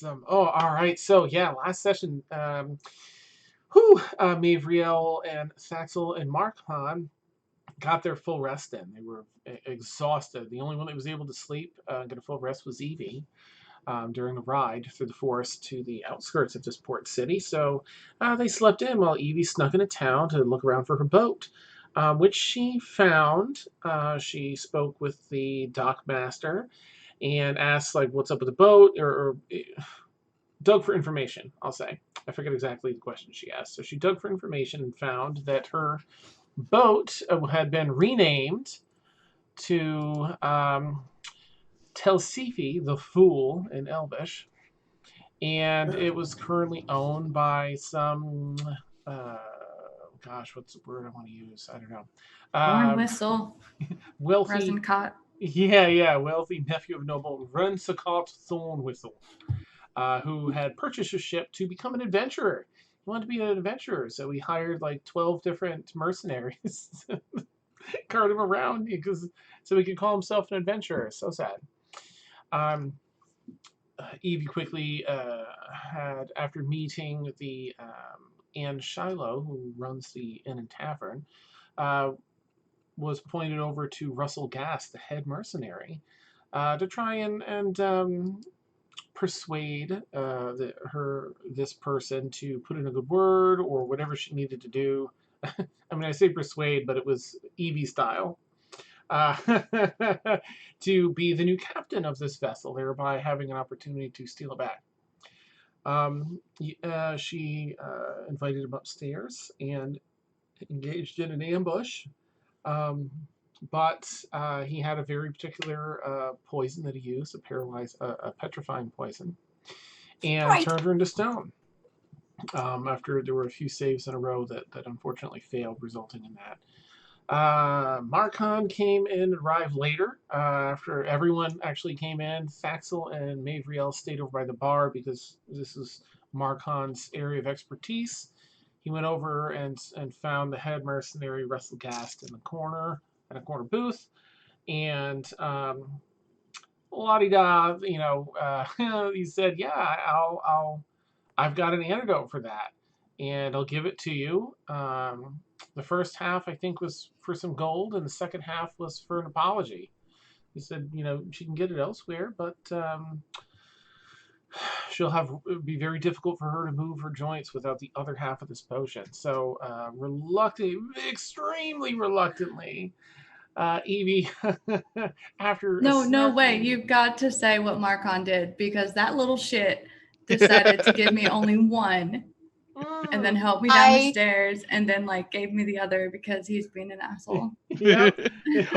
Awesome. Oh, all right. So yeah, last session, Mavriel and Saxel and Markhan got their full rest in. They were exhausted. The only one that was able to sleep, get a full rest, was Evie during the ride through the forest to the outskirts of this port city. So they slept in while Evie snuck into town to look around for her boat, which she found. She spoke with the dockmaster and asked, like, what's up with the boat, or dug for information, I'll say. I forget exactly the question she asked. So she dug for information and found that her boat had been renamed to Telsifi, the Fool in Elvish, and it was currently owned by some, uh, gosh, what's the word I want to use? I don't know. Horn whistle, Wealthy, resin cot. yeah, wealthy nephew of noble Runsacott Thornwhistle, who had purchased a ship to become an adventurer. He wanted to be an adventurer, so he hired like 12 different mercenaries, cart him around because so he could call himself an adventurer. So sad. Um, Evie quickly had, after meeting the Anne Shiloh, who runs the Inn and Tavern, uh, was pointed over to Russell Gass, the head mercenary, to try and persuade this person to put in a good word or whatever she needed to do. I mean, I say persuade, but it was Evie style. Uh, to be the new captain of this vessel, thereby having an opportunity to steal it back. She invited him upstairs and engaged in an ambush. Um, but he had a very particular poison that he used, a petrifying poison, and Right. turned her into stone. After there were a few saves in a row that unfortunately failed, resulting in that. Markhan came in, arrived later, after everyone actually came in. Faxel and Mavriel stayed over by the bar because this is Markhan's area of expertise. He went over and found the head mercenary Russell Gast in a corner booth, and la-di-da, he said, "Yeah, I've got an antidote for that, and I'll give it to you." The first half, I think, was for some gold, and the second half was for an apology. He said, she can get it elsewhere, but it'd be very difficult for her to move her joints without the other half of this potion. So, extremely reluctantly, Evie, after a No way. snafu. You've got to say what Marcon did because that little shit decided to give me only one and then helped me down the stairs and then like gave me the other because he's being an asshole. Yep.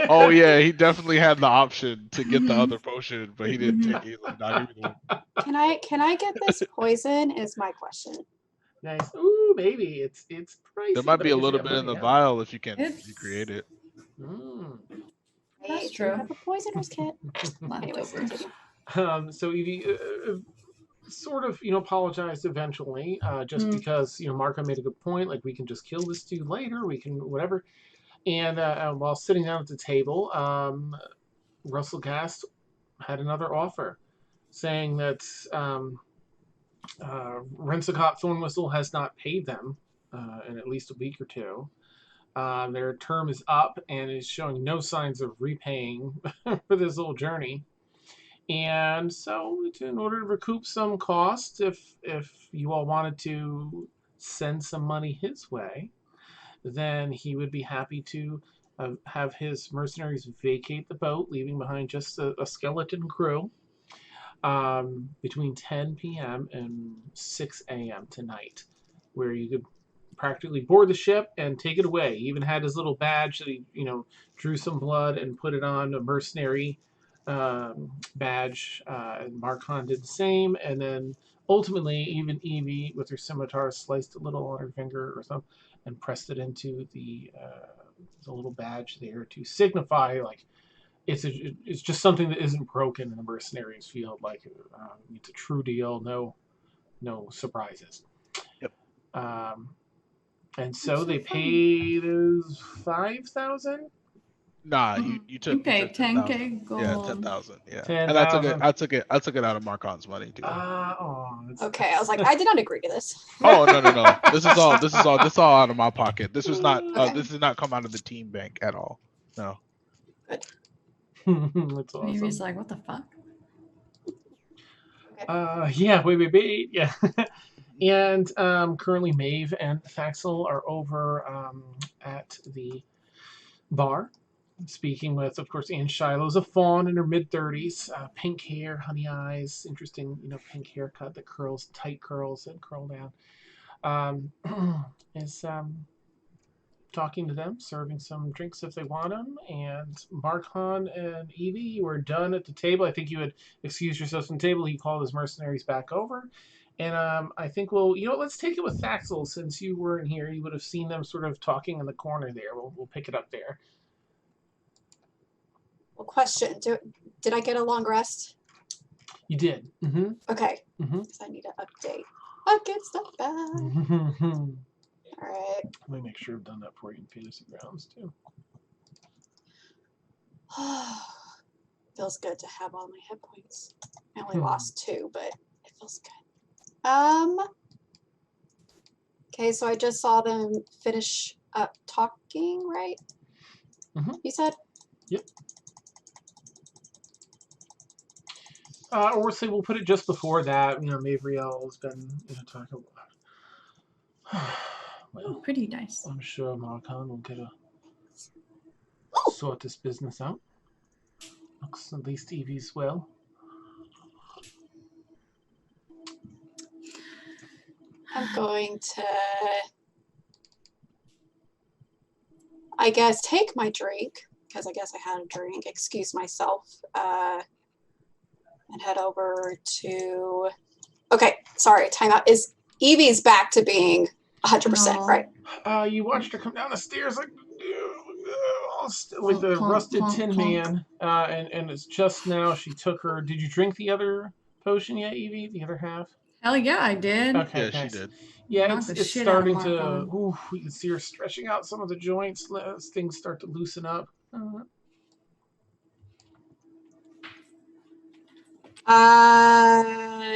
Oh yeah, he definitely had the option to get the other potion, but he didn't take it. Like, nah, give me the one. Can I get this poison? Is my question. Nice. Ooh, maybe it's pricey. There might but be I a guess little you bit got in the money, vial if you can It's- create it. That's I true. have a poisoner's kit. Leftovers. So Evie sort of, apologized eventually, just because, Marco made a good point. Like, we can just kill this dude later. We can whatever. And while sitting down at the table, Russell Gast had another offer, saying that Rensicott Thornwhistle has not paid them in at least a week or two. Their term is up and is showing no signs of repaying for this little journey. And so, in order to recoup some costs, if you all wanted to send some money his way, then he would be happy to have his mercenaries vacate the boat, leaving behind just a skeleton crew, between 10 p.m. and 6 a.m. tonight, where you could practically board the ship and take it away. He even had his little badge that he, drew some blood and put it on a mercenary badge. Markhan did the same, and then ultimately, even Evie, with her scimitar, sliced a little on her finger or something and pressed it into the little badge there to signify, like, it's just something that isn't broken in the mercenaries field. Like, it's a true deal. No surprises. Yep. And so they paid 5,000 Nah, you took paid 10K 10,000. gold. Yeah, 10,000. Yeah, 10,000. and I took it out of Marcon's money too. Okay, I was like, I did not agree to this. Oh no. This is all out of my pocket. This was not. Okay. This did not come out of the team bank at all. No. Good. That's Maybe he's awesome. like, what the fuck? Yeah, wait. Yeah. And currently Maeve and Thaxel are over at the bar, speaking with, of course, Anne Shiloh's a fawn in her mid-30s, pink hair, honey eyes, interesting, pink haircut that curls, tight curls that curl down. Is talking to them, serving some drinks if they want them. And Marcon and Evie, you were done at the table. I think you had excused yourselves from the table. He called his mercenaries back over. And I think let's take it with Thaxel since you weren't here. You would have seen them sort of talking in the corner there. We'll pick it up there. Well, question: did I get a long rest? You did. Mm-hmm. Okay. Mm-hmm. Because I need to update. I get stuff back. Mm-hmm. All right. Let me make sure I've done that for you in Fantasy Grounds too. Feels good to have all my hit points. I only lost 2, but it feels good. Okay, so I just saw them finish up talking, right? Mm-hmm. You said? Yep. Or we'll put it just before that. Mavriel's been talking about. Well, Pretty nice. I'm sure Marcon will get sort this business out. Looks at least Evie's well. I'm going to, I guess, take my drink, because I guess I had a drink, excuse myself, and head over to, okay, sorry, timeout. Is Evie's back to being 100%, No. right? You watched her come down the stairs like with the Clunk, rusted clunk, tin clunk. man, and it's just now she took her. Did you drink the other potion yet, Evie? The other half? Hell yeah, I did. Okay, Yeah, she nice. did. Yeah, Knocked the it's shit out of starting to. Marcon. Ooh, we can see her stretching out some of the joints as things start to loosen up.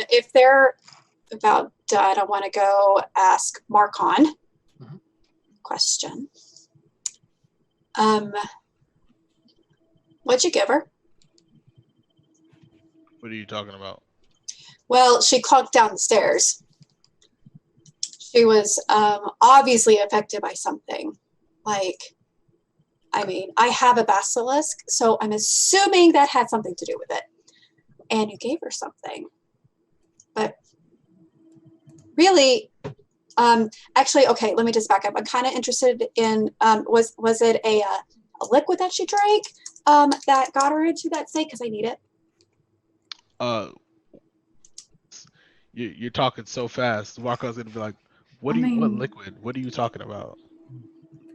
If they're about done, I want to go ask Marcon. Mhm. Question. What'd you give her? What are you talking about? Well, she clunked down the stairs. She was obviously affected by something. I have a basilisk, so I'm assuming that had something to do with it. And you gave her something. But really, actually, okay, let me just back up. I'm kind of interested in, was it a liquid that she drank that got her into that state? Because I need it. You're talking so fast. Marco's gonna be like, what liquid? What are you talking about?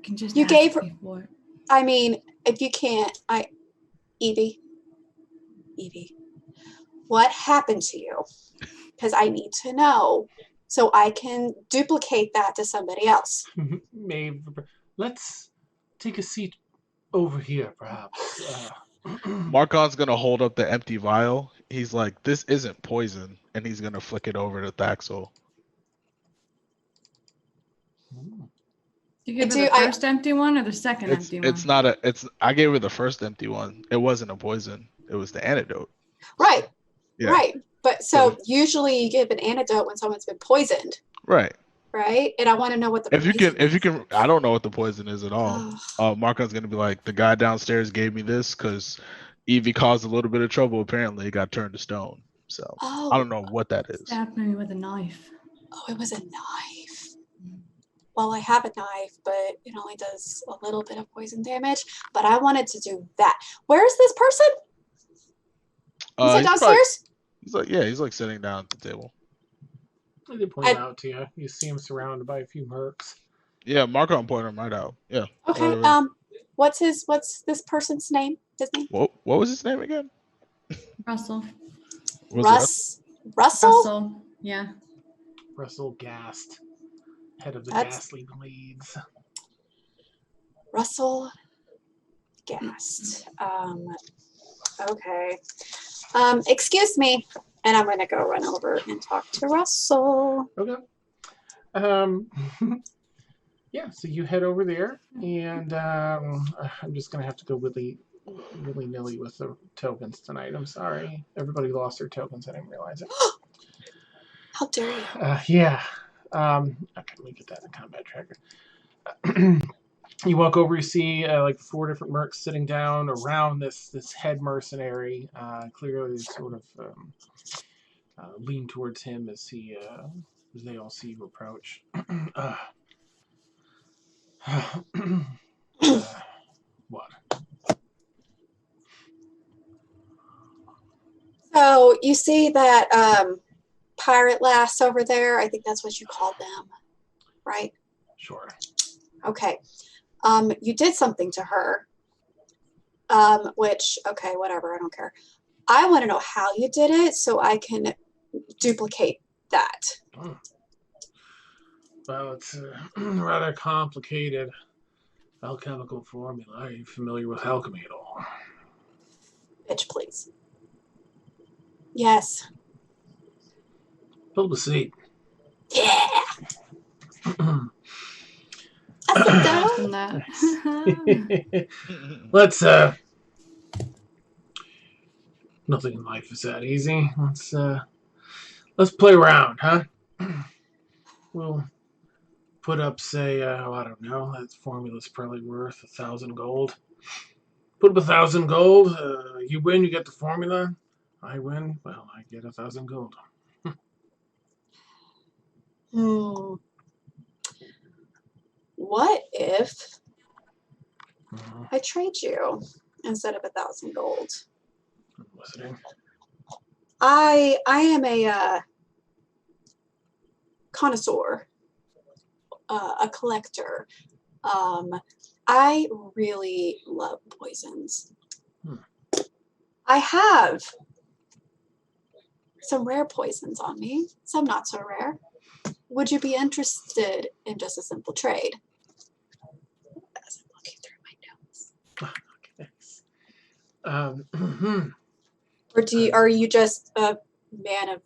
Can just You ask gave her. before. I mean, if you can't, Evie, what happened to you? Because I need to know so I can duplicate that to somebody else. Maeve, let's take a seat over here, perhaps. Marcon's gonna hold up the empty vial. He's like, this isn't poison, and he's gonna flick it over to Thaxel. You give her the first empty one or the second empty one? It's not I gave her the first empty one. It wasn't a poison. It was the antidote. Right. Yeah. Right. But so usually you give an antidote when someone's been poisoned. Right. Right. And I want to know what the if you can, I don't know what the poison is at all. Marcon's gonna be like, the guy downstairs gave me this because Evie caused a little bit of trouble. Apparently, it got turned to stone. So I don't know what that is. Stabbed me with a knife. Oh, it was a knife. Well, I have a knife, but it only does a little bit of poison damage. But I wanted to do that. Where is this person? Is it downstairs? He's like sitting down at the table. I did point out to you. You see him surrounded by a few mercs. Yeah, Marcon pointed him right out. Yeah. Okay. What's this person's name? His name? What was his name again? Russell. Russell? Russell. Yeah. Russell Gast, head of the Ghastly Blades. Russell gassed. Okay. Excuse me. And I'm going to go run over and talk to Russell. Okay. Yeah, so you head over there, and I'm just going to have to go willy-nilly with the tokens tonight. I'm sorry. Everybody lost their tokens. I didn't realize it. How dare you? Yeah. Okay, let me get that in the combat tracker. You walk over, you see like 4 different mercs sitting down around this head mercenary. Clearly, sort of lean towards him as they all see you approach. What? So you see that pirate lass over there? I think that's what you called them, right? Sure. Okay. You did something to her, which, okay, whatever, I don't care. I want to know how you did it so I can duplicate that. Well, it's rather complicated alchemical formula. Are you familiar with alchemy at all? Bitch, please. Yes. Build a seat. Yeah. From that. Let's nothing in life is that easy. Let's play around, huh? We'll put up, say, I don't know. That formula's probably worth 1,000 gold. Put up 1,000 gold. You win, you get the formula. I win, well, I get 1,000 gold. What if I trade you instead of 1,000 gold? I'm listening. I am a connoisseur, a collector. I really love poisons. I have some rare poisons on me, some not so rare. Would you be interested in just a simple trade? As I'm looking through my notes. Okay, Or are you just a man of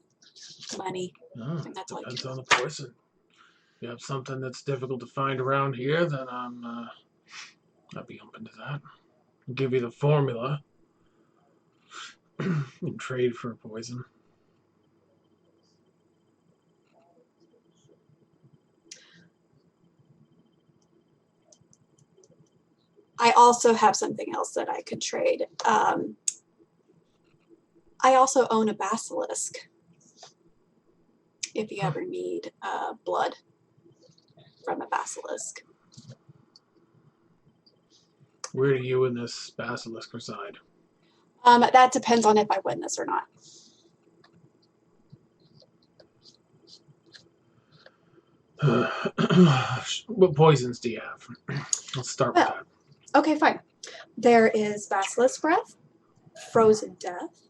money? Depends on the poison. If you have something that's difficult to find around here, then I'd be open to that. I'll give you the formula. And trade for poison. I also have something else that I could trade. I also own a basilisk. If you ever need blood from a basilisk. Where do you and this basilisk reside? That depends on if I win this or not. What poisons do you have? Let's start with that. Okay, fine. There is basilisk breath, frozen death.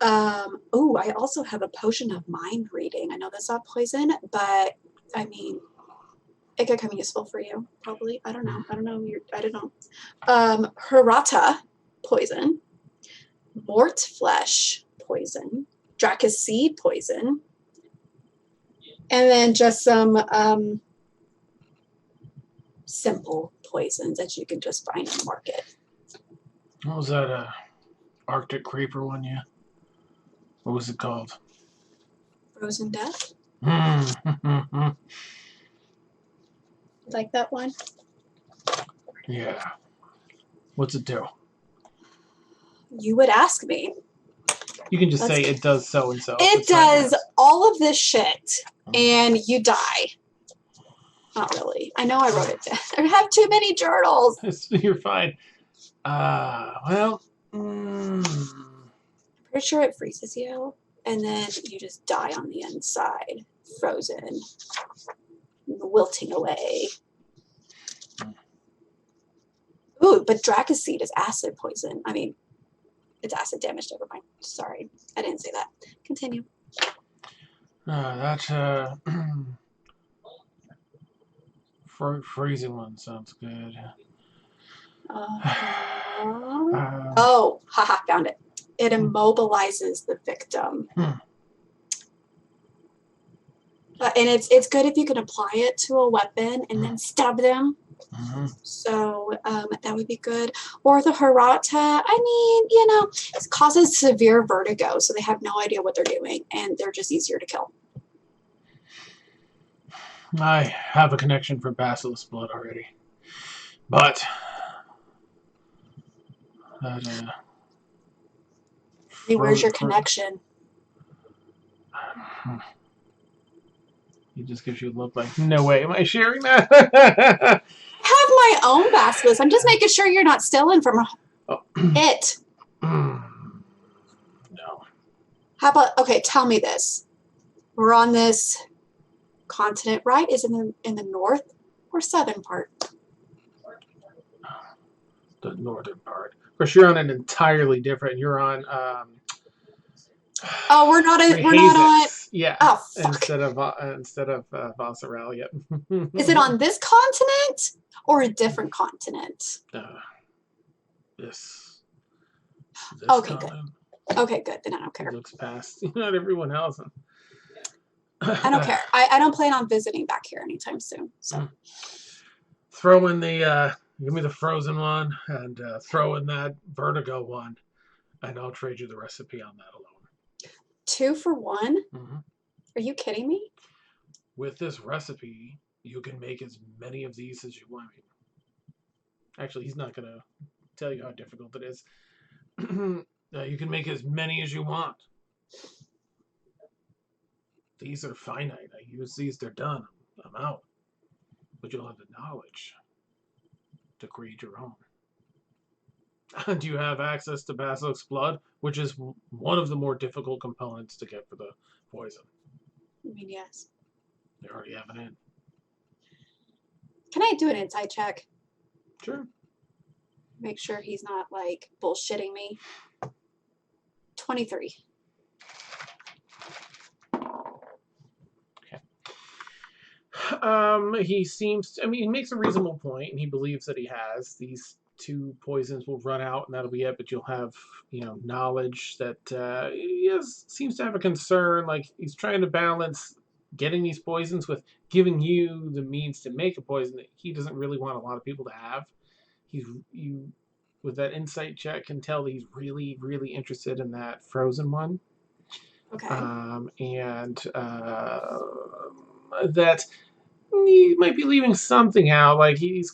I also have a potion of mind reading. I know that's not poison, but I mean, it could come useful for you, probably. I don't know. I don't know. Hirata poison, mort flesh poison, Dracus seed poison, and then just some simple poisons that you can just find in the market. What was that Arctic creeper one? Yeah. What was it called? Frozen death. Like that one? Yeah. What's it do? You would ask me. You can just say it does so and so. It does all of this shit, and you die. Not really. I know I wrote it down. I have too many journals. You're fine. Well. Pretty sure it freezes you, and then you just die on the inside, frozen, wilting away. Ooh, but Dracus seed is acid poison. I mean, it's acid damage. Never mind. Sorry, I didn't say that. Continue. That freezing one sounds good. Oh, haha, found it. It immobilizes the victim. And it's good if you can apply it to a weapon and then stab them. So that would be good. Or the Hirata, I mean, you know, it causes severe vertigo, so they have no idea what they're doing, and they're just easier to kill. I have a connection for basilisk blood already. But Hey, where's your connection? He just gives you a look like, no way, am I sharing that? I have my own basilisk. I'm just making sure you're not stealing from it. No. How about, okay, tell me this. We're on this continent, right? Is it in the north or southern part? The northern part. Of course, you're on an entirely different, you're on... oh, we're not on... Yeah. Oh, fuck. Instead of Vassarel, yep. Is it on this continent or a different continent? This okay, continent. Good. Okay, good. Then I don't care. It looks past not everyone else. I don't care. I don't plan on visiting back here anytime soon. So throw in the give me the frozen one and throw in that vertigo one, and I'll trade you the recipe on that alone. 2 for 1? Are you kidding me? With this recipe, you can make as many of these as you want. Actually, he's not going to tell you how difficult it is. You can make as many as you want. These are finite. I use these, they're done. I'm out. But you'll have the knowledge to create your own. Do you have access to basilisk blood, which is one of the more difficult components to get for the poison? I mean, yes. They already have it in. Can I do an insight check? Sure. Make sure he's not, like, bullshitting me. 23. Okay. He seems... I mean, he makes a reasonable point, and he believes that he has. These 2 poisons will run out, and that'll be it, but you'll have, you know, knowledge that he seems to have a concern. Like, he's trying to balance getting these poisons with giving you the means to make a poison that he doesn't really want a lot of people to have. You with that insight check can tell that he's really, really interested in that frozen one. Okay. And that he might be leaving something out. Like he's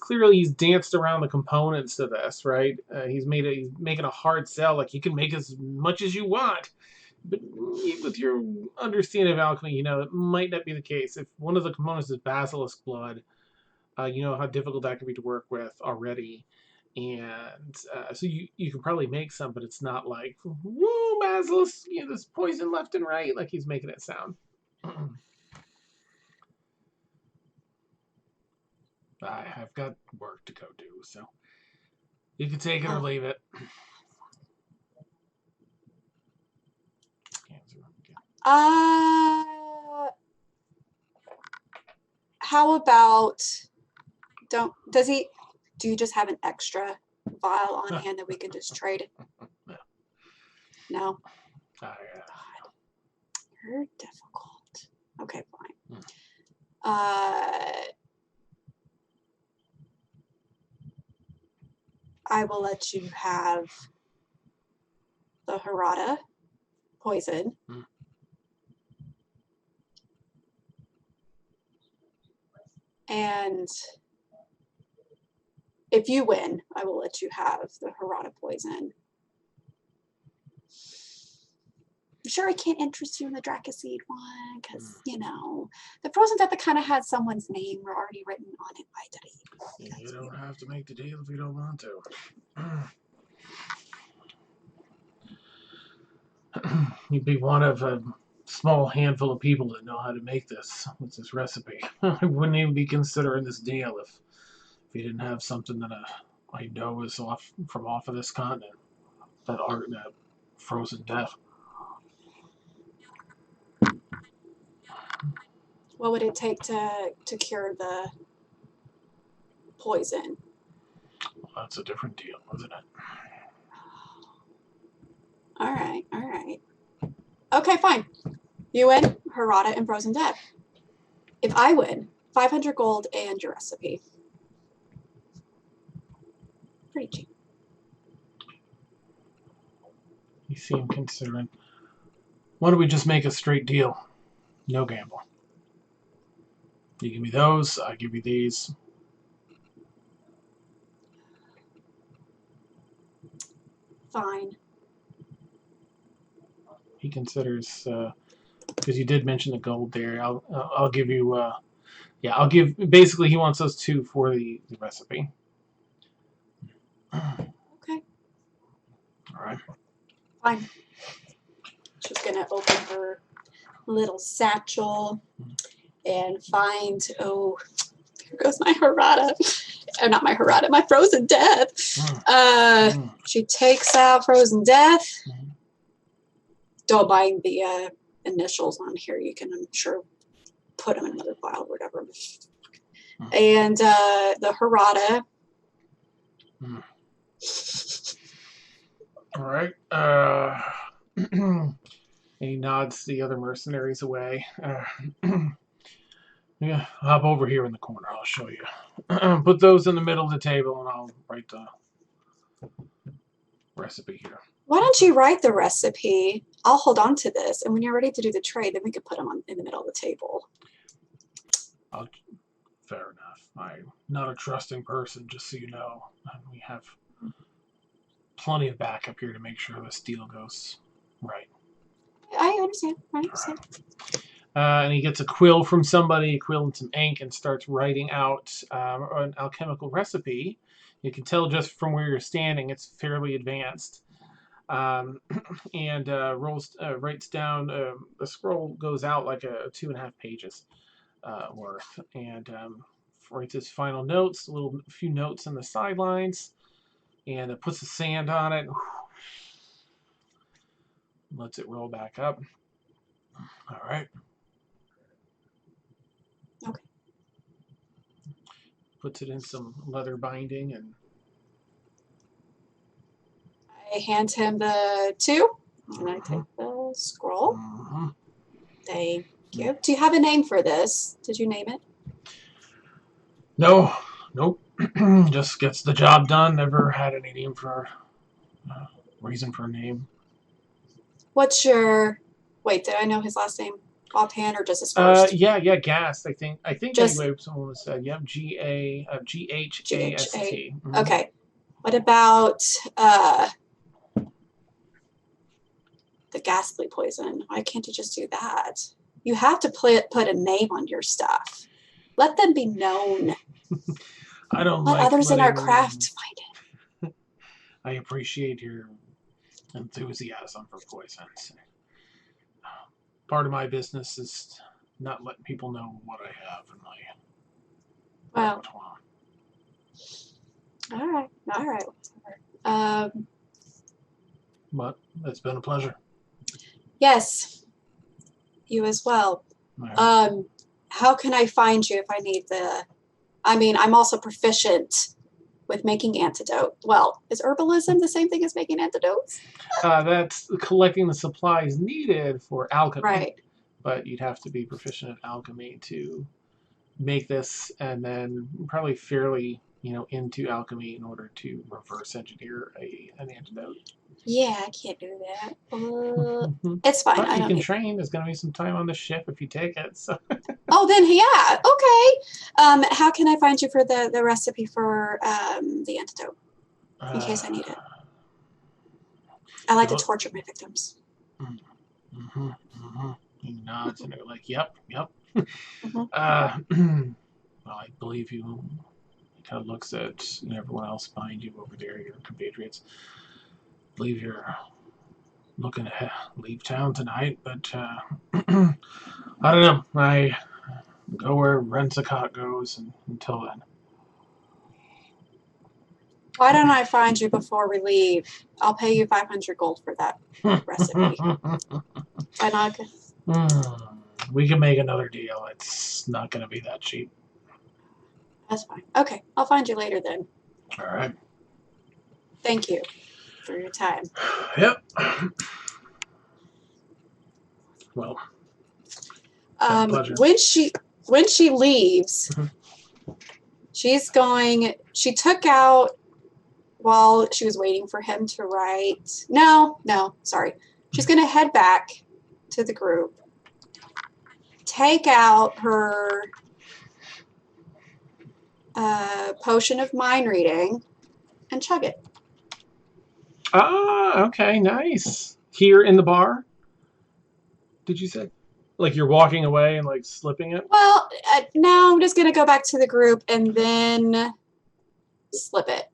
danced around the components to this, right? He's making a hard sell. Like you can make as much as you want, but with your understanding of alchemy, you know it might not be the case. If one of the components is basilisk blood, you know how difficult that can be to work with already. And so you can probably make some, but it's not like, woo, basilisk, you know, this poison left and right, like he's making it sound. I have got work to go do, so you can take it or leave it. How about, do you just have an extra vial on hand that we can just trade? No? God, you're difficult. Okay, fine. I will let you have the Hirata poison. And if you win, I will let you have the Hirata poison. I'm sure I can't interest you in the Dracoseed one because, you know, the frozen pepper kind of had someone's name already written on it. Why did you don't have to make the deal if you don't want to. You'd be one of a small handful of people that know how to make this with this recipe. I wouldn't even be considering this deal if you didn't have something that I know is off of this continent. That frozen death. What would it take to cure the poison? that's a different deal, isn't it? All right, all right. Okay, fine. You win Harada and Frozen Death. If I win, 500 gold and your recipe. Pretty cheap. You seem considering. Why don't we just make a straight deal? No gamble. You give me those, I give you these. Fine. He considers, because you did mention the gold there. I'll give you. Yeah, I'll give. Basically, he wants those 2 for the recipe. Okay. All right. Fine. She's gonna open her little satchel and find. Oh, here goes my Harada. Or not my Harada, my Frozen Death. She takes out Frozen Death. Don't mind the initials on here. You can, I'm sure, put them in another file or whatever. And the Harada. All right. He nods the other mercenaries away. Yeah, hop over here in the corner. I'll show you. Put those in the middle of the table, and I'll write the recipe here. Why don't you write the recipe? I'll hold on to this, and when you're ready to do the trade, then we could put them in the middle of the table. Fair enough. I'm not a trusting person, just so you know. And we have plenty of backup here to make sure this deal goes right. I understand. I understand. Right. And he gets a quill from somebody, a quill and some ink, and starts writing out an alchemical recipe. You can tell just from where you're standing, it's fairly advanced. And writes down, the scroll goes out like 2.5 pages worth, and writes his final notes, a few notes on the sidelines, and puts the sand on it, lets it roll back up. All right. Okay. Puts it in some leather binding, and I hand him the 2, and I take the scroll. Thank you. Do you have a name for this? Did you name it? No, nope. Just gets the job done. Never had any name for reason for a name. What's your? Wait, did I know his last name offhand or just his first? Yeah, Gast. I think just, anyway. Someone said, yep, G-H-A-S-T. Okay. What about the ghastly poison? Why can't you just do that? You have to put a name on your stuff. Let them be known. I don't Let like others in our craft find it. I appreciate your enthusiasm for poisons. Part of my business is not letting people know what I have in my repertoire. All right. But it's been a pleasure. Yes, you as well. Right. How can I find you if I need I'm also proficient with making antidote. Well, is herbalism the same thing as making antidotes? That's collecting the supplies needed for alchemy. Right. But you'd have to be proficient at alchemy to make this, and then probably fairly, into alchemy in order to reverse engineer an antidote. Yeah, I can't do that. It's fine. But you can train. There's going to be some time on the ship if you take it. So. Oh, then yeah. Okay. How can I find you for the recipe for the antidote in case I need it? I like to torture my victims. He nods and they're like, yep. Well, I believe you. He kind of looks at everyone else behind you over there, your compatriots. I believe you're looking to leave town tonight, but I don't know. I go where Rensicott goes, and until then. Why don't I find you before we leave? I'll pay you 500 gold for that recipe. We can make another deal. It's not going to be that cheap. That's fine. Okay, I'll find you later then. All right. Thank you for your time. Yep. Well, pleasure. When she leaves, she took out while she was waiting for him to write. No, sorry. She's going to head back to the group, take out her potion of mind reading, and chug it. Ah, okay, nice. Here in the bar? Did you say? Like you're walking away and like slipping it? Well, now I'm just going to go back to the group and then slip it.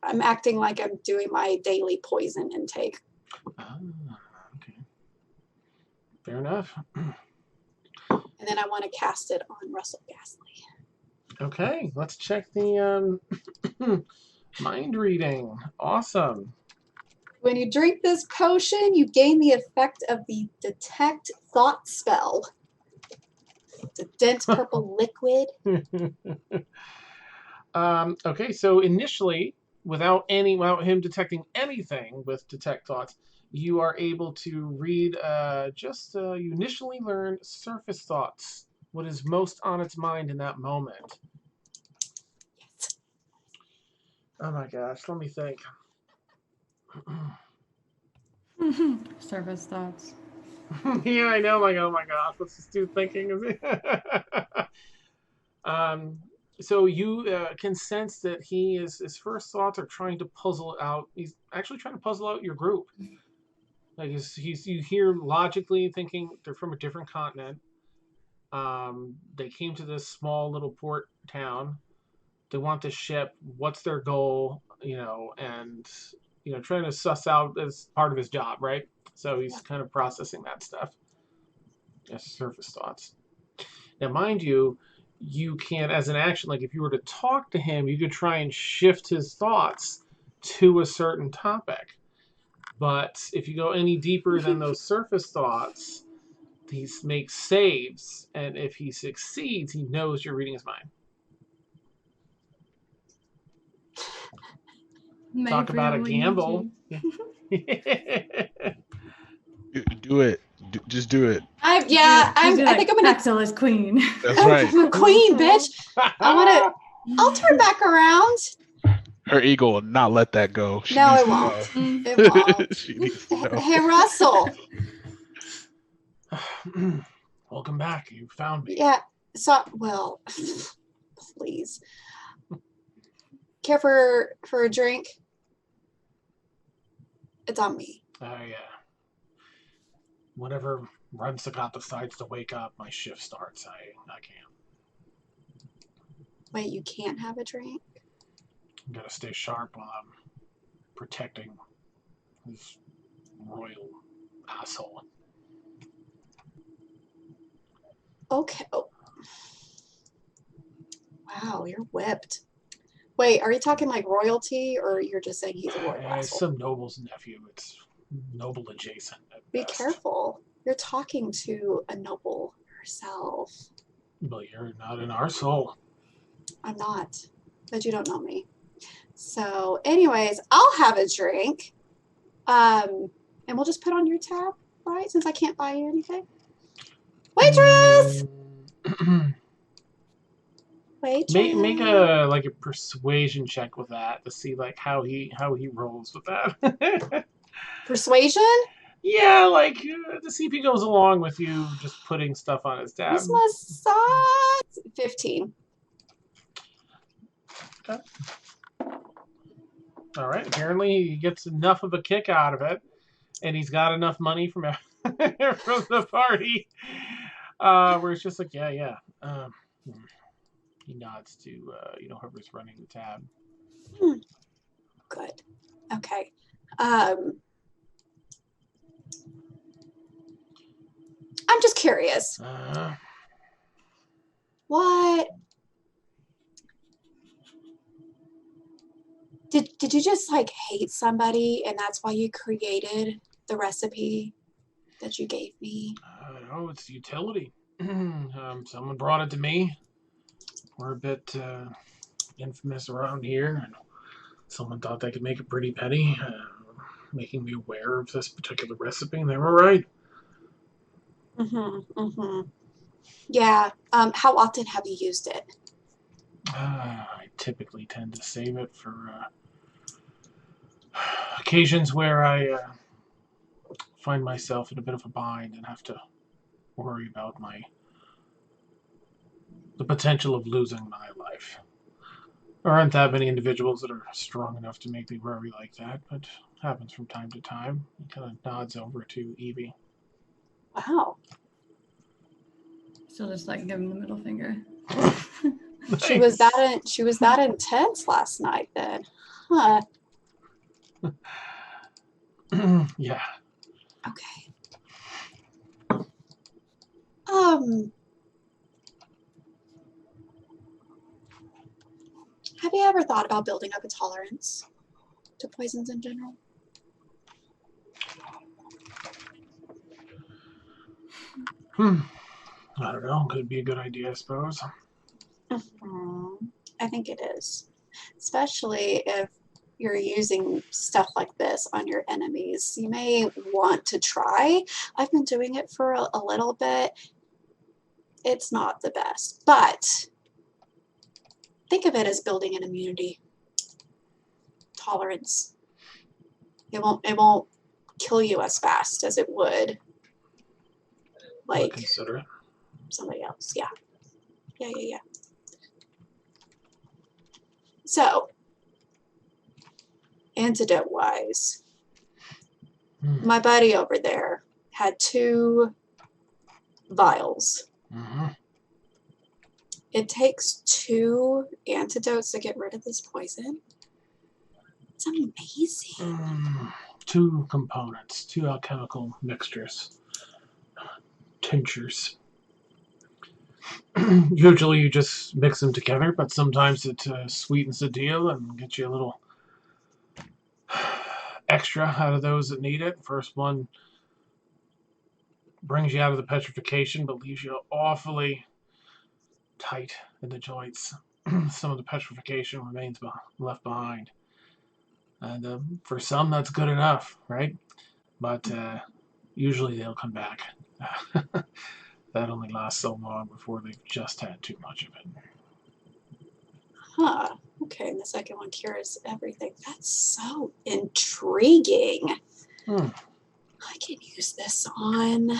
I'm acting like I'm doing my daily poison intake. Ah, okay. Fair enough. And then I want to cast it on Russell Gasly. Okay, let's check the mind reading. Awesome. When you drink this potion, you gain the effect of the Detect Thought spell. It's a dense purple liquid. Okay, so initially, without him detecting anything with Detect Thoughts, you are able to read you initially learn surface thoughts, what is most on its mind in that moment. Yes. Oh my gosh, let me think. Surface thoughts. Yeah, I know. Like, oh my gosh, what's this dude thinking? So you can sense that his first thoughts are trying to puzzle out. He's actually trying to puzzle out your group. Like you hear logically thinking they're from a different continent. They came to this small little port town. They want the ship. What's their goal? And trying to suss out as part of his job, right? So he's kind of processing that stuff. As surface thoughts. Now, mind you, you can, as an action, like if you were to talk to him, you could try and shift his thoughts to a certain topic. But if you go any deeper than those surface thoughts, he makes saves, and if he succeeds, he knows you're reading his mind. Talk about a gamble. Do it. Just do it. I think I'm gonna. Axel is queen. That's right. I'm a queen, bitch. I'll turn back around. Her ego will not let that go. No, it won't. It won't. She needs to know. Hey, Russell. Welcome back. You found me. Yeah. So, well, please. Care for a drink? It's on me. Oh, yeah. Whenever Runsacott decides to wake up, my shift starts. I can't. Wait, you can't have a drink? I'm gotta stay sharp while I'm protecting this royal asshole. Okay. Oh. Wow, you're whipped. Wait, are you talking like royalty, or you're just saying he's a royal asshole? It's some noble's nephew. It's noble adjacent. Be careful. You're talking to a noble herself. But you're not an arsehole. I'm not, but you don't know me. So, anyways, I'll have a drink. And we'll just put on your tab, right? Since I can't buy you anything. Waitress! Waitress. Make a persuasion check with that to see like how he rolls with that. Persuasion? Yeah, to see if he goes along with you just putting stuff on his tab. This must suck. 15. Okay. All right. Apparently, he gets enough of a kick out of it, and he's got enough money from the party, where it's just like, yeah. He nods to whoever's running the tab. Good. Okay. I'm just curious. What? Did you just hate somebody and that's why you created the recipe that you gave me? No, it's utility. Someone brought it to me. We're a bit infamous around here. And someone thought they could make a pretty penny, making me aware of this particular recipe, and they were right. Yeah. How often have you used it? I typically tend to save it for occasions where I find myself in a bit of a bind and have to worry about the potential of losing my life. There aren't that many individuals that are strong enough to make me worry like that, but it happens from time to time. He kind of nods over to Evie. Wow. So just like give him the middle finger. She was that intense last night then. Huh. Yeah. Okay. Have you ever thought about building up a tolerance to poisons in general? I don't know. Could be a good idea, I suppose. I think it is. Especially if you're using stuff like this on your enemies. You may want to try. I've been doing it for a little bit. It's not the best, but think of it as building an immunity tolerance. It won't kill you as fast as it would like consider it. Somebody else. Yeah. So, antidote wise, my buddy over there had 2 vials. It takes 2 antidotes to get rid of this poison. It's amazing. 2 components, 2 alchemical mixtures, tinctures. Usually you just mix them together, but sometimes it sweetens the deal and gets you a little extra out of those that need it. First one brings you out of the petrification, but leaves you awfully tight in the joints. Some of the petrification remains left behind. And for some, that's good enough, right? But usually they'll come back. That only lasts so long before they've just had too much of it. Huh. Okay, and the second one cures everything. That's so intriguing. I can use this on...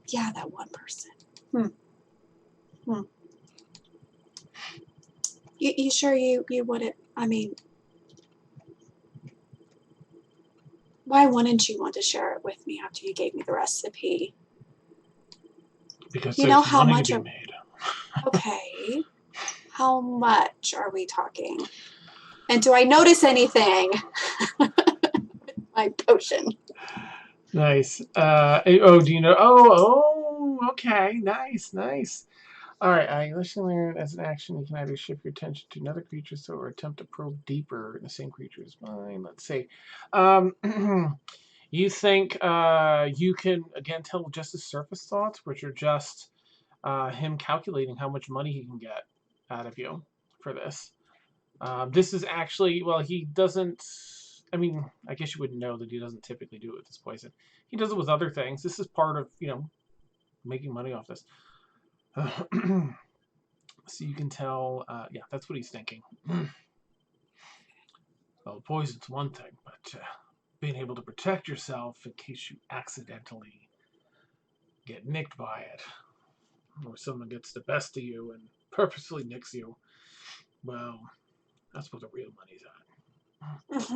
Yeah, that one person. You sure you wouldn't... I mean... Why wouldn't you want to share it with me after you gave me the recipe? Because you know how money much to be made. Okay. How much are we talking? And do I notice anything with my potion? Nice. Do you know? Oh, okay. Nice. All right. I listen learn as an action. You can either shift your attention to another creature, or attempt to probe deeper in the same creature's mind. Let's see. You think you can again tell just his surface thoughts, which are just him calculating how much money he can get out of you for this. This is actually, well, he doesn't, I mean, I guess you wouldn't know that he doesn't typically do it with this poison. He does it with other things. This is part of, making money off this. So you can tell, yeah, that's what he's thinking. Well, poison's one thing, but being able to protect yourself in case you accidentally get nicked by it, or someone gets the best of you and purposely nicks you, well, that's what the real money's at.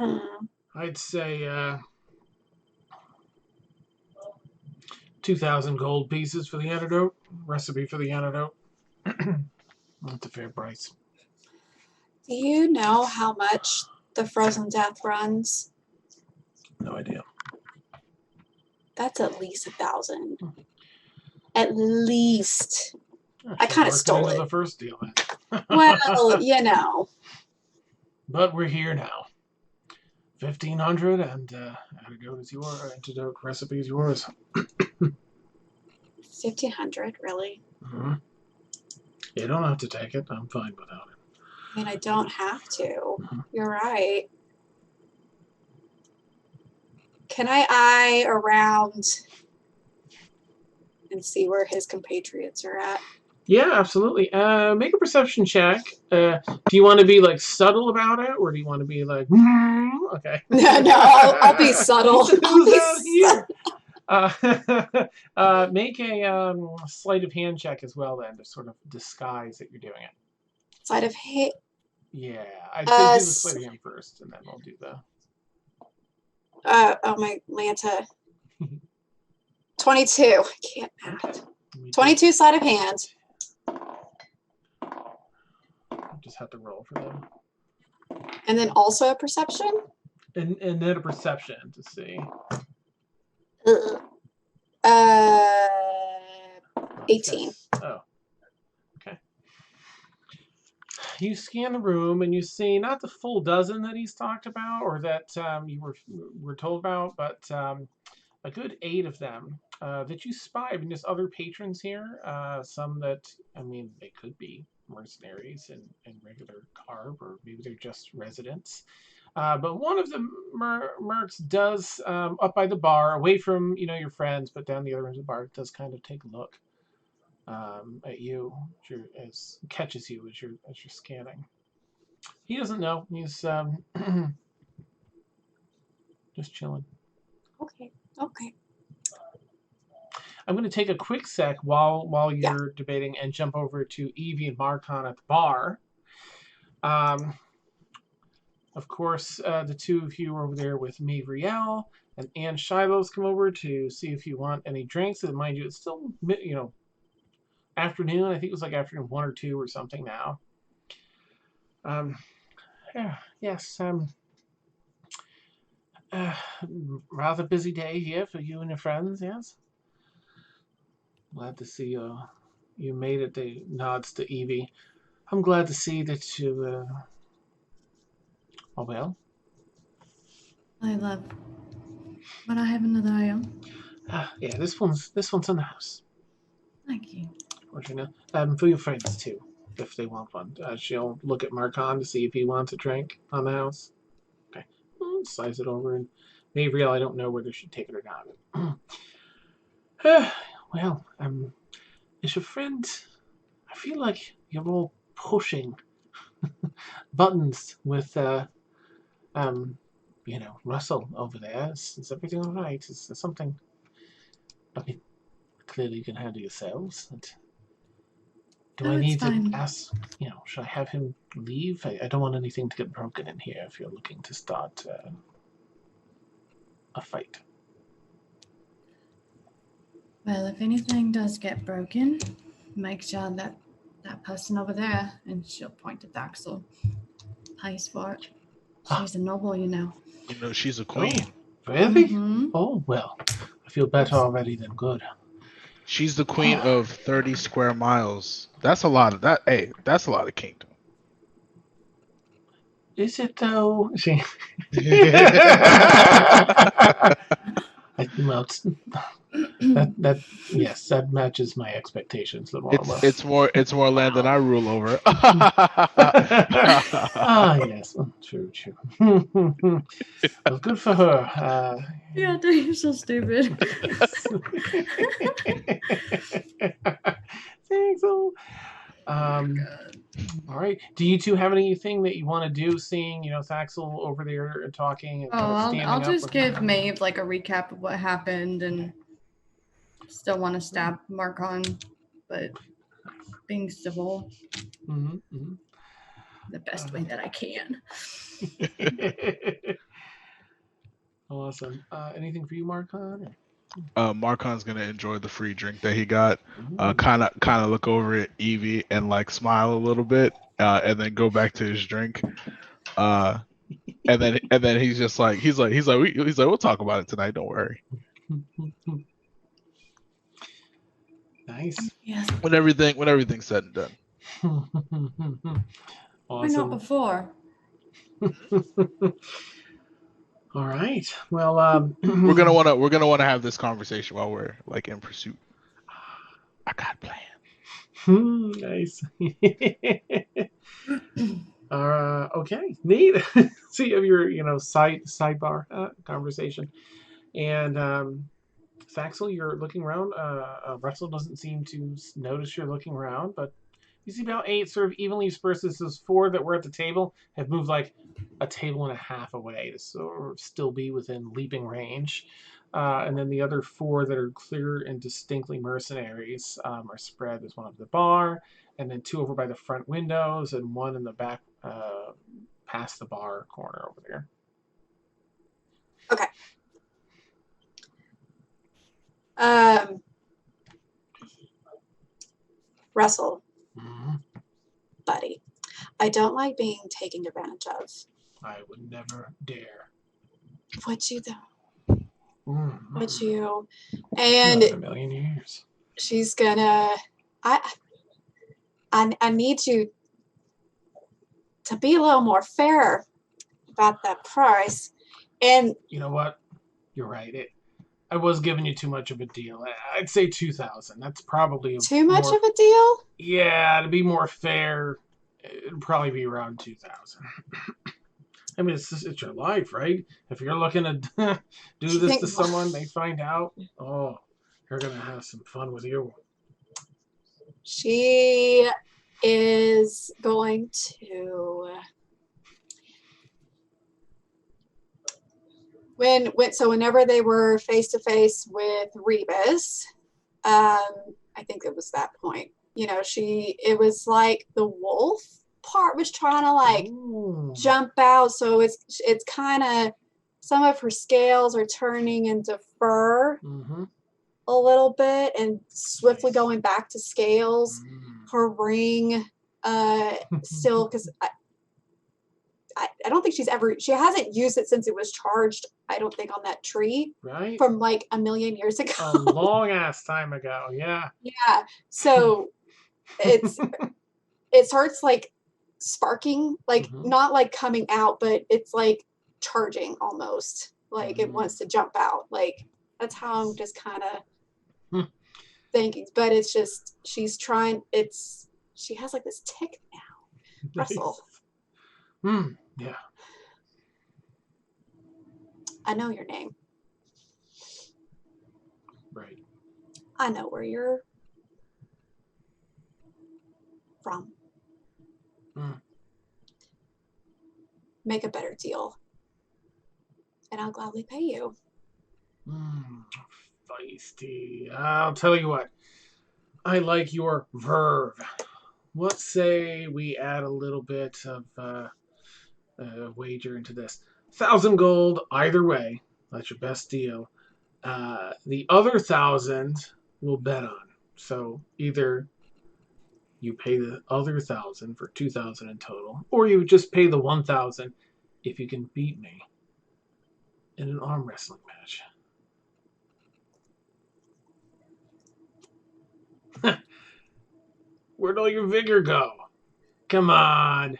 I'd say 2,000 gold pieces for the antidote. Recipe for the antidote. That's a fair price. Do you know how much the frozen death runs? No idea. That's at least 1,000. At least. I kind of Worked stole into it. The first deal. Well, But we're here now. 1,500 and antidote is yours. Antidote recipe is yours. 1,500, really? You don't have to take it. I'm fine without it. I mean, I don't have to. You're right. Can I eye around and see where his compatriots are at? Yeah, absolutely. Make a perception check. Do you want to be like subtle about it, or do you want to be like, okay? No, I'll be subtle. Who's out here? Make a sleight of hand check as well, then, to sort of disguise that you're doing it. Sleight of hand. Yeah, I'd say do the sleight of hand first, and then we'll do the. Oh my Lanta. 22. I can't math. 22 sleight of hand. Just have to roll for them. And then also a perception? And then a perception to see. 18. Oh. Okay. You scan the room and you see not the full dozen that he's talked about or that you were told about, but a good 8 of them that you spy. I mean, there's other patrons here. Some that, I mean, they could be mercenaries in regular garb, or maybe they're just residents. But one of the mercs does, up by the bar, away from your friends, but down the other end of the bar, does kind of take a look at you as catches you as you're scanning. He doesn't know. He's just chilling. Okay. I'm going to take a quick sec while you're debating and jump over to Evie and Marcon at the bar. Of course, the two of you are over there with Mavriel, and Anne Shiloh's come over to see if you want any drinks. And mind you, it's still afternoon. I think it was like afternoon 1 or 2 or something now. Yes. Rather busy day here for you and your friends. Yes. Glad to see you made it. The nods to Evie. I'm glad to see that you are well. I love. But I have another item. Yeah, this one's in the house. Thank you. For your friends too, if they want one. She'll look at Marcon to see if he wants a drink on the house. Okay, slice it over, and Mavriel, I don't know whether she'd take it or not. Well, is your friend? I feel like you're all pushing buttons with Russell over there. Is everything all right? Is there something? I mean, clearly you can handle yourselves. Do I need to ask? Should I have him leave? I don't want anything to get broken in here. If you're looking to start a fight. Well, if anything does get broken, make sure that person over there, and she'll point at Axel, pays for it. She's a noble, She's a queen. Oh, really? Mm-hmm. Oh, well, I feel better already than good. She's the queen of 30 square miles. That's a lot of that. Hey, that's a lot of kingdom. Is it though? That matches my expectations. It's more land than I rule over. Yes, true. Well, good for her. Yeah, you're so stupid. Thanks. All right. Do you two have anything that you want to do? Seeing Thaxel over there and talking. And I'll just give Maeve like a recap of what happened, and still want to stab Marcon, but being civil. Mm-hmm. The best way that I can. Awesome. Anything for you, Marcon? Marcon's gonna enjoy the free drink that he got. Kind of look over at Evie and like smile a little bit, and then go back to his drink. And then he's just like he's like we'll talk about it tonight. Don't worry. Nice. Yes. When everything's said and done. Awesome. Why not before? All right. Well, we're gonna wanna have this conversation while we're like in pursuit. I got a plan. Nice. Okay, neat. So you have your, sidebar conversation, and Thaxel, you're looking around. Russell doesn't seem to notice you're looking around, but you see about 8 sort of evenly dispersed. Those 4 that were at the table have moved like a table and a half away to sort of still be within leaping range. And then the other 4 that are clear and distinctly mercenaries are spread. There's one at the bar, and then 2 over by the front windows, and 1 in the back past the bar corner over there. Okay. Russell, buddy, I don't like being taken advantage of. I would never dare. Would you though? Would you? And not in a million years. She's gonna. I need you to be a little more fair about that price. And you know what? You're right. I was giving you too much of a deal. I'd say 2,000. That's probably too much of a deal. Yeah, to be more fair, it'd probably be around 2,000. I mean, it's your life, right? If you're looking to do this to someone, they find out, oh, you're gonna have some fun with you. She is going to. Whenever they were face to face with Rebus, I think it was that point. It was like the wolf part was trying to jump out, so it's kind of some of her scales are turning into fur a little bit and swiftly going back to scales. Her ring still, because I don't think she hasn't used it since it was charged, I don't think, on that tree. Right. From like a million years ago. A long ass time ago, yeah. Yeah. So it starts like sparking, like not like coming out, but it's like charging almost. Like it wants to jump out. Like that's how I'm just kind of thinking. But it's just she has like this tick now. Nice. Russell. Yeah. I know your name. Right. I know where you're from. Make a better deal. And I'll gladly pay you. Feisty. I'll tell you what. I like your verve. What say we add a little bit of wager into this? 1,000 gold either way. That's your best deal. The other 1,000 we'll bet on. So either you pay the other 1,000 for 2,000 in total, or you just pay the 1,000 if you can beat me in an arm wrestling match. Where'd all your vigor go? Come on.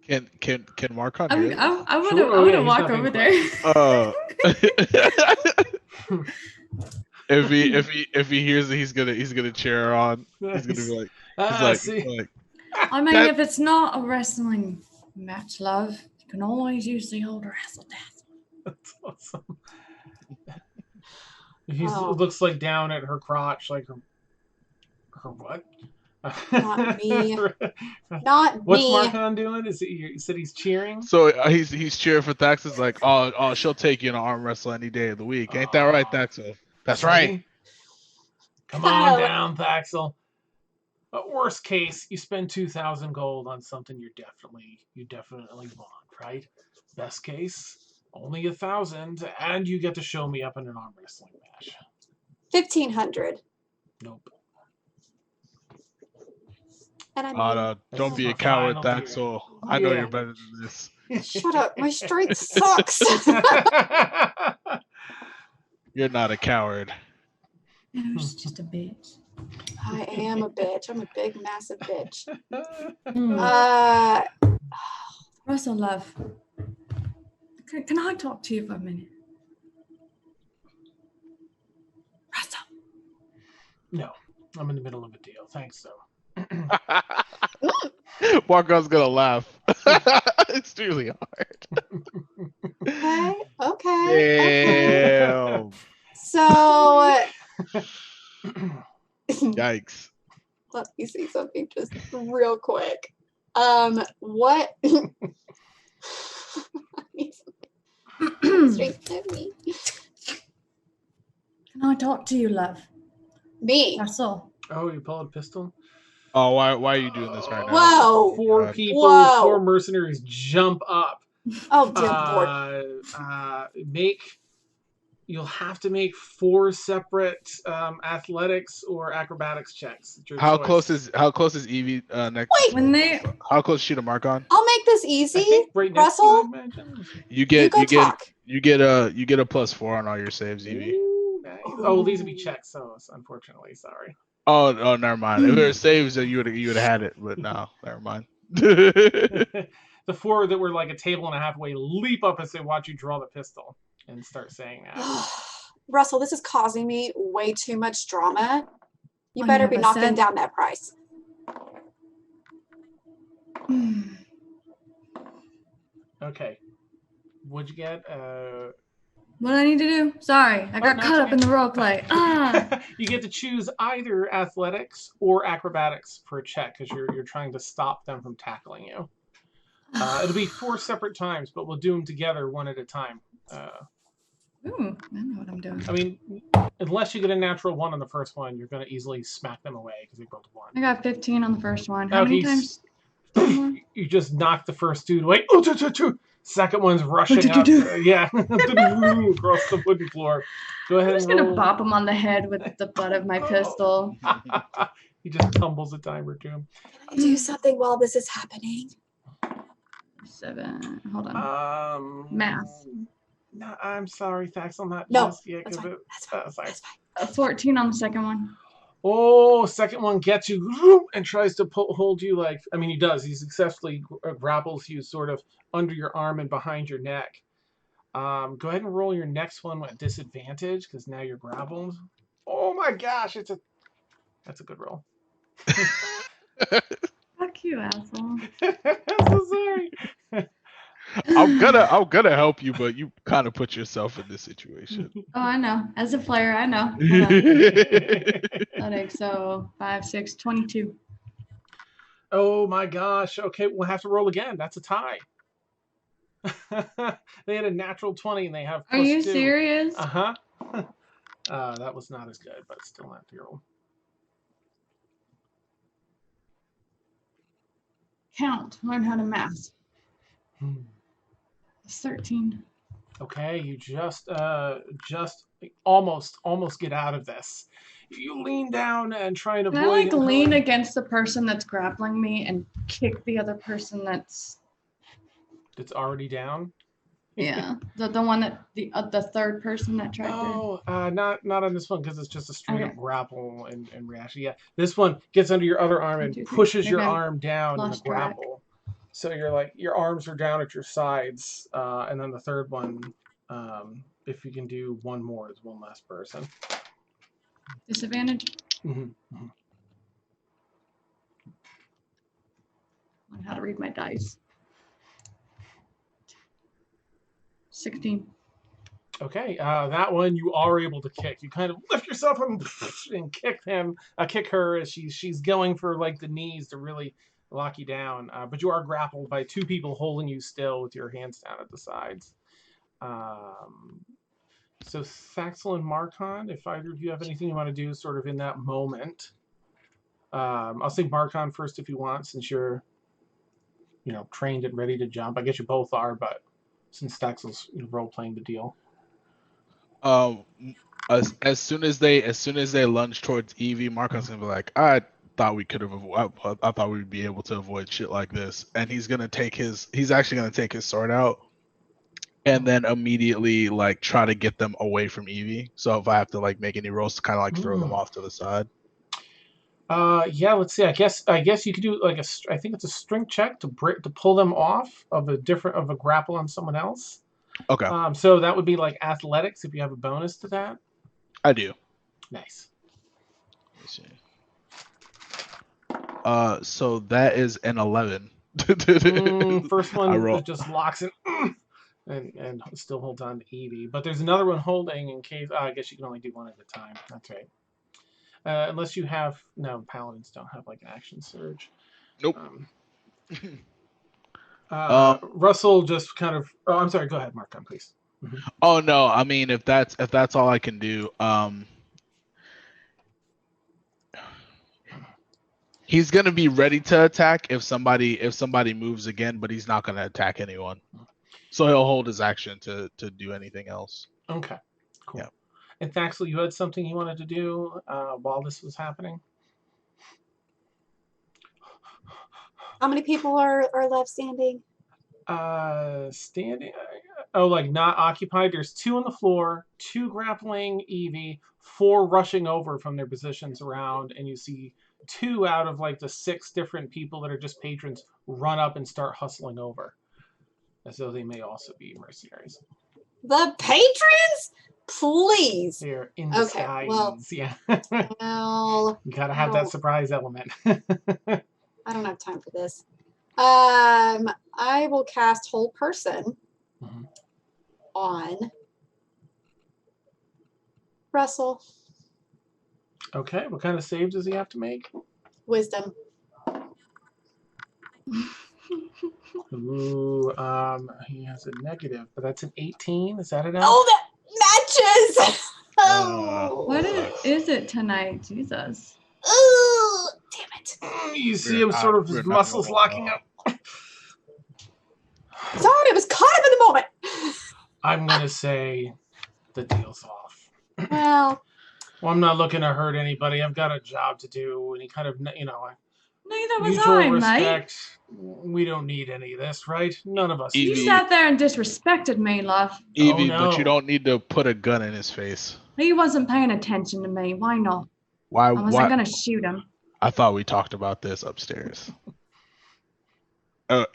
Can Marcon I hear would this? I want to walk over there. If he hears it, he's gonna cheer her on. He's gonna be like, I mean, if it's not a wrestling match, love, you can always use the old wrestle dazzle. That's awesome. He looks like down at her crotch, like her what? Not me. Not What's me. Marcon doing? You said he's cheering? So he's cheering for Thaxel. Like, oh, she'll take you in an arm wrestle any day of the week. Ain't that right, Thaxel? That's right. Come on down, Thaxel. But worst case, you spend 2,000 gold on something you definitely want, right? Best case, only 1,000, and you get to show me up in an arm wrestling match. 1,500. Nope. And I mean, don't be a coward, Thaxel. I know you're better than this. Shut up. My strength sucks. You're not a coward. No, she's just a bitch. I am a bitch. I'm a big, massive bitch. Russell, love. Can I talk to you for a minute? Russell. No, I'm in the middle of a deal. Thanks, though. Marcon's gonna laugh. It's really hard. Okay. Damn. So Yikes. let me see something just real quick. What? Straight to me. Can I talk to you, love? Me. That's all. Oh, you pull a pistol? Oh, why are you doing this right now? Whoa. Four God. people, Whoa. 4 mercenaries jump up. Oh, dear Lord. You'll have to make 4 separate athletics or acrobatics checks. It's your How choice. close is Evie next? Wait. When they How close is she to Marcon? I'll make this I easy. think right next to you, Russell, I imagine. You get you go talk. you get a +4 on all your saves, Evie. Ooh, nice. Oh, these would be checks, so unfortunately, sorry. Oh, never mind. If it were saves, then you would have had it, but no, never mind. The 4 that were like a table and a half away leap up as they watch you draw the pistol and start saying that. Russell, this is causing me way too much drama. You Oh, better you be have a knocking set? down that price. Okay. What'd you get? What do I need to do? Sorry, I got no, caught it's up in the role play. You get to choose either athletics or acrobatics for a check because you're trying to stop them from tackling you. It'll be 4 separate times, but we'll do them together one at a time. Ooh, I know what I'm doing. I mean, unless you get a natural 1 on the first one, you're going to easily smack them away because they rolled a 1. I got 15 on the first one. How many times? You just knock the first dude away. Oh, second one's rushing up. Yeah, across the wooden floor. Go ahead I'm just and gonna roll. bop him on the head with the butt of my pistol. He just tumbles a time or 2. Can I do something while this is happening? 7. Hold on. Math. No, I'm sorry, Thaxel, not No, just yet. that's fine. That's fine. That's fine. 14 on the second one. Oh, second one gets you and tries to hold you like, I mean, he does. He successfully grapples you sort of under your arm and behind your neck. Go ahead and roll your next one with disadvantage because now you're grappled. Oh my gosh, that's a good roll. Fuck you, asshole. I'm so sorry. I'm gonna help you, but you kind of put yourself in this situation. Oh, I know. As a player, I know. Athletics, so 5, 6, 22. Oh my gosh. Okay, we'll have to roll again. That's a tie. They had a natural 20 and they have Are you 2. serious? Uh-huh. That was not as good, but still not zero. Count. Learn how to math. 13. Okay, you just almost get out of this. You lean down and try and avoid. Can I like lean against the person that's grappling me and kick the other person that's already down? Yeah, the one that the third person that tried to. Not on this one because it's just a straight up grapple and reaction. Yeah, this one gets under your other arm and pushes your arm down in the grapple. So you're like your arms are down at your sides, and then the third one, if you can do one more, is one less person. Disadvantage. Mm-hmm. Learn how to read my dice. 16. Okay, that one you are able to kick. You kind of lift yourself up and kick her as she's going for like the knees to really lock you down. But you are grappled by 2 people holding you still with your hands down at the sides. So Thaxel and Marcon, if either of you have anything you want to do sort of in that moment. I'll say Marcon first if you want, since you're trained and ready to jump. I guess you both are, but since Thaxel's role-playing the deal. As soon as they lunge towards Evie, Marcon's gonna be like, I thought we I thought we'd be able to avoid shit like this, and he's actually gonna take his sword out, and then immediately like try to get them away from Evie. So if I have to like make any rolls to kind of like throw them off to the side. Yeah, let's see. I guess you could do like I think it's a strength check to pull them off of a grapple on someone else. Okay. So that would be like athletics if you have a bonus to that. I do. Nice. Let's see. So that is an 11. First I one roll. just locks it and still holds on to Evie. But there's another one holding in case. I guess you can only do one at a time. That's right. Unless you have no paladins don't have like an action surge. Nope. Russell just kind of. Oh, I'm sorry. Go ahead, Mark. Please. Mm-hmm. Oh no, I mean if that's all I can do, he's gonna be ready to attack if somebody moves again, but he's not gonna attack anyone. So he'll hold his action to do anything else. Okay, cool. Yeah. And Thaxel, you had something you wanted to do while this was happening? How many people are left standing? Standing. Oh, like not occupied. There's 2 on the floor, 2 grappling Evie, 4 rushing over from their positions around, and you see 2 out of like the 6 different people that are just patrons run up and start hustling over, as though they may also be mercenaries. The patrons? Please. They're in disguise. Okay, well, yeah. Well, You gotta have that surprise element. I don't have time for this. I will cast Whole Person on Russell. Okay, what kind of save does he have to make? Wisdom. Ooh, he has a negative, but that's an 18. Is that enough? Oh, that matches! Oh. What is it tonight? Jesus. Ooh, damn it. You see him sort of his muscles locking up. Sorry, I was caught up in the moment. I'm going to say the deal's off. Well, I'm not looking to hurt anybody. I've got a job to do. And he kind of, Neither was mutual I, respect. Mate. We don't need any of this, right? None of us. You sat there and disrespected me, love. Evie, but you don't need to put a gun in his face. He wasn't paying attention to me. Why not? Why? I wasn't going to shoot him. I thought we talked about this upstairs.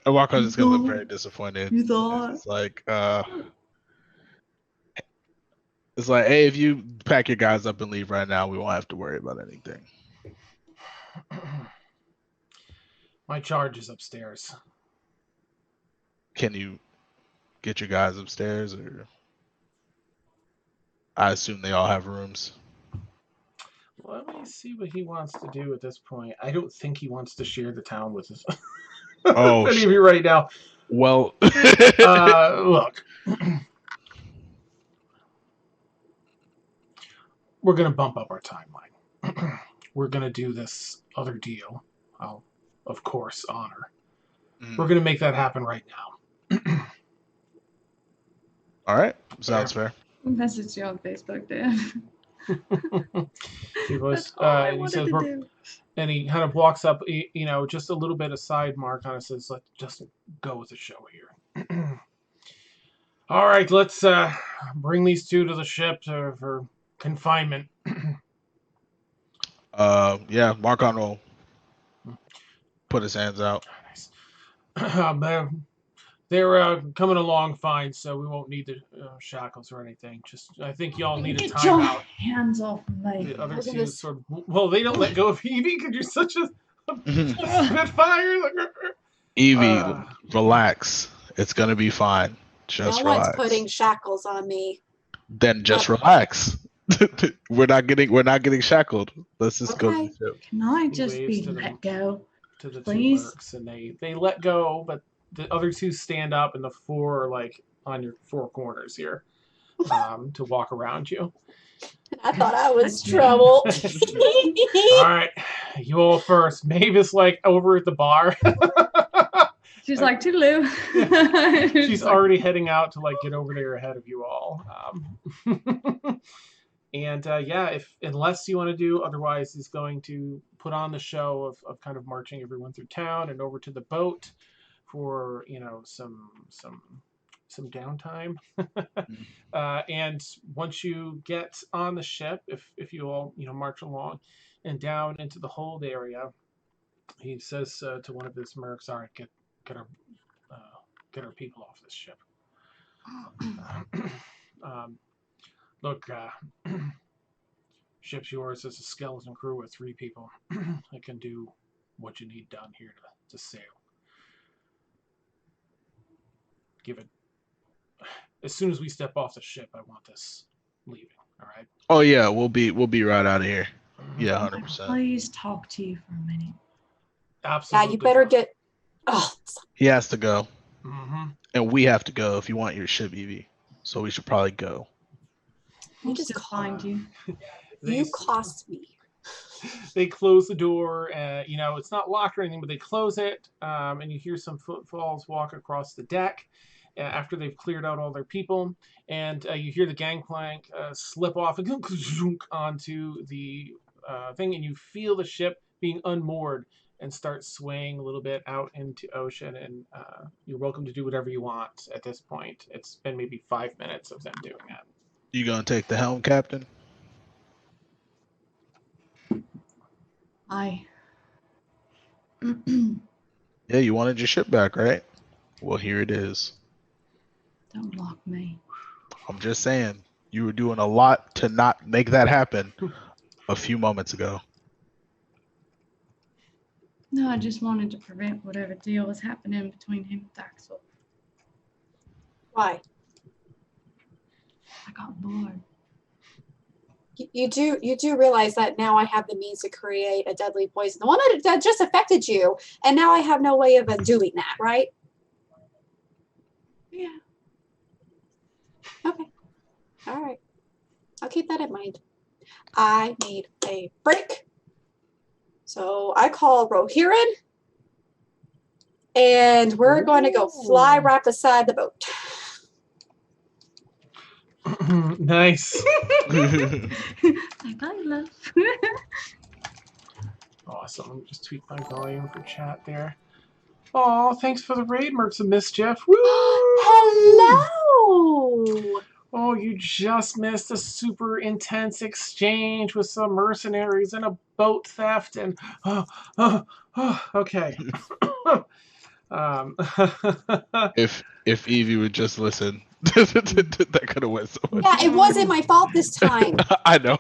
Walker's is going to look very disappointed. You thought? It's like, hey, if you pack your guys up and leave right now, we won't have to worry about anything. My charge is upstairs. Can you get your guys upstairs, or I assume they all have rooms? Let me see what he wants to do at this point. I don't think he wants to share the town with us. Oh, any of you right now. Well, look. We're going to bump up our timeline. We're going to do this other deal. I'll, of course, honor. We're going to make that happen right now. All right. Sounds fair. Message you on Facebook, Dan. He was, he says, and he kind of walks up, just a little bit aside. Mark kind of says, let's just go with the show here. All right, let's bring these 2 to the ship for confinement. Yeah, Mark will put his hands out. Nice. They're coming along fine, so we won't need the shackles or anything. Just, I think y'all need a timeout. Get your hands off me. The other 2 sort of, well, they don't let go of Evie because you're such a spitfire. Evie, relax. It's gonna be fine. Just no relax. one's putting shackles on me. Then just relax. We're not getting shackled. Let's just go to the ship. Can I just be let go? To the please? 2 mercs, and they let go, but the other 2 stand up, and the 4 are like on your 4 corners here to walk around you. I thought I was trouble. All right, you all first. Mavis like over at the bar. She's like, toodaloo. She's already heading out to like get over there ahead of you all. And yeah, unless you want to do otherwise, he's going to put on the show of kind of marching everyone through town and over to the boat for some downtime. And once you get on the ship, if you all march along and down into the hold area, he says to one of his mercs, "All right, get our people off this ship." Look, ship's yours as a skeleton crew with 3 people. I can do what you need done here to sail. Give it. As soon as we step off the ship, I want this leaving. All right. Oh yeah, we'll be right out of here. Yeah, Can I 100%. please talk to you for a minute? Absolutely. Yeah, you better get. Oh, He has to go, Mm-hmm. and we have to go if you want your ship, Evie. So we should probably go. I'll just still find you. you cost me. They close the door. It's not locked or anything, but they close it, and you hear some footfalls walk across the deck after they've cleared out all their people, and you hear the gangplank slip off and onto the thing, and you feel the ship being unmoored and start swaying a little bit out into ocean, and you're welcome to do whatever you want at this point. It's been maybe 5 minutes of them doing that. You gonna take the helm, Captain? I. Yeah, you wanted your ship back, right? Well, here it is. Don't mock me. I'm just saying, you were doing a lot to not make that happen a few moments ago. No, I just wanted to prevent whatever deal was happening between him and Daxel. Why? I got bored. You do realize that now I have the means to create a deadly poison. The one that just affected you, and now I have no way of undoing that, right? Yeah. Okay. All right. I'll keep that in mind. I need a break. So I call Rohirrim, and we're going to go fly right beside the boat. Nice. Bye, love. Awesome. Let me just tweak my volume for chat there. Oh, thanks for the raid, Mercs of Mischief. Woo! Hello! Oh, you just missed a super intense exchange with some mercenaries and a boat theft, and okay. If Evie would just listen, that could have went so much. Yeah, it wasn't my fault this time. I know.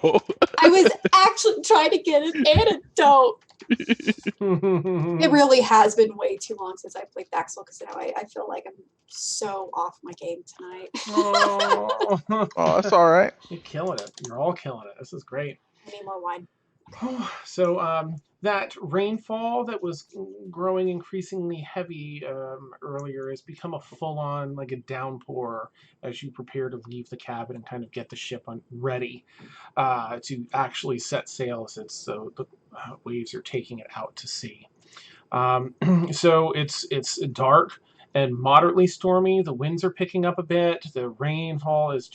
I was actually trying to get an antidote. It really has been way too long since I played Daxel, because now I feel like I'm so off my game tonight. Oh, that's all right. You're killing it. You're all killing it. This is great. I need more wine. So that rainfall that was growing increasingly heavy earlier has become a full-on, like a downpour as you prepare to leave the cabin and kind of get the ship ready to actually set sail, since the waves are taking it out to sea. So it's dark and moderately stormy. The winds are picking up a bit. The rainfall is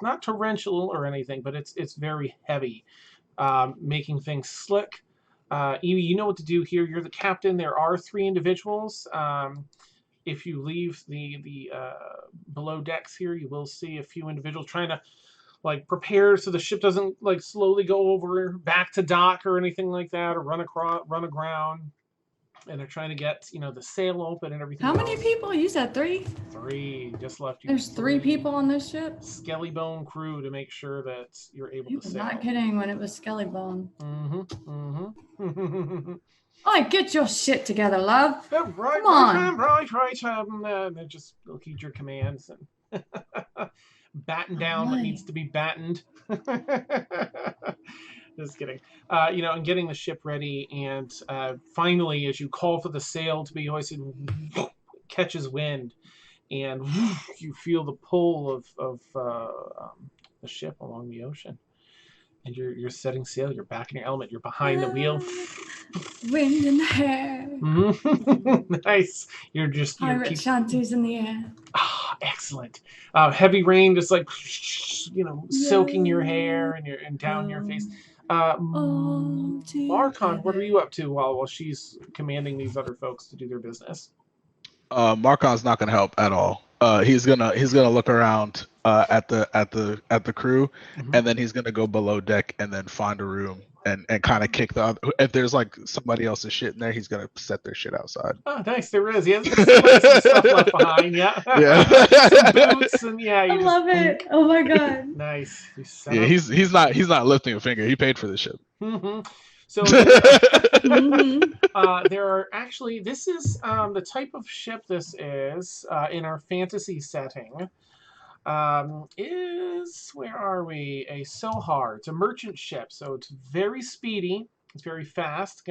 not torrential or anything, but it's very heavy. Making things slick. Evie, you know what to do here. You're the captain. There are 3 individuals. If you leave the below decks here, you will see a few individuals trying to prepare so the ship doesn't slowly go over back to dock or anything like that, or run aground. And they're trying to get the sail open and everything. How many people? You said 3? 3 just left. There's 3 people on this ship. Skellybone crew to make sure that you're able to sail. Not kidding when it was Skellybone. Mm-hmm. All right, get your shit together, love. Right, Come on. Right. They just heed your commands and batten down what needs to be battened. Just kidding. And getting the ship ready, and finally, as you call for the sail to be hoisted, catches wind, and you feel the pull of the ship along the ocean. And you're setting sail. You're back in your element. You're behind the wheel. Wind in the hair. Nice. You're Pirate shanties in the air. Ah, excellent. Heavy rain just soaking your hair and down your face. Marcon, what are you up to while she's commanding these other folks to do their business? Marcon's not gonna help at all. He's gonna look around at the crew, and then he's gonna go below deck and then find a room and kind of kick the other. If there's somebody else's shit in there, he's gonna set their shit outside. Oh, nice. There is. He has some stuff left behind. Yeah. Some boots and I love it. Oh my god. Nice. He's not lifting a finger. He paid for this shit. Mm-hmm. So there are actually, this is the type of ship this is in our fantasy setting. Where are we? A Sohar. It's a merchant ship, so it's very speedy. It's very fast.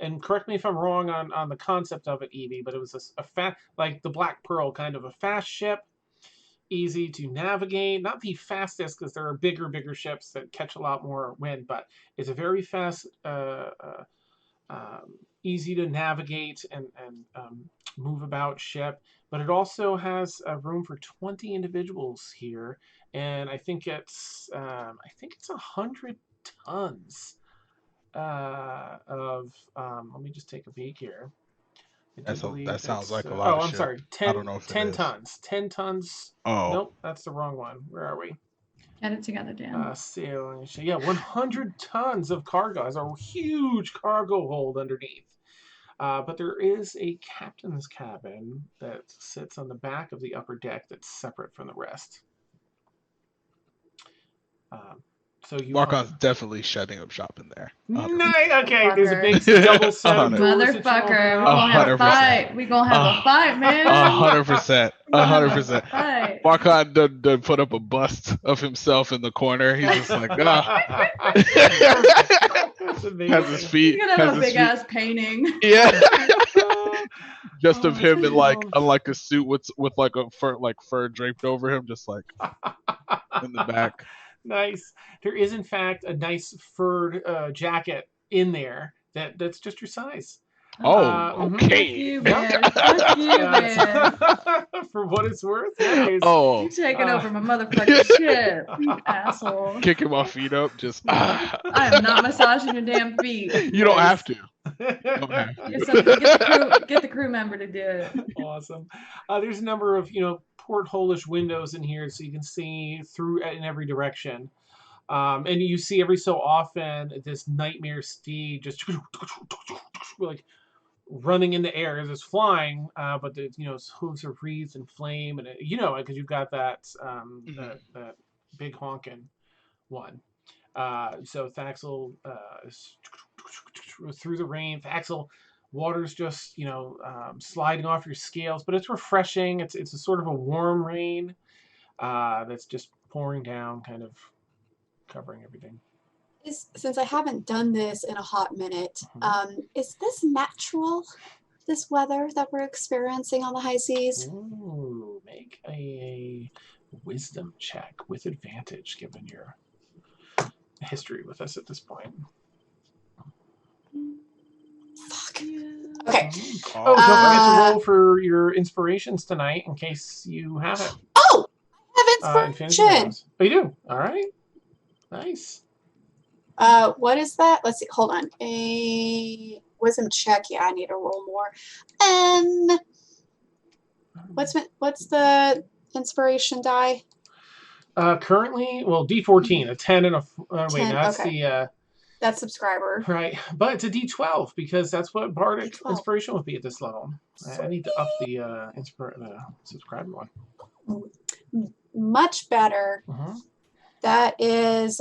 And correct me if I'm wrong on the concept of it, Evie, but it was a fast, like the Black Pearl, kind of a fast ship, easy to navigate. Not the fastest, because there are bigger ships that catch a lot more wind, but it's a very fast, easy to navigate and move about ship. But it also has room for 20 individuals here, and I think it's 100 tons of. Let me just take a peek here. That sounds like a lot Oh, of I'm shit. sorry. I don't know if 10 it is. tons. 10 tons. Oh. Nope, that's the wrong one. Where are we? Get it together, Dan. Sailing. Yeah, 100 tons of cargo. Has a huge cargo hold underneath. But there is a captain's cabin that sits on the back of the upper deck that's separate from the rest. So you Marcon's definitely shutting up shop in there. Nice. Okay, there's a big double set of doors. Motherfucker, we're gonna have a fight. We're gonna have a fight, man. 100%. 100%. Marcon done put up a bust of himself in the corner. He's just like, has his feet. He's gonna have a big ass painting. Yeah. Just of him in like a suit with like a fur draped over him, just like in the back. Nice. There is, in fact, a nice furred jacket in there that's just your size. Oh, okay. Fuck you, man. For what it's worth. You're taking over my motherfucking shit, you asshole. Kicking my feet up, just. I am not massaging your damn feet. You don't have to. Get the crew member to do it. Awesome. There's a number of porthole-ish windows in here, so you can see through in every direction. And you see every so often this nightmare steed just like running in the air as it's flying, but its hooves are wreathed in flame, and because you've got that that big honking one. So Thaxel through the rain. Thaxel, water's just sliding off your scales, but it's refreshing. It's a sort of a warm rain that's just pouring down, kind of covering everything. Since I haven't done this in a hot minute, is this natural, this weather that we're experiencing on the high seas? Ooh, make a wisdom check with advantage, given your history with us at this point. Fuck. Okay. Oh, don't forget to roll for your inspirations tonight, in case you have it. Oh, I have inspiration. Oh, you do? All right. Nice. What is that? Let's see. Hold on. A wisdom check. Yeah, I need to roll more. What's the inspiration die? Currently, well, D14, a 10 and a 10, wait, that's okay. That's subscriber. Right, but it's a D12 because that's what Bardic inspiration would be at this level. I need to up the subscriber one. Much better. That is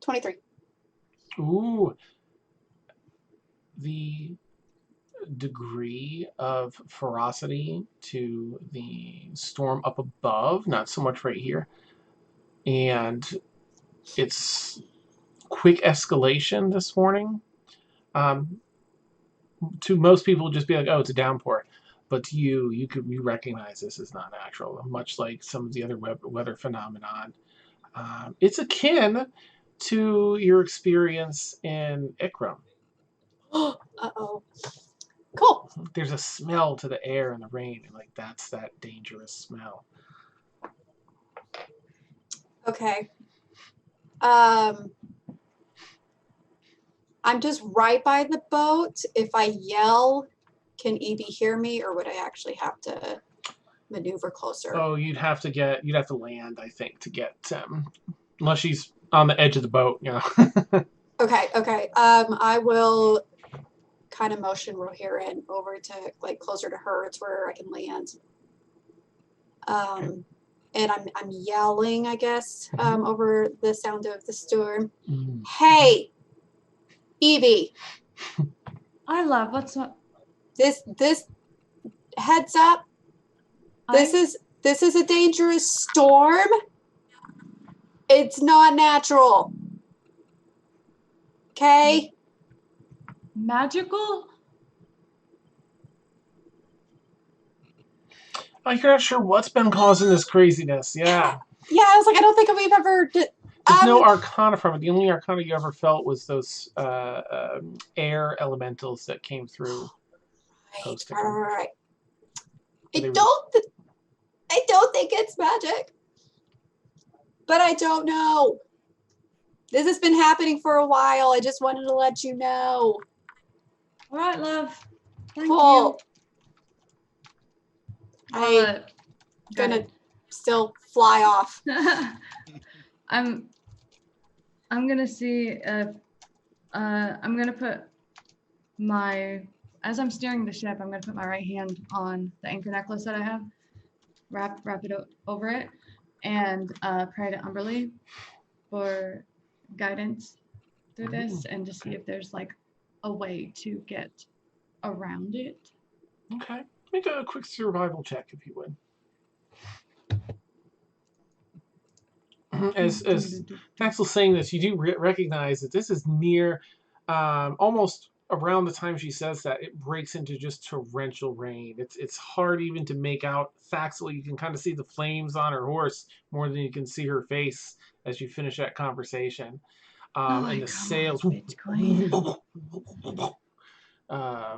23. Ooh. The degree of ferocity to the storm up above, not so much right here. And it's quick escalation this morning. To most people, just be like, "Oh, it's a downpour," but to you recognize this as not natural. Much like some of the other weather phenomenon, it's akin to your experience in Ikram. Uh-oh. Cool. There's a smell to the air and the rain, and that's that dangerous smell. Okay. I'm just right by the boat. If I yell, can Evie hear me, or would I actually have to maneuver closer? Oh, you'd have to land, I think, to get unless she's on the edge of the boat, Okay. I will kind of motion Rohirrim over to closer to her. It's where I can land. and I'm yelling, I guess, over the sound of the storm. Mm. Hey, Evie. I love what's up. This heads up. This is a dangerous storm. It's not natural. Okay? Magical? You're not sure what's been causing this craziness. Yeah. Yeah, I was like, I don't think we've ever. There's no arcana from it. The only arcana you ever felt was those air elementals that came through. Right. I don't think it's magic. But I don't know. This has been happening for a while. I just wanted to let you know. All right, love. Thank Cool. you. I'm gonna still fly off. I'm gonna see if I'm gonna put as I'm steering the ship, I'm gonna put my right hand on the anchor necklace that I have, wrap it over it, and pray to Umberly for guidance through this, and to see if there's like a way to get around it. Okay. Make a quick survival check, if you would. As Maxwell's saying this, you do recognize that this is near, almost around the time she says that, it breaks into just torrential rain. It's hard even to make out factually. You can kind of see the flames on her horse more than you can see her face as you finish that conversation. And the sails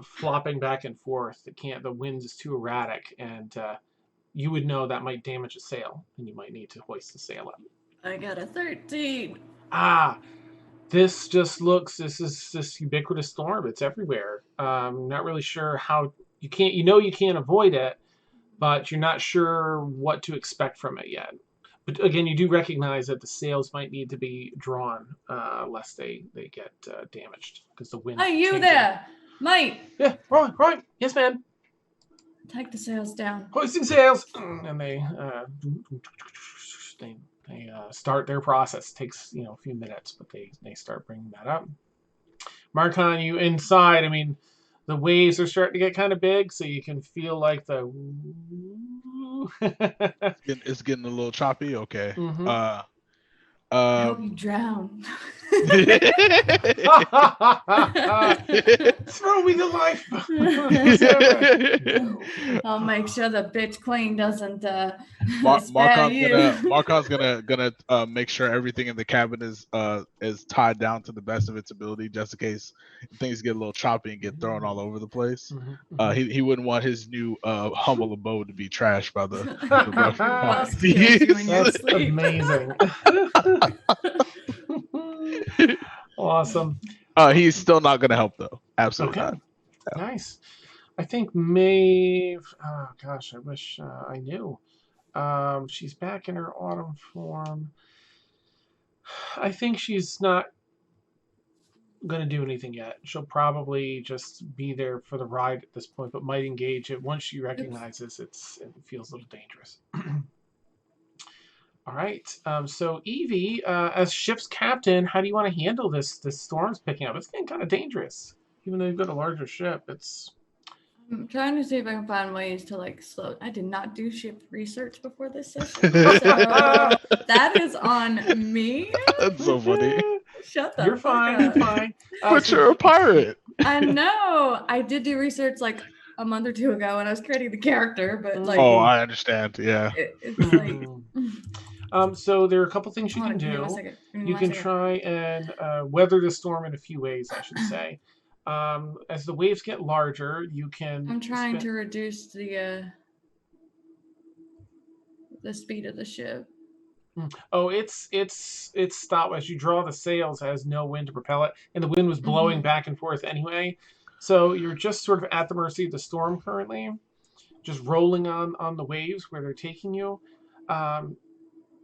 flopping back and forth. The wind is too erratic, and you would know that might damage a sail, and you might need to hoist the sail up. I got a 13. This is this ubiquitous storm. It's everywhere. Not really sure how you can't avoid it, but you're not sure what to expect from it yet. But again, you do recognize that the sails might need to be drawn lest they get damaged because the wind. Hey, you there, mate? Yeah, right. Yes, man. Take the sails down. Hoisting sails, and they start their process. It takes a few minutes, but they start bringing that up. Marcon, you inside. I mean, the waves are starting to get kind of big, so you can feel like the. It's getting a little choppy. Okay. Mm-hmm. I hope you drown. Throw me the lifeboat. I'll make sure the bitch queen doesn't Marcon's gonna make sure everything in the cabin is tied down to the best of its ability, just in case things get a little choppy and get thrown all over the place. He wouldn't want his new humble abode to be trashed by the That's amazing. Awesome. He's still not going to help though. Absolutely not. Yeah. Nice. I think Maeve. Oh gosh, I wish I knew. She's back in her autumn form. I think she's not going to do anything yet. She'll probably just be there for the ride at this point, but might engage it once she recognizes it feels a little dangerous. All right. So Evie, as ship's captain, how do you want to handle this storm's picking up? It's getting kind of dangerous. Even though you've got a larger ship, it's. I'm trying to see if I can find ways to slow. I did not do ship research before this session, so that is on me. That's so funny. Shut the You're fine. up. You're fine. But you're a pirate. I know. I did do research a month or two ago when I was creating the character, but Oh, I understand. Yeah. It's like. So there are a couple things you can do. You can try and weather the storm in a few ways, I should say. As the waves get larger, you can. I'm trying to reduce the speed of the ship. Oh, it's stopped as you draw the sails. It has no wind to propel it, and the wind was blowing back and forth anyway. So you're just sort of at the mercy of the storm currently, just rolling on the waves where they're taking you.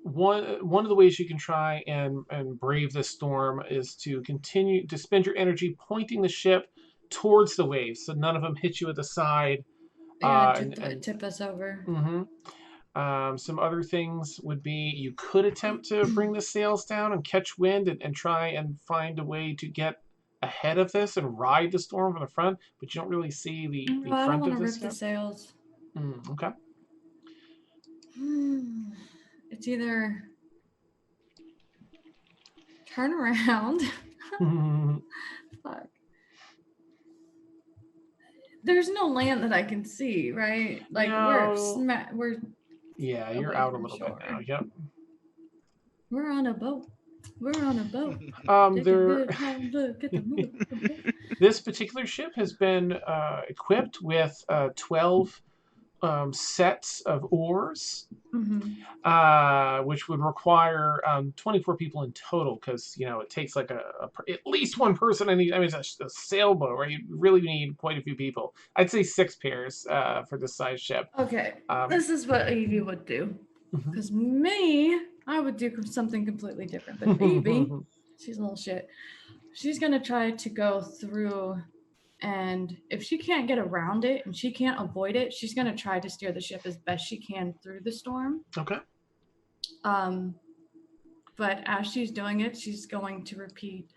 One of the ways you can try and brave this storm is to continue to spend your energy pointing the ship towards the waves, so none of them hit you at the side. Yeah, tip us over. Some other things would be you could attempt to bring the sails down and catch wind and try and find a way to get ahead of this and ride the storm from the front, but you don't really see the Well, I don't front want of to this rip the yet. sails. Okay. It's either turn around. Fuck. There's no land that I can see, right? Like No. we're Yeah, you're away out a from little shore. bit now. Yep. We're on a boat. We're on a boat. Take a There. good hard look at the moon. This particular ship has been equipped with 12 sets of oars, which would require 24 people in total, because it takes like at least one person. It's a sailboat, right? You really need quite a few people. I'd say 6 pairs for this size ship. Okay, this is what Evie would do. Because I would do something completely different. But Evie, she's a little shit. She's gonna try to go through, and if she can't get around it and she can't avoid it, she's gonna try to steer the ship as best she can through the storm. Okay. But as she's doing it, she's going to repeat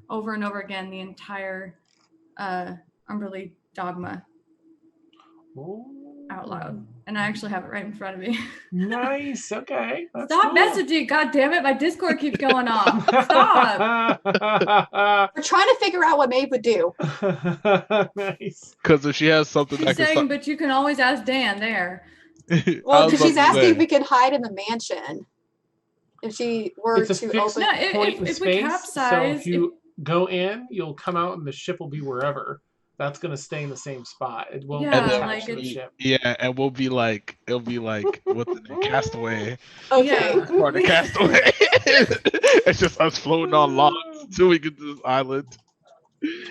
over and over again the entire Umberlee dogma out loud. And I actually have it right in front of me. Nice. Okay. That's Stop cool. messaging. God damn it. My Discord keeps going off. Stop. We're trying to figure out what Maeve would do. Nice. Because if she has something She's that can saying, but you can always ask Dan there. Well, because she's asking if we can hide in the mansion. If she were It's a to fixed open. No, point in if we space, capsize, so if you go in, you'll come out and the ship will be wherever. That's going to stay in the same spot. It won't Yeah, attach like to the ship. Yeah, and it'll be like what's the name? Castaway. Okay. Yeah. Part of Castaway. It's just us floating on logs until we get to this island.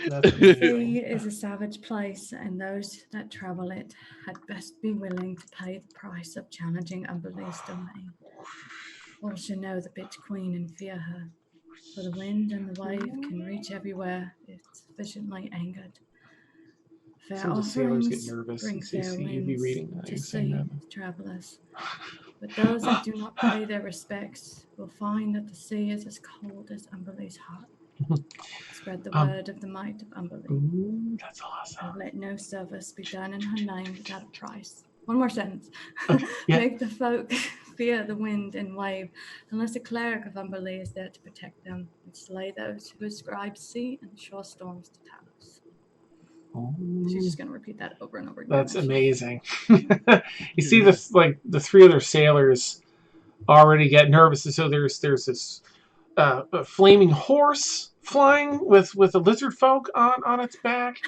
That's The amazing. sea is a savage place, and those that travel it had best be willing to pay the price of challenging Umberlee's domain. All should know the bitch queen and fear her, for the wind and the wave can reach everywhere if sufficiently angered. Fair Some of the sailors get offerings nervous bring and they fair see you be winds reading that. to You're saying sea that. travelers. But those that do not pay their respects will find that the sea is as cold as Umberlee's heart. Spread the word of the might of Umberlee. Ooh, that's awesome. Let no service be done in her name without a price. One more sentence. Okay, yeah. Make the folk fear the wind and wave, unless a cleric of Umberlee is there to protect them, and slay those who ascribe sea and shore storms to Talos. She's just going to repeat that over and over again. That's amazing. You see this, like the 3 other sailors already get nervous, and so there's this a flaming horse flying with a lizard folk on its back.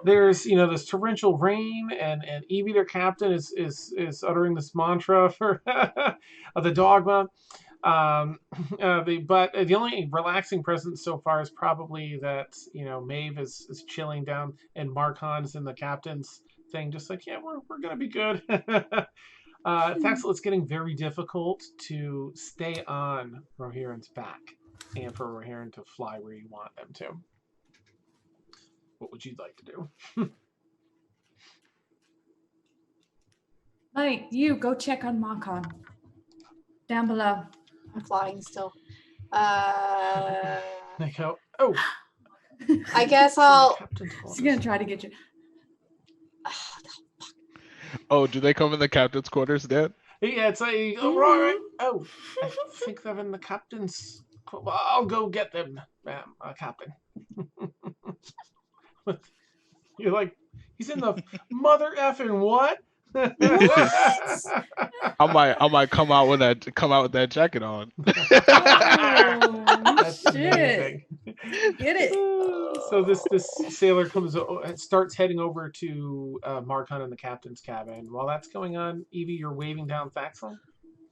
There's this torrential rain, and Evie, their captain, is uttering this mantra for of the dogma. But the only relaxing presence so far is probably that Maeve is chilling down, and Marcon's in the captain's thing, just like, yeah, we're gonna be good. Thaxel, it's getting very difficult to stay on Rohirrim's back and for Rohirrim to fly where you want them to. What would you like to do? Hey, you go check on Marcon. Down below. I'm flying still. They go, oh. I guess I'll. She's going to try to get you. Oh, do they come in the captain's quarters, Dan? Yeah, it's like, oh, right. Oh, I think they're in the captain's. Well, I'll go get them, Captain. You're like, he's in the mother effing what? I might come out with that jacket on. Oh, That's shit. amazing. Get it. So this sailor starts heading over to Marcon in the captain's cabin. While that's going on, Evie, you're waving down Thaxel.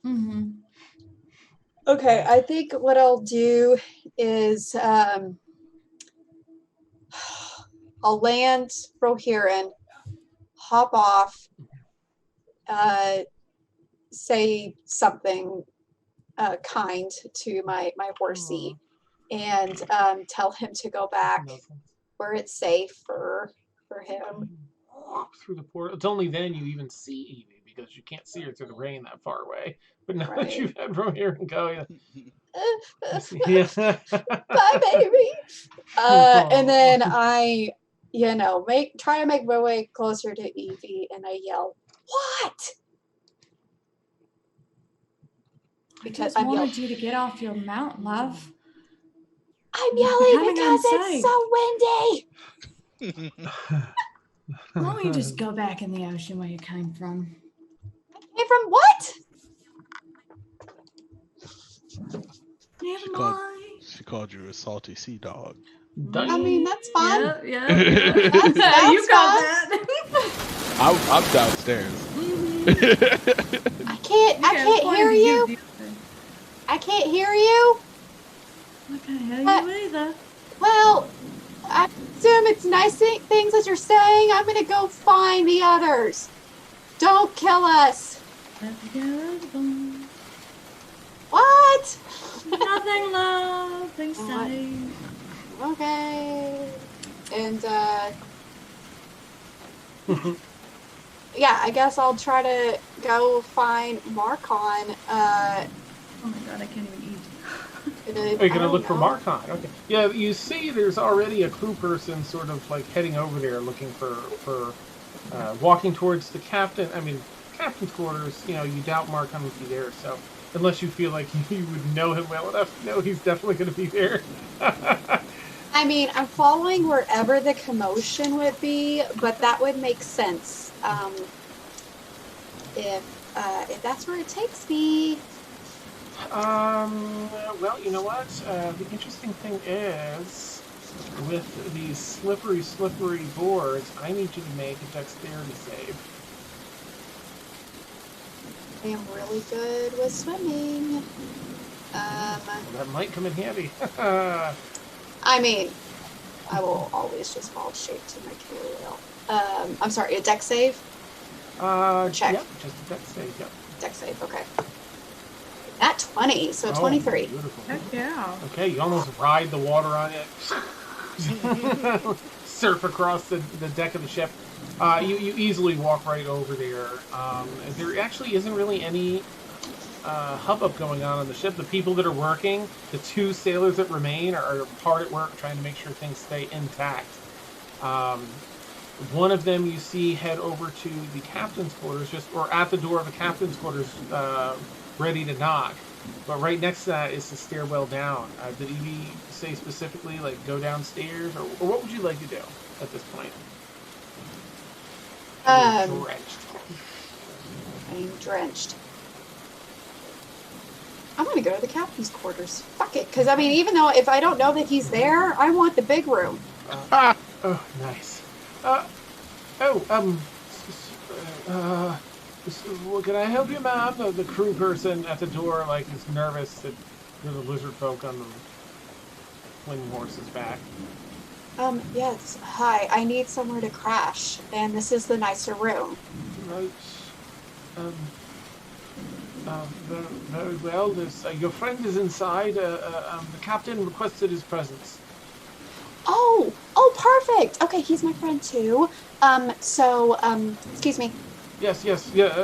Mm-hmm. Okay, I think what I'll do is I'll land Rohirrim, hop off, say something kind to my horsey, and tell him to go back where it's safe for him. Through the portal. It's only then you even see Evie, because you can't see her through the rain that far away. But now that Right. you've had from here and go, yeah. Bye, baby. And then I, try to make my way closer to Evie, and I yell, "What?" I Because just I'm wanted you to get off your mount, love. I'm You're yelling becoming because it's so windy. Why don't you just go back in the ocean where you came from? Came from what? Never She called, mind. she called you a salty sea dog. I mean, that's fine. Yeah. That's You got fine. that. I'm downstairs. I can't hear you. I can't hear you. I can't hear you either. Well, I assume it's nice things that you're saying. I'm gonna go find the others. Don't kill us. What? Nothing, love. Things safe. Okay. And yeah, I guess I'll try to go find Marcon. Oh my god, I can't even eat. Are you going to look for Marcon? Okay. Yeah, you see there's already a crew person sort of like heading over there looking for walking towards the captain. I mean, captain's quarters, you doubt Marcon would be there, so unless you feel like you would know him well enough to know he's definitely going to be there. I mean, I'm following wherever the commotion would be, but that would make sense if that's where it takes me. Well, you know what? The interesting thing is, with these slippery boards, I need you to make a dexterity save. I am really good with swimming. Well, that might come in handy. I mean, I will always just fall shape to my killer will. I'm sorry, a dex save? Check. Yep, just a dex save, yep. Dex save, okay. At 20, so Oh, 23. Beautiful. Heck yeah. Okay, you almost ride the water on it. Surf across the deck of the ship. You easily walk right over there. There actually isn't really any hubbub going on the ship. The people that are working, the 2 sailors that remain, are hard at work trying to make sure things stay intact. One of them you see head over to the captain's quarters, or at the door of the captain's quarters, ready to knock. But right next to that is the stairwell down. Did Evie say specifically, like, go downstairs, or what would you like to do at this point? You're drenched. I'm drenched. I'm gonna go to the captain's quarters. Fuck it, because I mean, even though if I don't know that he's there, I want the big room. Oh, nice. Well, can I help you, ma'am? The crew person at the door, like, is nervous that there's a lizard folk on the flaming horse's back. Yes. Hi, I need somewhere to crash, and this is the nicer room. Right. Very well. Your friend is inside. The captain requested his presence. Oh, perfect. Okay, he's my friend too. Excuse me. Yes, yeah.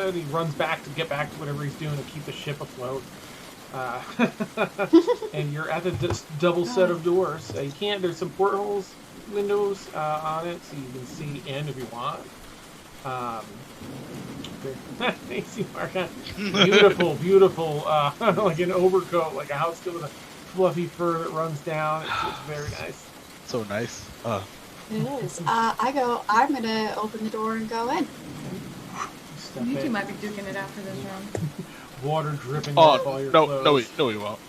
And he runs back to get back to whatever he's doing to keep the ship afloat. And you're at the double set of doors. You can't. There's some portholes, windows on it, so you can see in if you want. Thanks, Marka. Beautiful. Like an overcoat, like a house coat with a fluffy fur that runs down. It's very nice. So nice. It is. I'm gonna open the door and go in. Step You two in. might be duking it after this round. Water dripping off all your clothes. No, we won't.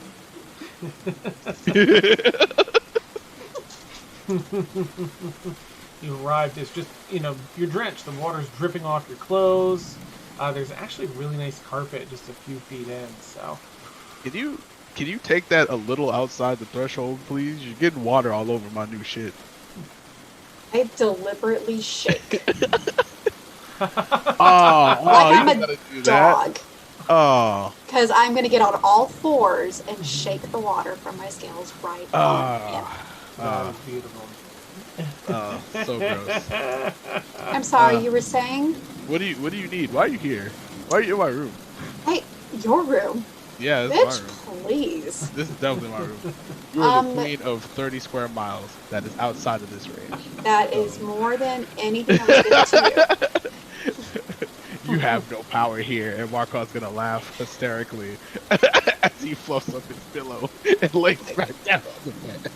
You arrived. It's just, you're drenched. The water's dripping off your clothes. There's actually a really nice carpet just a few feet in. So, Can you take that a little outside the threshold, please? You're getting water all over my new shit. I deliberately shake. Oh, I'm you a gotta do that. dog. Oh. Because I'm gonna get on all fours and shake the water from my scales right on him. that was beautiful. So gross. I'm sorry, you were saying? What do you need? Why are you here? Why are you in my room? Hey, your room. Yeah, this Bitch, is my room. please. This is definitely my room. You are the queen of 30 square miles that is outside of this range. That is more than anything I was giving to you. You have no power here, and Markov's gonna laugh hysterically as he fluffs up his pillow and lays back down on the bed.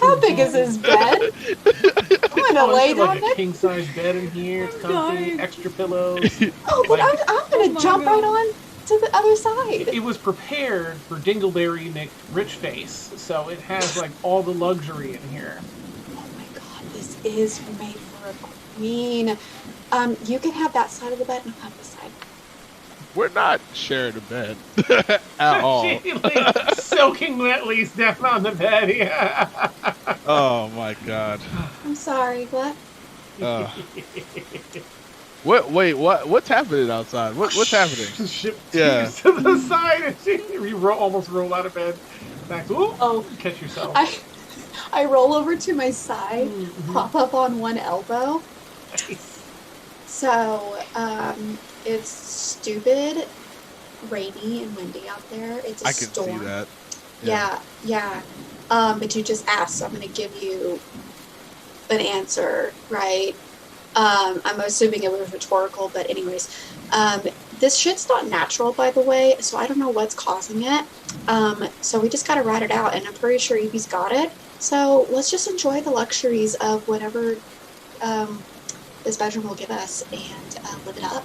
How big is his bed? I'm gonna lay down like a next. king size bed in here. It's comfy, dying. extra pillows. Oh, but Like- I'm gonna my jump God. right on to the other side. It was prepared for Dingleberry McRichface, so it has like all the luxury in here. Oh my god, this is made for a queen. You can have that side of the bed and I'll have this side. We're not sharing a bed at all. She, like, soaking wet lays down on the bed. Yeah. Oh my god. I'm sorry, what? What? Wait, what? What's happening outside? What's happening? Ship Yeah. tears to the side, and you almost roll out of bed. Back. Ooh, Oh, catch yourself. I roll over to my side, Mhm. pop up on one elbow. Nice. So, it's stupid, rainy and windy out there. It's a I can storm. see that. Yeah. But you just asked, so I'm gonna give you an answer, right? I'm assuming it was rhetorical, but anyways, this shit's not natural, by the way, so I don't know what's causing it. So we just gotta ride it out, and I'm pretty sure Evie's got it. So let's just enjoy the luxuries of whatever this bedroom will give us and live it up.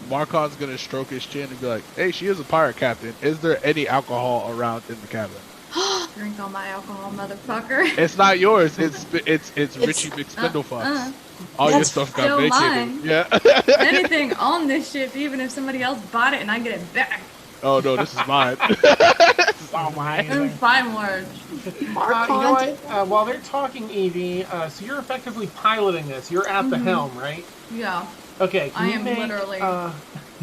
Markon's gonna stroke his chin and be like, "Hey, she is a pirate captain. Is there any alcohol around in the cabin?" Drink all my alcohol, motherfucker. It's not yours. It's Richie McSpindlefucks. All your That's stuff got still vacated. mine. Yeah. Anything on this ship, even if somebody else bought it and I get it back. Oh no, this is mine. This is all mine. In fine words. Mark You know on what? While they're talking, Evie, so you're effectively piloting this. You're at the helm, right? Yeah. Okay. Can I you am make, literally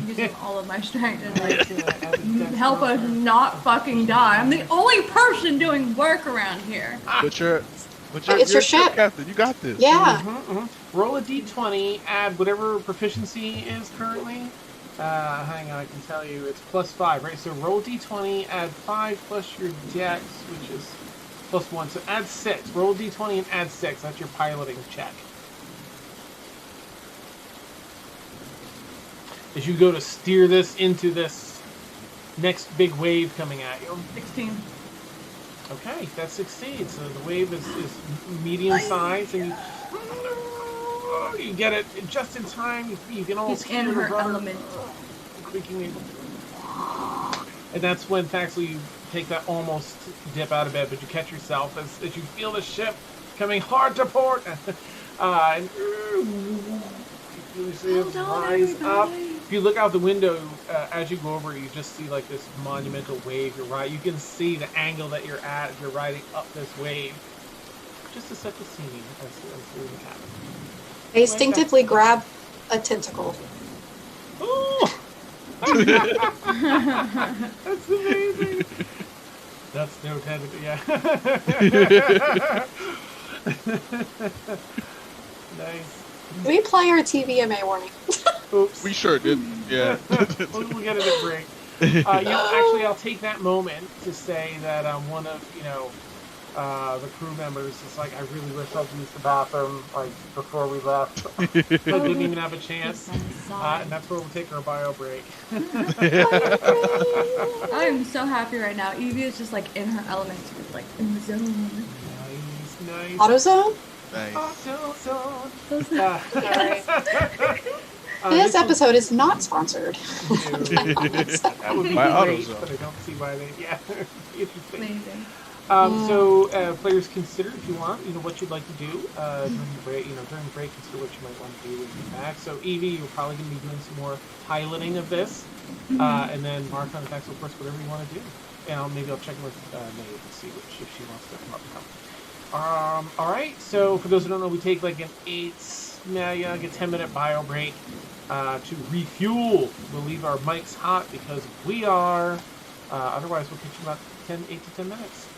using all of my strength and like, help us not fucking die. I'm the only person doing work around here. But you're It's your ship. captain. You got this. Yeah. Roll a d20, add whatever proficiency is currently. Hang on, I can tell you. It's +5, right? So roll d20, add 5 plus your dex, which is +1. So add 6. Roll d20 and add 6. That's your piloting check. As you go to steer this into this next big wave coming at you. 16. Okay, that succeeds. So the wave is medium size, and you get it just in time. You can almost He's in hear the her rudder element. creaking. And that's when, Faxley, you take that almost dip out of bed, but you catch yourself as you feel the ship coming hard to port. And you see it Hold on, rise up. everybody. If you look out the window, as you go over, you just see like this monumental wave. You're right. You can see the angle that you're at as you're riding up this wave. Just to set the scene as you're in the cabin. I instinctively grab a tentacle. Ooh! That's amazing. That's no tentacle. Yeah. Nice. We play our TVMA warning. Oops. We sure did. Yeah. We'll get it at break. Actually, I'll take that moment to say that one of the crew members is like, I really wish I could use the bathroom like before we left. I didn't even have a chance. And that's where we'll take our bio break. I'm so happy right now. Evie is just like in her element. She's like in the zone. Nice. AutoZone? Nice. This episode is not sponsored. That would be By great, AutoZone. but I don't see why they. Yeah, interesting. Amazing. So players, consider if you want, what you'd like to do during the break. During the break, consider what you might want to do when you get back. So Evie, you're probably going to be doing some more piloting of this, and then Mark on the fact, of course, whatever you want to do. And maybe I'll check in with Nate and see if she wants to come up and help. All right. So for those who don't know, we take like an 10-minute bio break to refuel. We'll leave our mics hot because we are. Otherwise, we'll catch you about 8 to 10 minutes.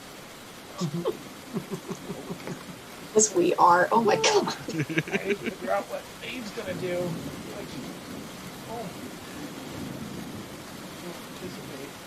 Yes, we are. Oh my god. I need to figure out what Dave's gonna do. home. Can't participate.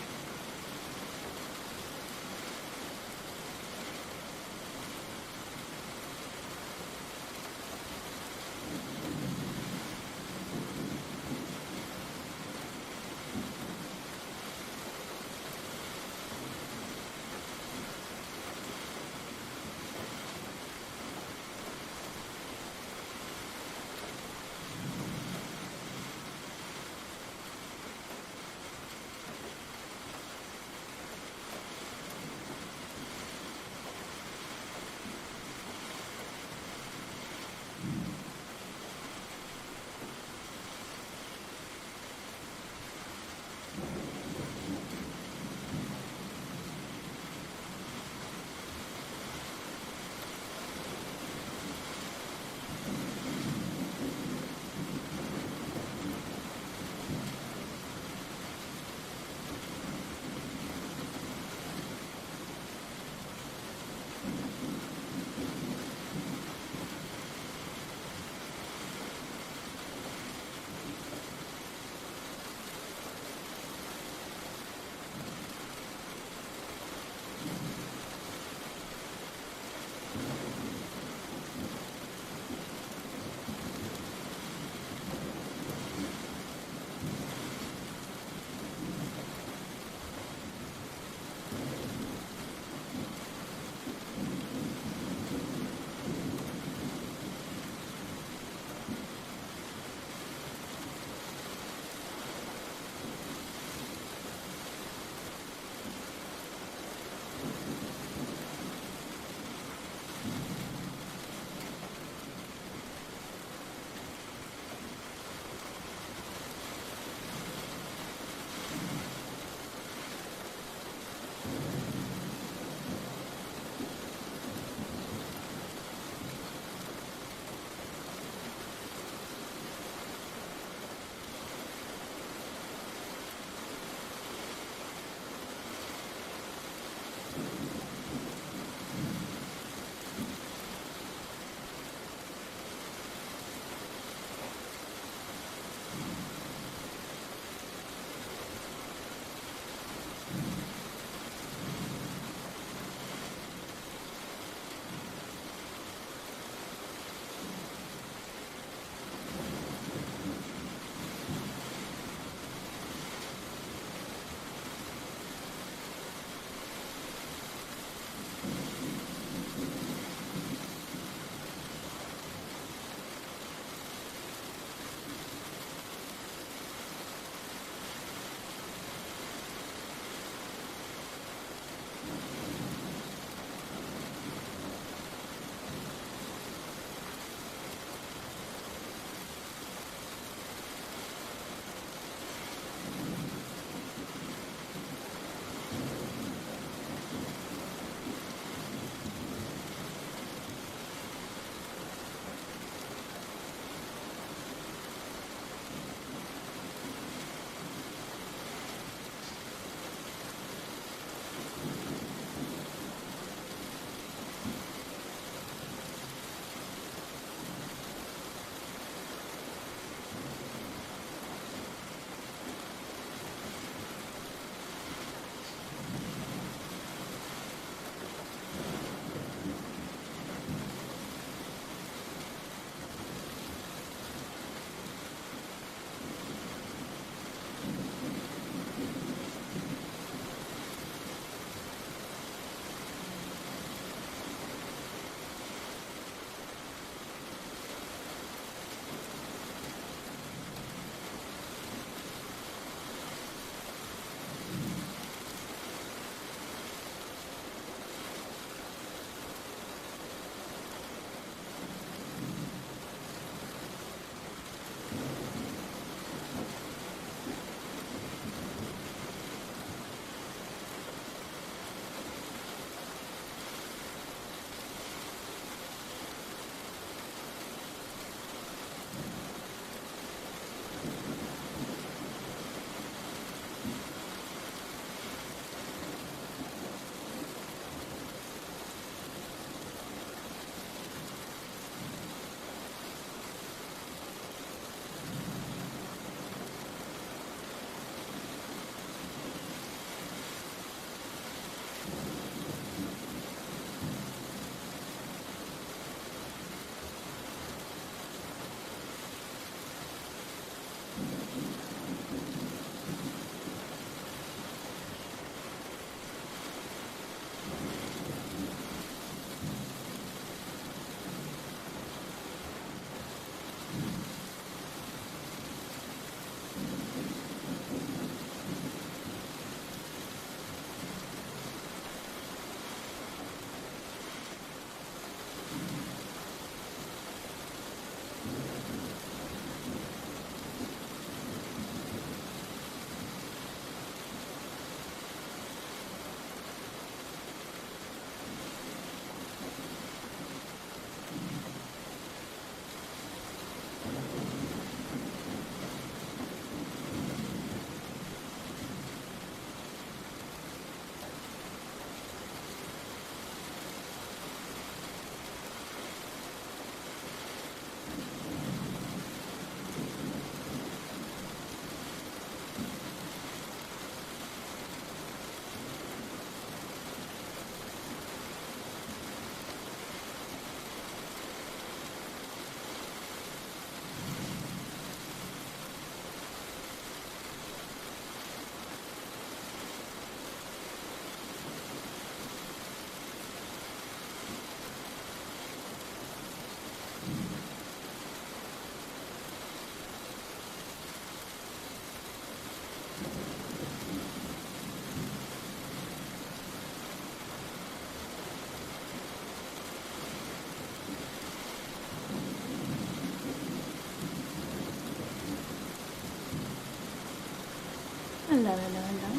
Hello, hello, hello.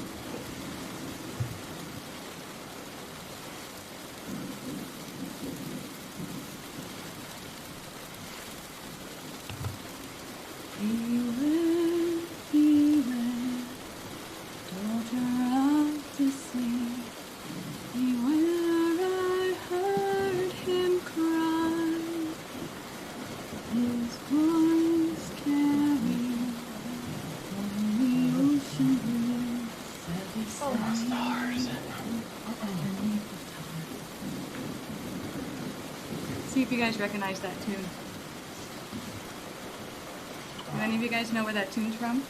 Beware, beware, daughter of the sea. Beware, I heard him cry. His voice carried on the ocean blue. Oh, stars. See if you guys recognize that tune. Do any of you guys know where that tune's from?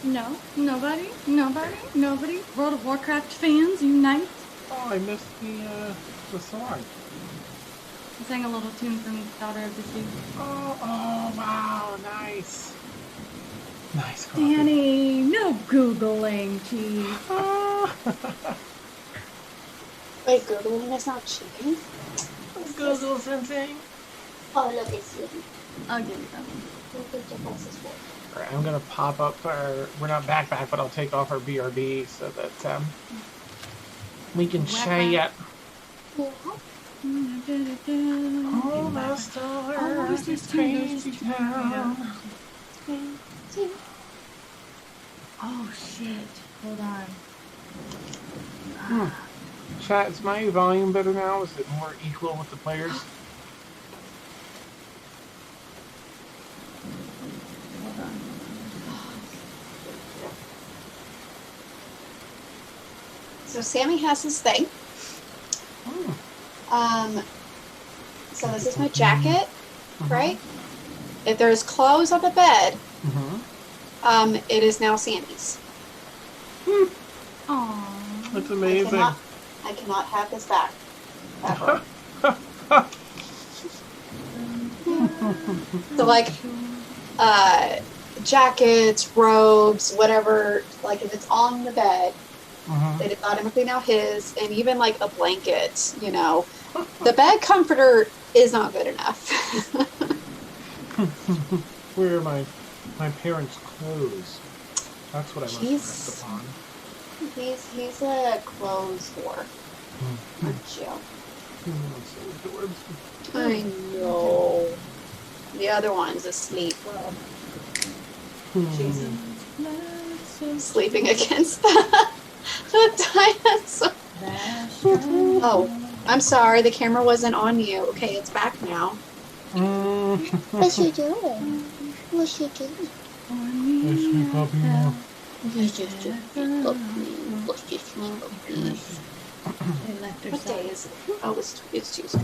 No? Nobody? Nobody? Nobody? World of Warcraft fans unite? Oh, I missed the song. I sang a little tune from Daughter of the Sea. Oh, wow, nice. Nice coffee. Danny, no Googling, please. Wait, Googling is not cheating? Google something. Oh, look, it's Evie. I'll give you that one. Look at the boss's work. Alright, I'm gonna pop up our, we're not backpack, but I'll take off our BRB so that we can say it. Oh, my star, this is crazy too town. Oh shit. Hold on. Chat, is my volume better now? Is it more equal with the players? Hold on. So Sammy has his thing. Oh. So this is my jacket, right? If there's clothes on the bed, it is now Sammy's. Aww. That's amazing. I cannot have this back. Ever. So like, jackets, robes, whatever, like if it's on the bed, it is automatically now his, and even like a blanket, you know. The bed comforter is not good enough. Where are my parents' clothes? That's what I must rest upon. He's a clothes whore. Aren't you? I know. The other one's asleep. She's sleeping against the dinosaur. Oh, I'm sorry. The camera wasn't on you. Okay, it's back now. What's she doing? What's she doing? Let's just sweet puppies. What day is it? Oh, it's Tuesday.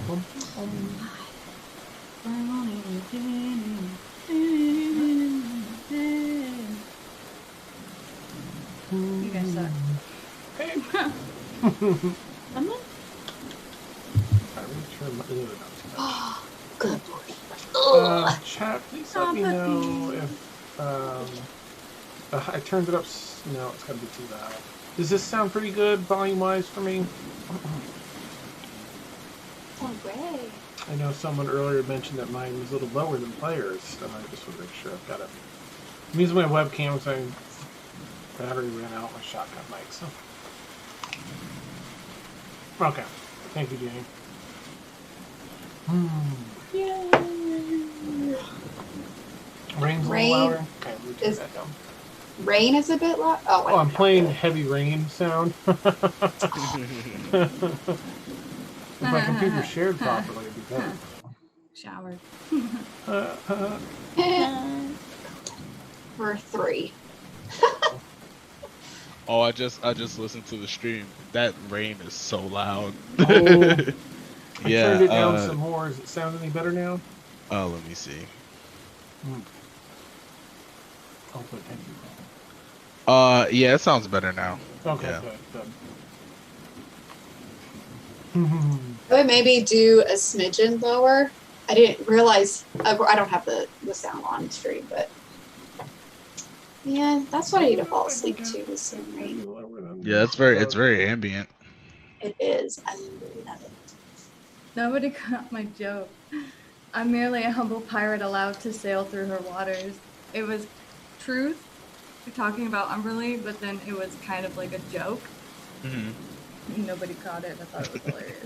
You guys suck. Hey. Someone? Good boy. Chat, please let me know if I turned it up. No, it's gotta be too loud. Does this sound pretty good volume-wise for me? Oh, great. I know someone earlier mentioned that mine was a little lower than players, and I just want to make sure I've got it. I'm using my webcam because my battery ran out my shotgun mic, so. Okay. Thank you, Jenny. Yay! Rain's a little louder. Okay, let me turn that down. Rain is a bit loud. Oh, Oh, I'm playing heavy rain sound. If my computer shared properly, it'd be better. Showered. For 3. Oh, I just listened to the stream. That rain is so loud. Oh. I Yeah. turned it down some more. Does it sound any better now? Oh, let me see. Oh, good. Thank you. Yeah, it sounds better now. Okay, Yeah. good. I would maybe do a smidgen lower. I didn't realize I don't have the sound on stream, but yeah, that's what I need to fall asleep to. Is some rain. Yeah, it's very ambient. It is. I love it. Nobody caught my joke. I'm merely a humble pirate allowed to sail through her waters. It was truth. We're talking about Umberly, but then it was kind of like a joke. Mm-hmm. Nobody caught it. I thought it was hilarious.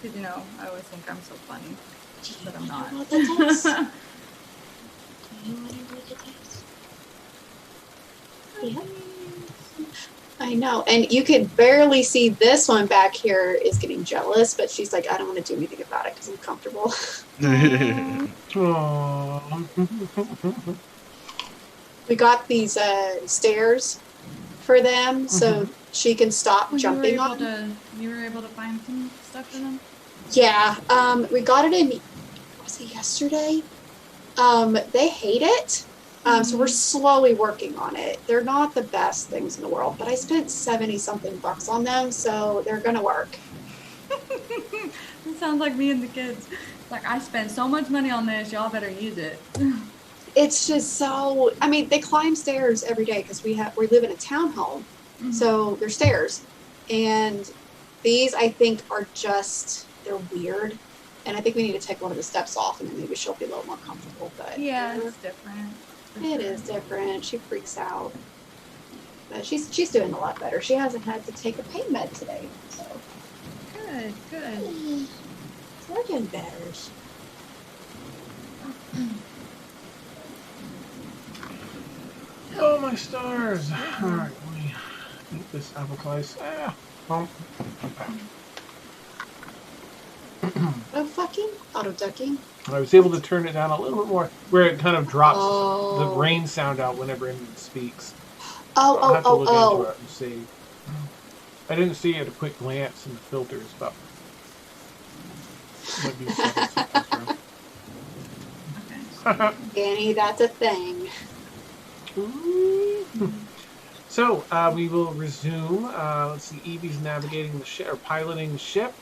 Because, you know, I always think I'm so funny, but I'm not. Yeah. I know, and you could barely see this one back here is getting jealous, but she's like, I don't want to do anything about it because I'm comfortable. Aww. We got these stairs for them, so she can stop jumping on. You were able to find some stuff for them? Yeah, we got it in, was it yesterday? They hate it. So we're slowly working on it. They're not the best things in the world, but I spent 70-something bucks on them, so they're gonna work. It sounds like me and the kids. Like, I spent so much money on this, y'all better use it. It's just so, I mean, they climb stairs every day because we live in a townhome, so there's stairs. And these, I think, are just, they're weird. And I think we need to take one of the steps off, and then maybe she'll be a little more comfortable. But yeah, it's different. It is different. She freaks out. But she's doing a lot better. She hasn't had to take a pain med today. So Good. So we're getting better. Oh, my stars. All right, let me eat this apple slice. Oh, fucking auto ducking. I was able to turn it down a little bit more, where it kind of drops the Oh. rain sound out whenever anyone speaks. I'll have to look into it and see. I didn't see at a quick glance in the filters, but might be something. Okay. Danny, that's a thing. So we will resume. Let's see. Evie's navigating the ship or piloting the ship,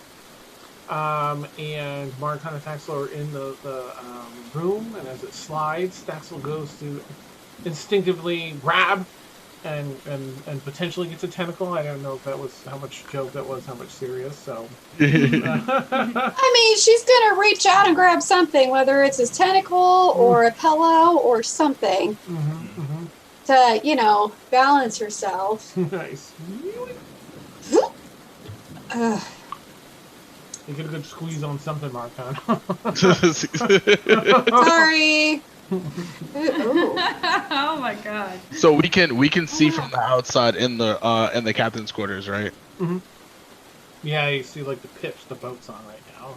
and Marcon and Thaxel are in the room. And as it slides, Thaxel goes to instinctively grab and potentially gets a tentacle. I don't know if that was how much joke that was, how much serious. So. I mean, she's gonna reach out and grab something, whether it's his tentacle or a pillow or something, to, you know, balance herself. Nice. Ugh. You get a good squeeze on something, Marcon. Sorry. Ooh. Oh my god. So we can see from the outside in the captain's quarters, right? Yeah, you see like the pitch the boat's on right now.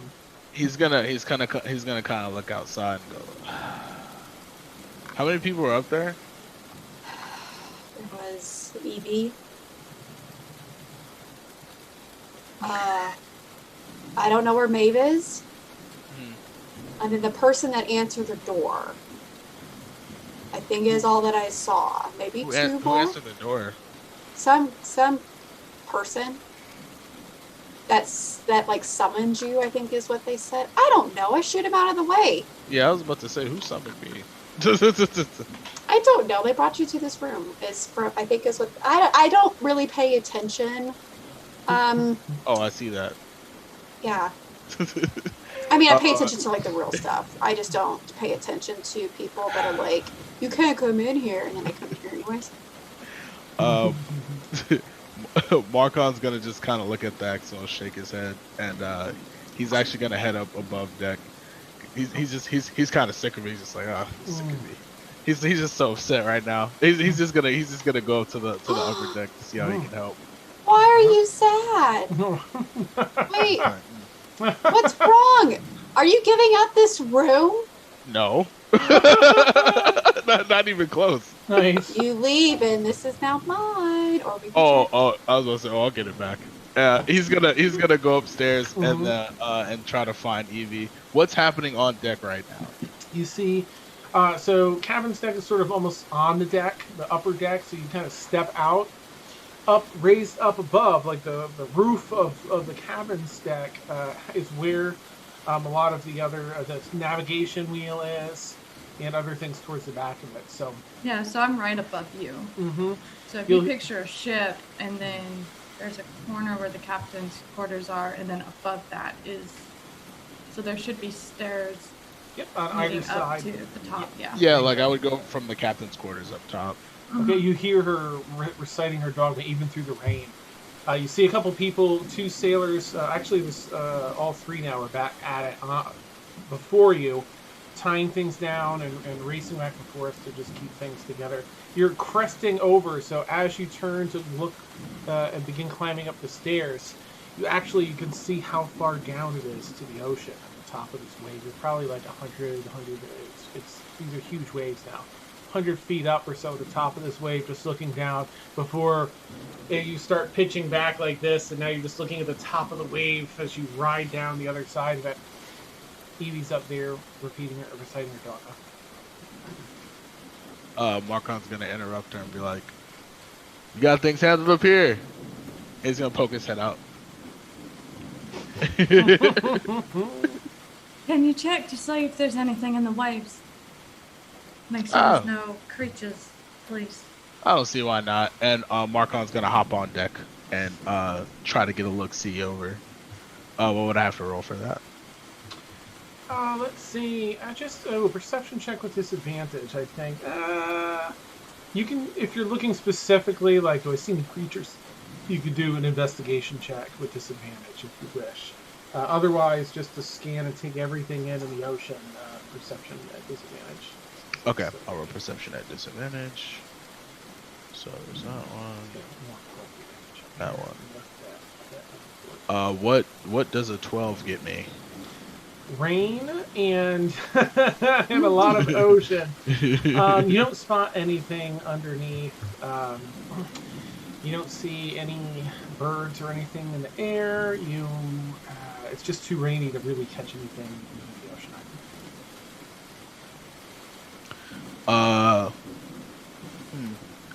He's gonna kind of look outside and go. How many people were up there? There was Evie. I don't know where Maeve is. And then the person that answered the door, I think, is all that I saw. Maybe Who two more. answered the door? Some person that like summoned you, I think is what they said. I don't know. I shoot him out of the way. Yeah, I was about to say, who summoned me? I don't know. They brought you to this room. Is for, I think is what I don't really pay attention. Oh, I see that. Yeah. I mean, I pay attention to like the real stuff. I just don't pay attention to people that are like, you can't come in here, and then I come in here anyways. Marcon's gonna just kind of look at the Axel, shake his head, and he's actually gonna head up above deck. He's kind of sick of me. He's just like, sick of me. He's just so upset right now. He's just gonna go up to the upper deck to see how he can help. Why are you sad? Wait, what's wrong? Are you giving up this room? No. not even close. Nice. You leave, and this is now mine. Or we can Oh, I was gonna say, I'll get it back. He's gonna go upstairs and try to find Evie. What's happening on deck right now? You see, so cabin's deck is sort of almost on the deck, the upper deck, so you kind of step out. Raised up above, like the roof of the cabin's deck is where a lot of the other the navigation wheel is, and other things towards the back of it. So Yeah, so I'm right above you. So if you picture a ship, and then there's a corner where the captain's quarters are, and then above that is So there should be stairs Yep, on either leading up side. to the top. Yeah. Yeah, like I would go from the captain's quarters up top. Okay, you hear her reciting her dogma even through the rain. You see a couple people, 2 sailors. Actually, it was all 3 now are back at it before you, tying things down and racing back and forth to just keep things together. You're cresting over, so as you turn to look and begin climbing up the stairs, you can see how far down it is to the ocean at the top of this wave. You're probably like 100. These are huge waves now. 100 feet up or so at the top of this wave, just looking down before you start pitching back like this, and now you're just looking at the top of the wave as you ride down the other side of it. Evie's up there reciting her dogma. Marcon's gonna interrupt her and be like, "You got things handled up here." He's gonna poke his head out. Can you check to see if there's anything in the waves? Make sure there's no creatures, please. I don't see why not. And Marcon's gonna hop on deck and try to get a look-see over. What would I have to roll for that? Let's see. A perception check with disadvantage, I think. You can, if you're looking specifically, like, do I see any creatures? You could do an investigation check with disadvantage if you wish. Otherwise, just to scan and take everything in the ocean, perception at disadvantage. Okay, I'll roll perception at disadvantage. So there's that one. That one. What does a 12 get me? Rain and and a lot of ocean. You don't spot anything underneath. You don't see any birds or anything in the air. It's just too rainy to really catch anything in the ocean.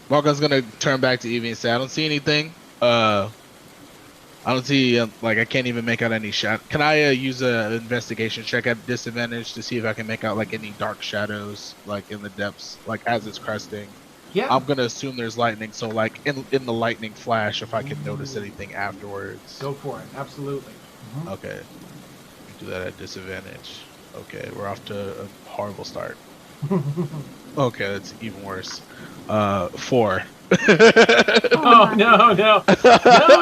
Marco's gonna turn back to Evie and say, "I don't see anything. I don't see I can't even make out any shadow. Can I use an investigation check at disadvantage to see if I can make out like any dark shadows like in the depths, like as it's cresting?" Yeah. I'm gonna assume there's lightning, so like in the lightning flash, if I can notice anything afterwards. Go for it. Absolutely. Mm-hmm. Okay. Do that at disadvantage. Okay, we're off to a horrible start. Okay, that's even worse. 4. Oh no,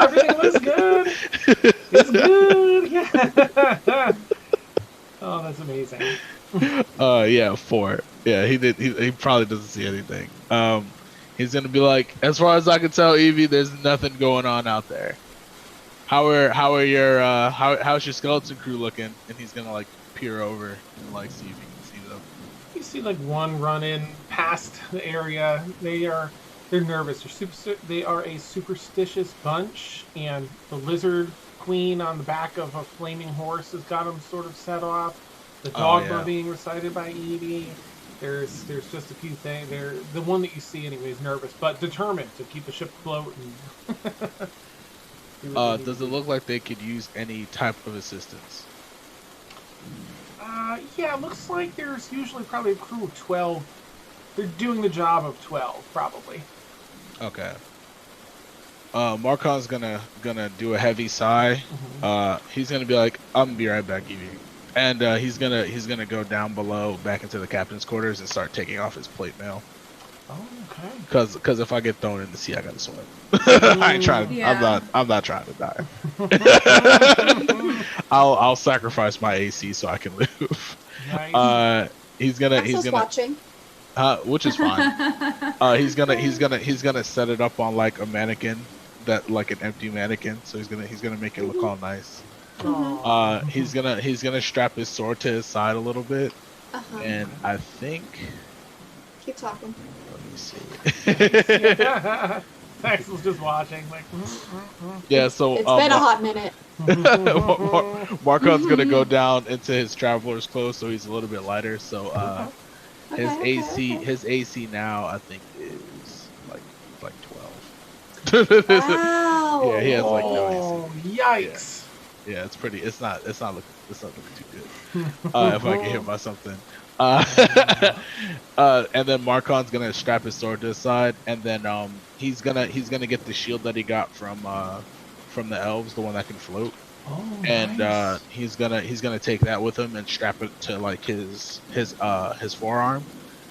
everything looks good. It's good. Yeah. Oh, that's amazing. Yeah, 4. Yeah, he probably doesn't see anything. He's gonna be like, as far as I can tell, Evie, there's nothing going on out there. How's your skeleton crew looking? And he's gonna like peer over and like see if he can see them. You see like one run in past the area. They're nervous. They are a superstitious bunch, and the lizard queen on the back of a flaming horse has got them sort of set off. The dogma being recited by Evie. There's just a few things. The one that you see anyway is nervous, but determined to keep the ship afloat. Does it look like they could use any type of assistance? Yeah, it looks like there's usually probably a crew of 12. They're doing the job of 12, probably. Okay. Marcon's gonna do a heavy sigh. Mm-hmm. He's gonna be like, "I'm gonna be right back, Evie," and he's gonna go down below, back into the captain's quarters, and start taking off his plate mail. Oh, okay. Cause if I get thrown in the sea, I gotta swim. I ain't trying. Yeah. I'm not trying to die. I'll sacrifice my AC so I can live. Nice. He's gonna watching. which is fine. He's gonna set it up on like a mannequin, that like an empty mannequin. So he's gonna make it look all nice. He's gonna strap his sword to his side a little bit, and I think. Keep talking. Let me see. Axel's just watching, like. Yeah, so It's been a hot minute. Marcon's gonna go down into his traveler's clothes, so he's a little bit lighter. So his AC now I think is like 12. Wow. Yeah, he has like no Oh, yikes! Yeah, it's pretty. It's not looking too good. If I get hit by something. And then Marcon's gonna strap his sword to his side, and then he's gonna get the shield that he got from the elves, the one that can float. Oh, and nice. he's gonna take that with him and strap it to like his forearm,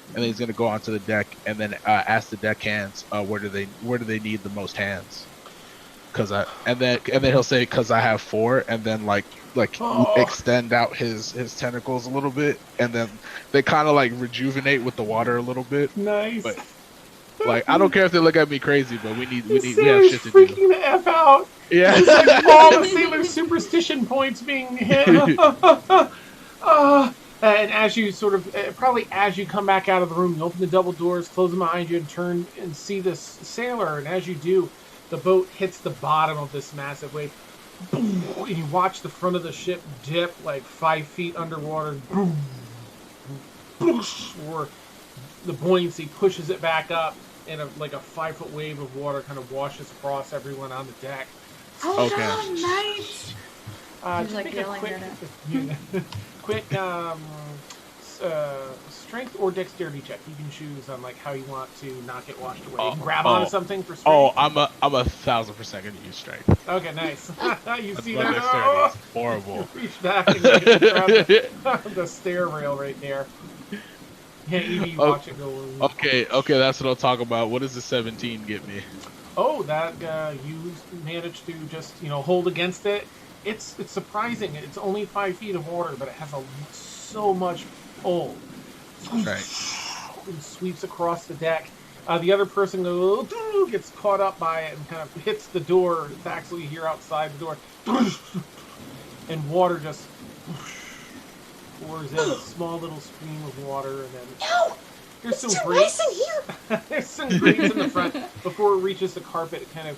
and then he's gonna go onto the deck and then ask the deckhands where do they need the most hands, and then he'll say because I have 4, and then like Oh, extend out his tentacles a little bit, and then they kind of like rejuvenate with the water a little bit, nice. but like I don't care if they look at me crazy, but we have Sarah's shit to do. freaking the F out. Yeah. It's like all the Sailor superstition points being hit. And as you sort of, probably as you come back out of the room, you open the double doors, close them behind you, and turn and see this sailor. And as you do, the boat hits the bottom of this massive wave. Boom, and you watch the front of the ship dip like 5 feet underwater. Boom, or the buoyancy pushes it back up, and like a 5-foot wave of water kind of washes across everyone on the deck. Oh Okay. no, nice. He's Just like make a yelling quick, at quick strength or dexterity check. You can choose on like how you want to not get washed away. You can grab onto something for strength. I'm 1,000% gonna use strength. Okay, nice. You see My that? dexterity is horrible. You reach back and you grab the stair rail right there. Yeah, Evie, you watch it go. Okay, that's what I'll talk about. What does the 17 get me? Oh, that you managed to just hold against it. It's surprising. It's only 5 feet of water, but it has so much pull. Right. It sweeps across the deck. The other person gets caught up by it and kind of hits the door. It's actually here outside the door, and water just pours in a small little stream of water, and then there's some grates. There's some grates in the front before it reaches the carpet. It kind of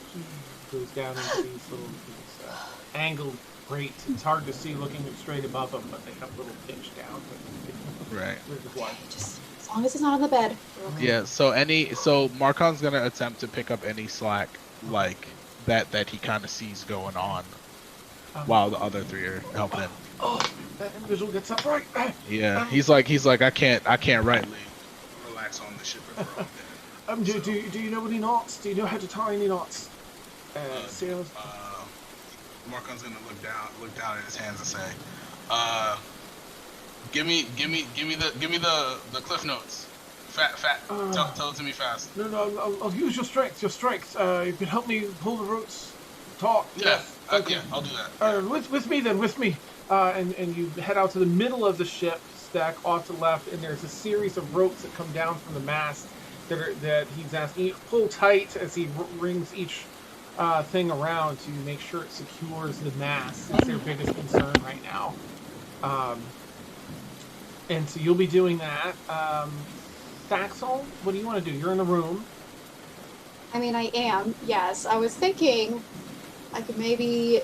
goes down into these little angled grates. It's hard to see looking straight above them, but they have a little pitch down. Right. Just as long as it's not on the bed. Okay. Yeah. So Marcon's gonna attempt to pick up any slack like that he kind of sees going on, while the other 3 are helping him. Oh, that individual gets up right. Yeah. He's like I can't rightly relax on the ship. Do you know any knots? Do you know how to tie any knots? Sailors. Marcon's gonna look down at his hands and say, give me the cliff notes. Tell it to me fast. No, I'll use your strength. You can help me pull the ropes. Talk. Yes. Okay. Yeah, I'll do that. With me. And you head out to the middle of the ship, stack off to the left, and there's a series of ropes that come down from the mast that he's asking you to pull tight as he rings each thing around to make sure it secures the mast. That's their biggest concern right now. And so you'll be doing that. Thaxel, what do you want to do? You're in the room. I mean, I am, yes. I was thinking I could maybe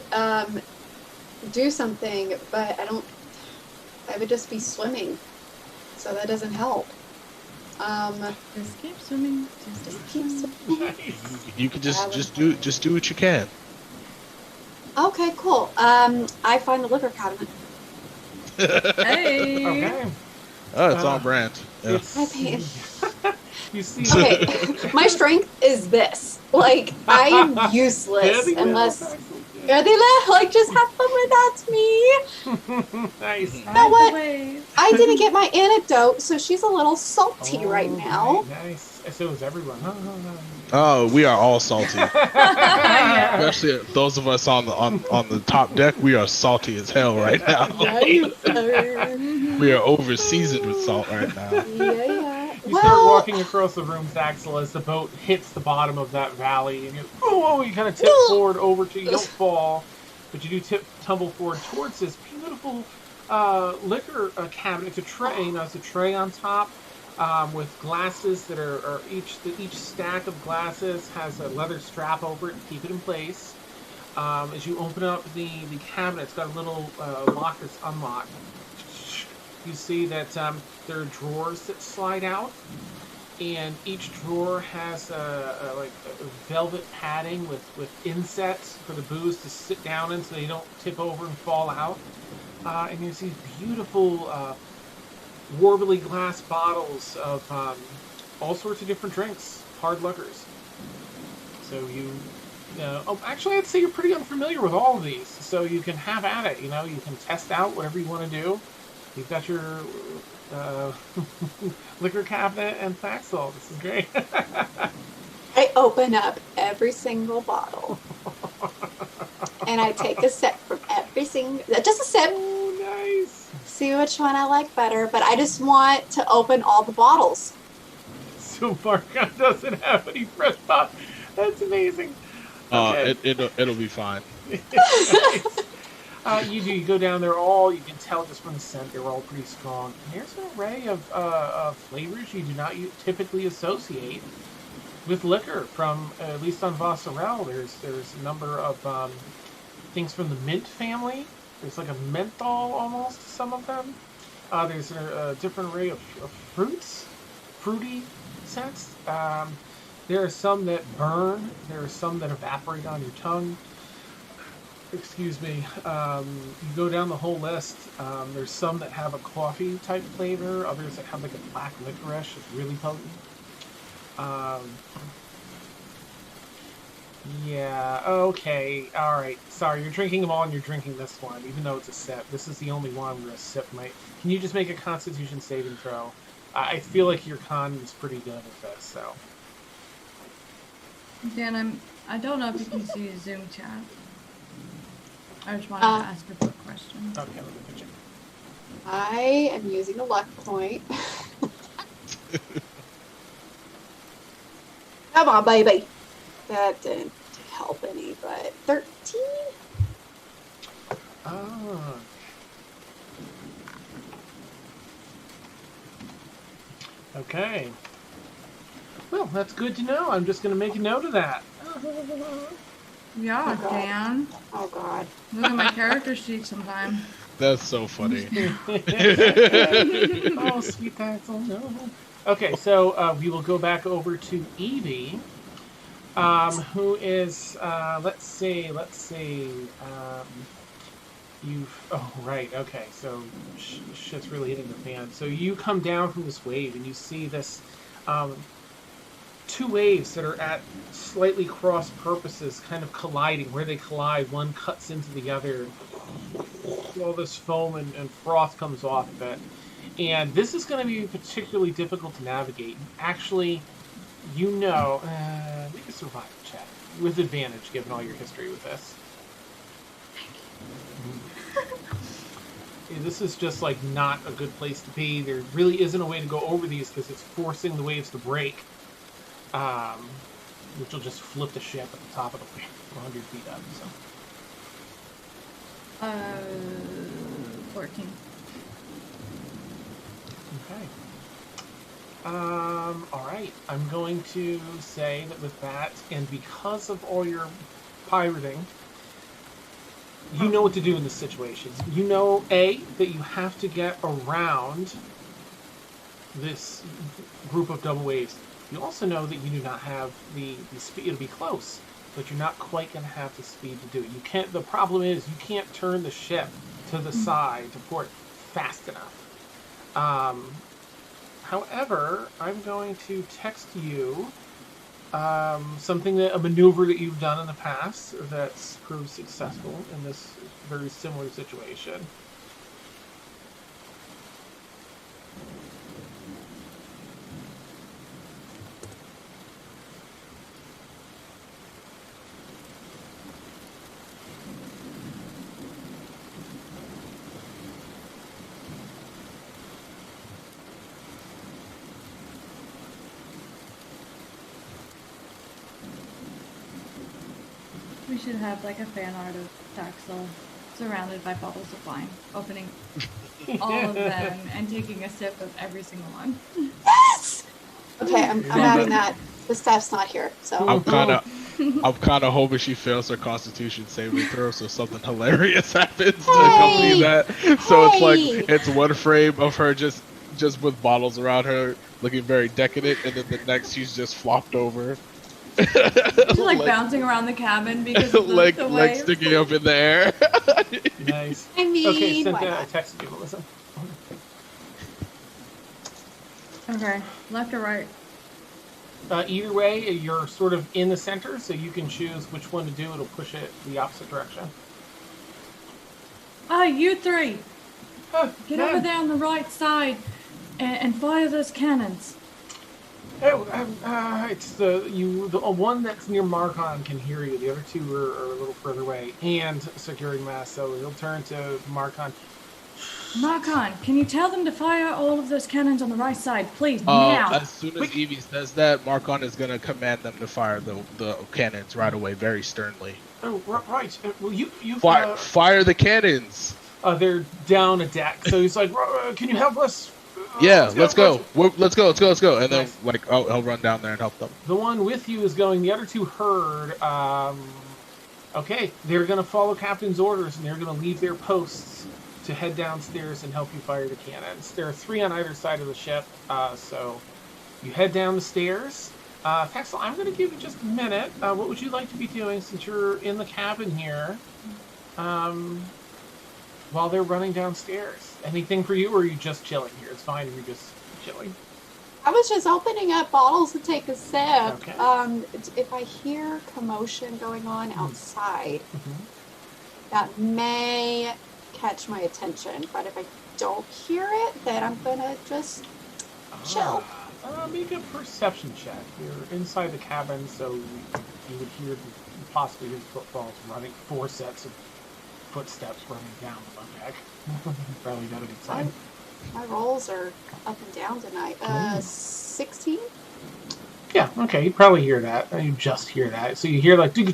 do something, but I would just be swimming, so that doesn't help. Just keep swimming. Just keep swimming. Nice. You can just do what you can. Okay, cool. I find the liquor cabinet. Hey. Okay. Oh, it's on brand. Yeah. I mean, You see. okay, my strength is this. Like, I am useless unless... Are they like, just have fun with that's me? Nice. You know what? I didn't get my antidote, so she's a little salty right now. Nice. So is everyone. Oh, we are all salty. Yeah. Especially those of us on the top deck. We are salty as hell right now. We are over seasoned with salt right now. Yeah. You start walking across the room, Thaxel, as the boat hits the bottom of that valley, and you kind of tip forward over to you. Don't fall, but you do tumble forward towards this beautiful liquor cabinet. It's a tray. It's a tray on top with glasses that are each stack of glasses has a leather strap over it to keep it in place. As you open up the cabinet, it's got a little lock that's unlocked. You see that there are drawers that slide out, and each drawer has a velvet padding with insets for the booze to sit down in so they don't tip over and fall out. And there's these beautiful warbly glass bottles of all sorts of different drinks, hard liquors. So you Oh, actually, I'd say you're pretty unfamiliar with all of these, so you can have at it. You can test out whatever you want to do. You've got your liquor cabinet and Faxel. This is great. I open up every single bottle. And I take a sip from every single, just a sip. Oh, nice. See which one I like better, but I just want to open all the bottles. So Marcon doesn't have any fresh pop. That's amazing. Okay. It'll be fine. You go down there, you can tell just from the scent, they're all pretty strong. And there's an array of flavors you do not typically associate with liquor from, at least on Vossarel. There's a number of things from the mint family. There's like a menthol almost to some of them. There's a different array of fruity scents. There are some that burn. There are some that evaporate on your tongue. Excuse me. You go down the whole list. There's some that have a coffee type flavor. Others that have like a black licorice. It's really potent. Yeah, okay, alright. Sorry, you're drinking them all and you're drinking this one, even though it's a sip. This is the only one where a sip might... Can you just make a Constitution saving throw? I feel like your con is pretty good at this, so... Dan, I don't know if you can see Zoom chat. I just wanted to ask a quick question. Okay, let me put you. I am using a luck point. Come on, baby. That didn't help any, but 13? Ah. Okay. Well, that's good to know. I'm just going to make a note of that. Yeah, Oh, Dan. Oh, God. Look at my character sheet sometime. That's so funny. Oh, sweet Axel, no. Okay, so we will go back over to Evie, who is, let's see, oh, right, okay, so shit's really hitting the fan. So you come down from this wave and you see this, two waves that are at slightly cross purposes kind of colliding. Where they collide, one cuts into the other. All this foam and froth comes off of it. And this is going to be particularly difficult to navigate. Actually, make a survival check with advantage given all your history with this. This is just like not a good place to be. There really isn't a way to go over these because it's forcing the waves to break. Which will just flip the ship at the top of the wave 100 feet up. So. 14. Okay. All right. I'm going to say that with that, and because of all your pirating, you know what to do in this situation. You know, A, that you have to get around this group of double waves. You also know that you do not have the speed. It'll be close, but you're not quite going to have the speed to do it. You can't. The problem is you can't turn the ship to the side to port fast enough. However, I'm going to text you a maneuver that you've done in the past that's proved successful in this very similar situation. We should have like a fan art of Daxel surrounded by bottles of wine, opening all of them and taking a sip of every single one. Yes! Okay, I'm adding that. The staff's not here, so. I'm kind of hoping she fails her Constitution saving throw, so something hilarious happens to accompany that. So it's like it's one frame of her just with bottles around her, looking very decadent, and then the next she's just flopped over. She's like bouncing around the cabin because of the legs waves. sticking up in the air. Nice. I mean, Okay, why Cynthia, I not? texted you, Melissa. Okay, left or right? Either way, you're sort of in the center, so you can choose which one to do. It'll push it the opposite direction. You three, get over ma'am. there on the right side and fire those cannons. Oh, it's the one that's near Marcon can hear you. The other two are a little further away, and securing mass. So he'll turn to Marcon. Marcon, can you tell them to fire all of those cannons on the right side, please, now? As soon as Evie says that, Marcon is going to command them to fire the cannons right away, very sternly. Oh, right. Well, you fire the cannons. They're down a deck. So he's like, "Can you help us?" Yeah, let's go. Let's go. And then, I'll run down there and help them. The one with you is going. The other two heard. Okay, they're going to follow Captain's orders, and they're going to leave their posts to head downstairs and help you fire the cannons. There are 3 on either side of the ship, so you head down the stairs. Texel, I'm going to give you just a minute. What would you like to be doing since you're in the cabin here? While they're running downstairs. Anything for you, or are you just chilling here? It's fine if you're just chilling. I was just opening up bottles to take a sip. Okay. If I hear commotion going on outside, that may catch my attention. But if I don't hear it, then I'm gonna just chill. Make a perception check. You're inside the cabin, so you would hear possibly his footfalls running, 4 sets of footsteps running down the deck. Probably not a good sign. My rolls are up and down tonight. 16? Yeah, okay, you probably hear that. You just hear that. So you hear like 4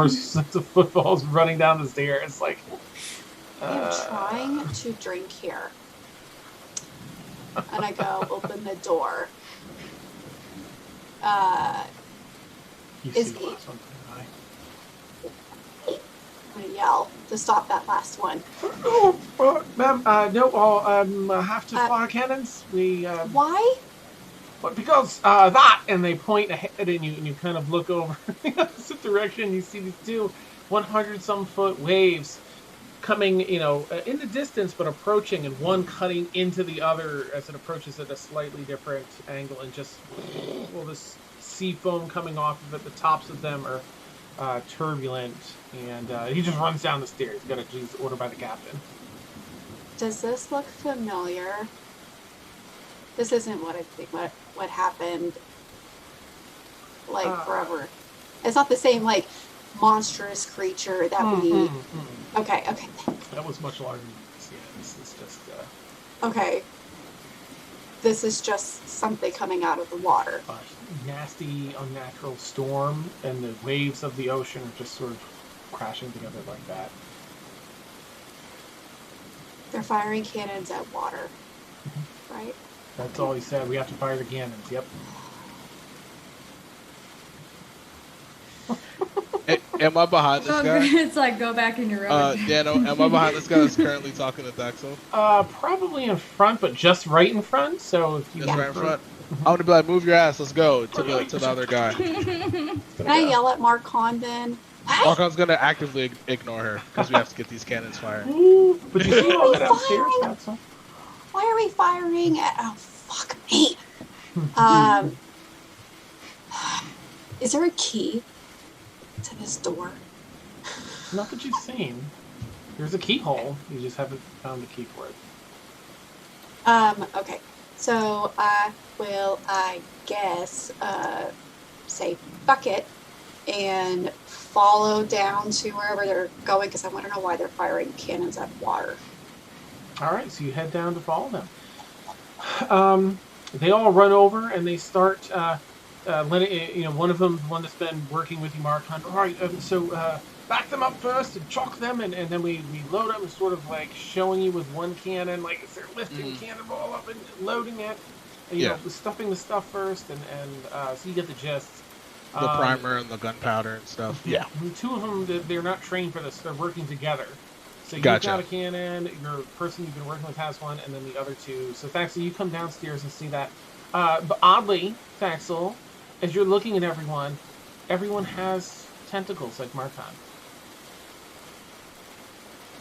sets of footfalls running down the stairs. Like, I'm trying to drink here. And I go open the door. you Is see he- something high. I'm gonna yell to stop that last one. Ma'am, no, I'll have to fire cannons. We, Why? But because that, and they point ahead, and you kind of look over the opposite direction. You see these 2 100-some foot waves coming, in the distance, but approaching, and one cutting into the other as it approaches at a slightly different angle, and just this sea foam coming off of it. The tops of them are turbulent, and he just runs down the stairs. He's got a order by the captain. Does this look familiar? This isn't what I think. What happened? Forever. It's not the same monstrous creature that we. Okay. That was much larger than this. Yeah, this is just. Okay. This is just something coming out of the water. A nasty, unnatural storm, and the waves of the ocean are just sort of crashing together like that. They're firing cannons at water, right? That's all he said. We have to fire the cannons. Yep. Am I behind this guy? It's like, go back in your room. Dano, am I behind this guy that's currently talking to Daxel? Probably in front, but just right in front. So if you Just right in front. I'm gonna be like, move your ass, let's go to the other guy. Can I yell at Mark Condon? Marcon's gonna actively ignore her because we have to get these cannons fired. Ooh, but you see all that upstairs, that's all. Why are we firing at? Oh, fuck me. Is there a key to this door? Not that you've seen. There's a keyhole. You just haven't found the key for it. Okay. So I will, I guess, say fuck it and follow down to wherever they're going because I want to know why they're firing cannons at water. All right, so you head down to follow them. They all run over and they start letting one of them, the one that's been working with you, Mark Hunt. All right, so back them up first and chalk them, and then we load them, sort of like showing you with one cannon, like as they're lifting cannonball up and loading it. And, you know, stuffing the stuff first, and so you get the gist. The primer and the gunpowder and stuff. Yeah. And 2 of them, they're not trained for this. They're working together. So you've Gotcha. got a cannon, your person you've been working with has one, and then the other 2. So Thaxel, you come downstairs and see that. But oddly, Thaxel, as you're looking at everyone has tentacles like Marcon.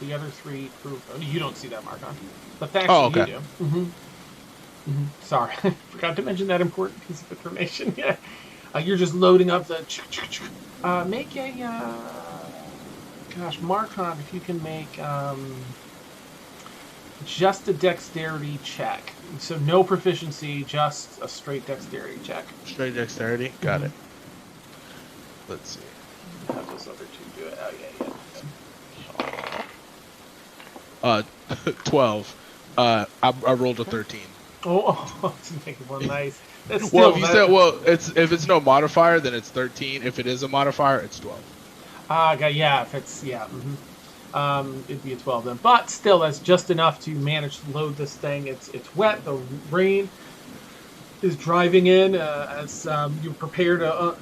The other 3 prove... you don't see that, Marcon. But Thaxel, Oh, okay. you do. Sorry, I forgot to mention that important piece of information. Yeah, you're just loading up the. Make a. Gosh, Marcon, if you can make just a dexterity check. So no proficiency, just a straight dexterity check. Straight dexterity. Got it. Let's see. Have those other two do it. Oh, yeah. 12. I rolled a 13. Oh, it's a negative one. Nice. That's Well, still, if you said, if it's no modifier, then it's 13. If it is a modifier, it's 12. Yeah, if it's, it'd be a 12 then. But still, that's just enough to manage to load this thing. It's wet. The rain is driving in as you prepare to,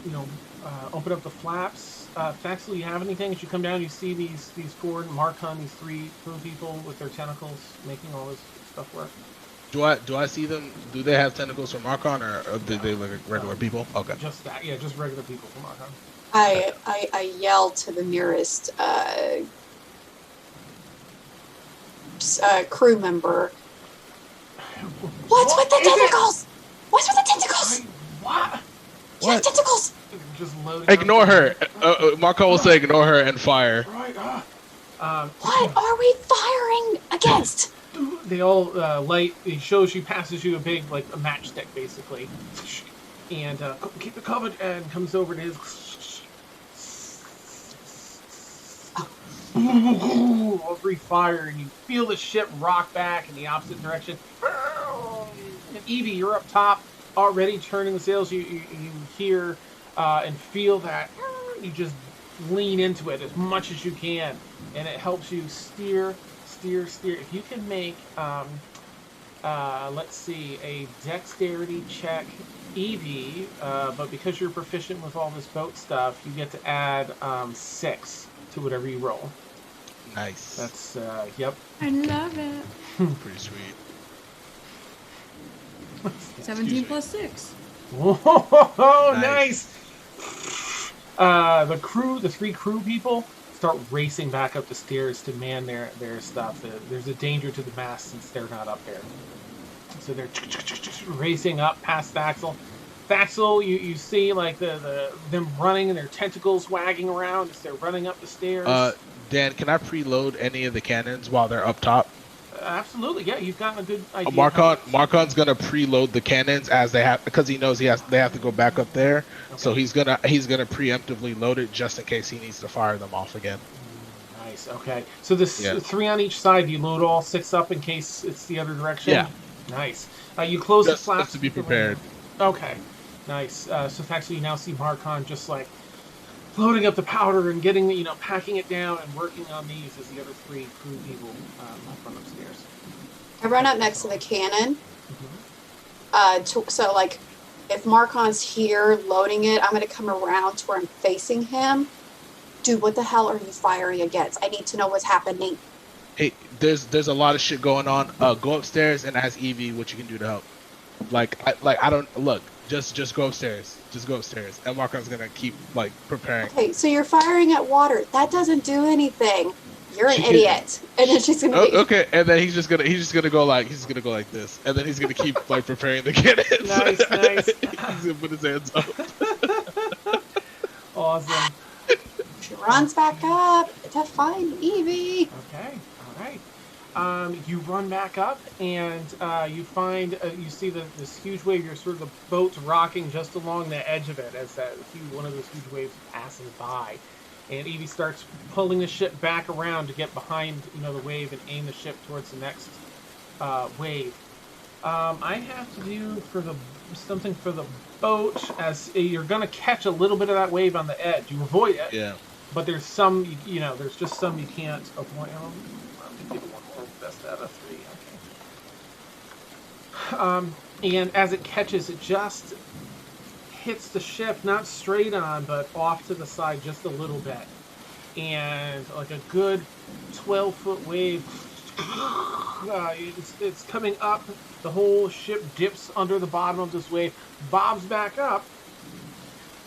open up the flaps. Faxel, you have anything? As you come down, you see these four Marcon, these three crew people with their tentacles making all this stuff work. Do I see them? Do they have tentacles from Archon, or do they look like regular people? Okay. Just that, yeah, just regular people from Archon. I yell to the nearest crew member. What's with the tentacles? What's with the tentacles? What? What? Tentacles! Just loading. Ignore her. Marco will say ignore her and fire. Right. What are we firing against? They all light. He passes you a big, like a matchstick, basically, and keep it covered. And comes over to his. All three fire, and you feel the ship rock back in the opposite direction. And Evie, you're up top, already turning the sails. You hear and feel that. You just lean into it as much as you can, and it helps you steer. If you can make, let's see, a dexterity check, Evie, but because you're proficient with all this boat stuff, you get to add 6 to whatever you roll. Nice. That's, yep. I love it. Pretty sweet. 17 plus 6. Whoa, nice. The three crew people start racing back up the stairs to man their stuff. There's a danger to the mast since they're not up there. So they're racing up past Faxel. Faxel, you see like them running and their tentacles wagging around as they're running up the stairs. Dan, can I preload any of the cannons while they're up top? Absolutely, yeah. You've gotten a good idea. Marcon's gonna preload the cannons as they have, because he knows they have to go back up there. Okay. So he's gonna preemptively load it just in case he needs to fire them off again. Nice. Okay. So this 3 on each side. You load all 6 up in case it's the other direction. Yeah. Nice. You close the flaps just to be prepared. Okay. Nice. So actually, you now see Marcon just like loading up the powder and getting packing it down and working on these as the other 3 crew people run upstairs. I run up next to the cannon. So like, if Marcon's here loading it, I'm going to come around to where I'm facing him. Dude, what the hell are you firing against? I need to know what's happening. Hey, there's a lot of shit going on. Go upstairs and ask Evie what you can do to help. I don't look. Just go upstairs. Just go upstairs. And Marcon's gonna keep like preparing. Okay, so you're firing at water. That doesn't do anything. You're an idiot. And then she's gonna be... Okay, and then he's just gonna go like this, and then he's gonna keep like preparing the cannons. Nice. He's gonna put his hands up. Awesome. She runs back up to find Evie. Okay, all right. You run back up, and you find you see this huge wave. You're sort of the boat's rocking just along the edge of it as one of those huge waves passes by, and Evie starts pulling the ship back around to get behind the wave and aim the ship towards the next wave. I have to do something for the boat, as you're going to catch a little bit of that wave on the edge. You avoid it. Yeah. But there's some, there's just some you can't avoid. Let me give it one more best out of 3. Okay. And as it catches, it just hits the ship, not straight on, but off to the side just a little bit. And like a good 12-foot wave, it's coming up. The whole ship dips under the bottom of this wave, bobs back up.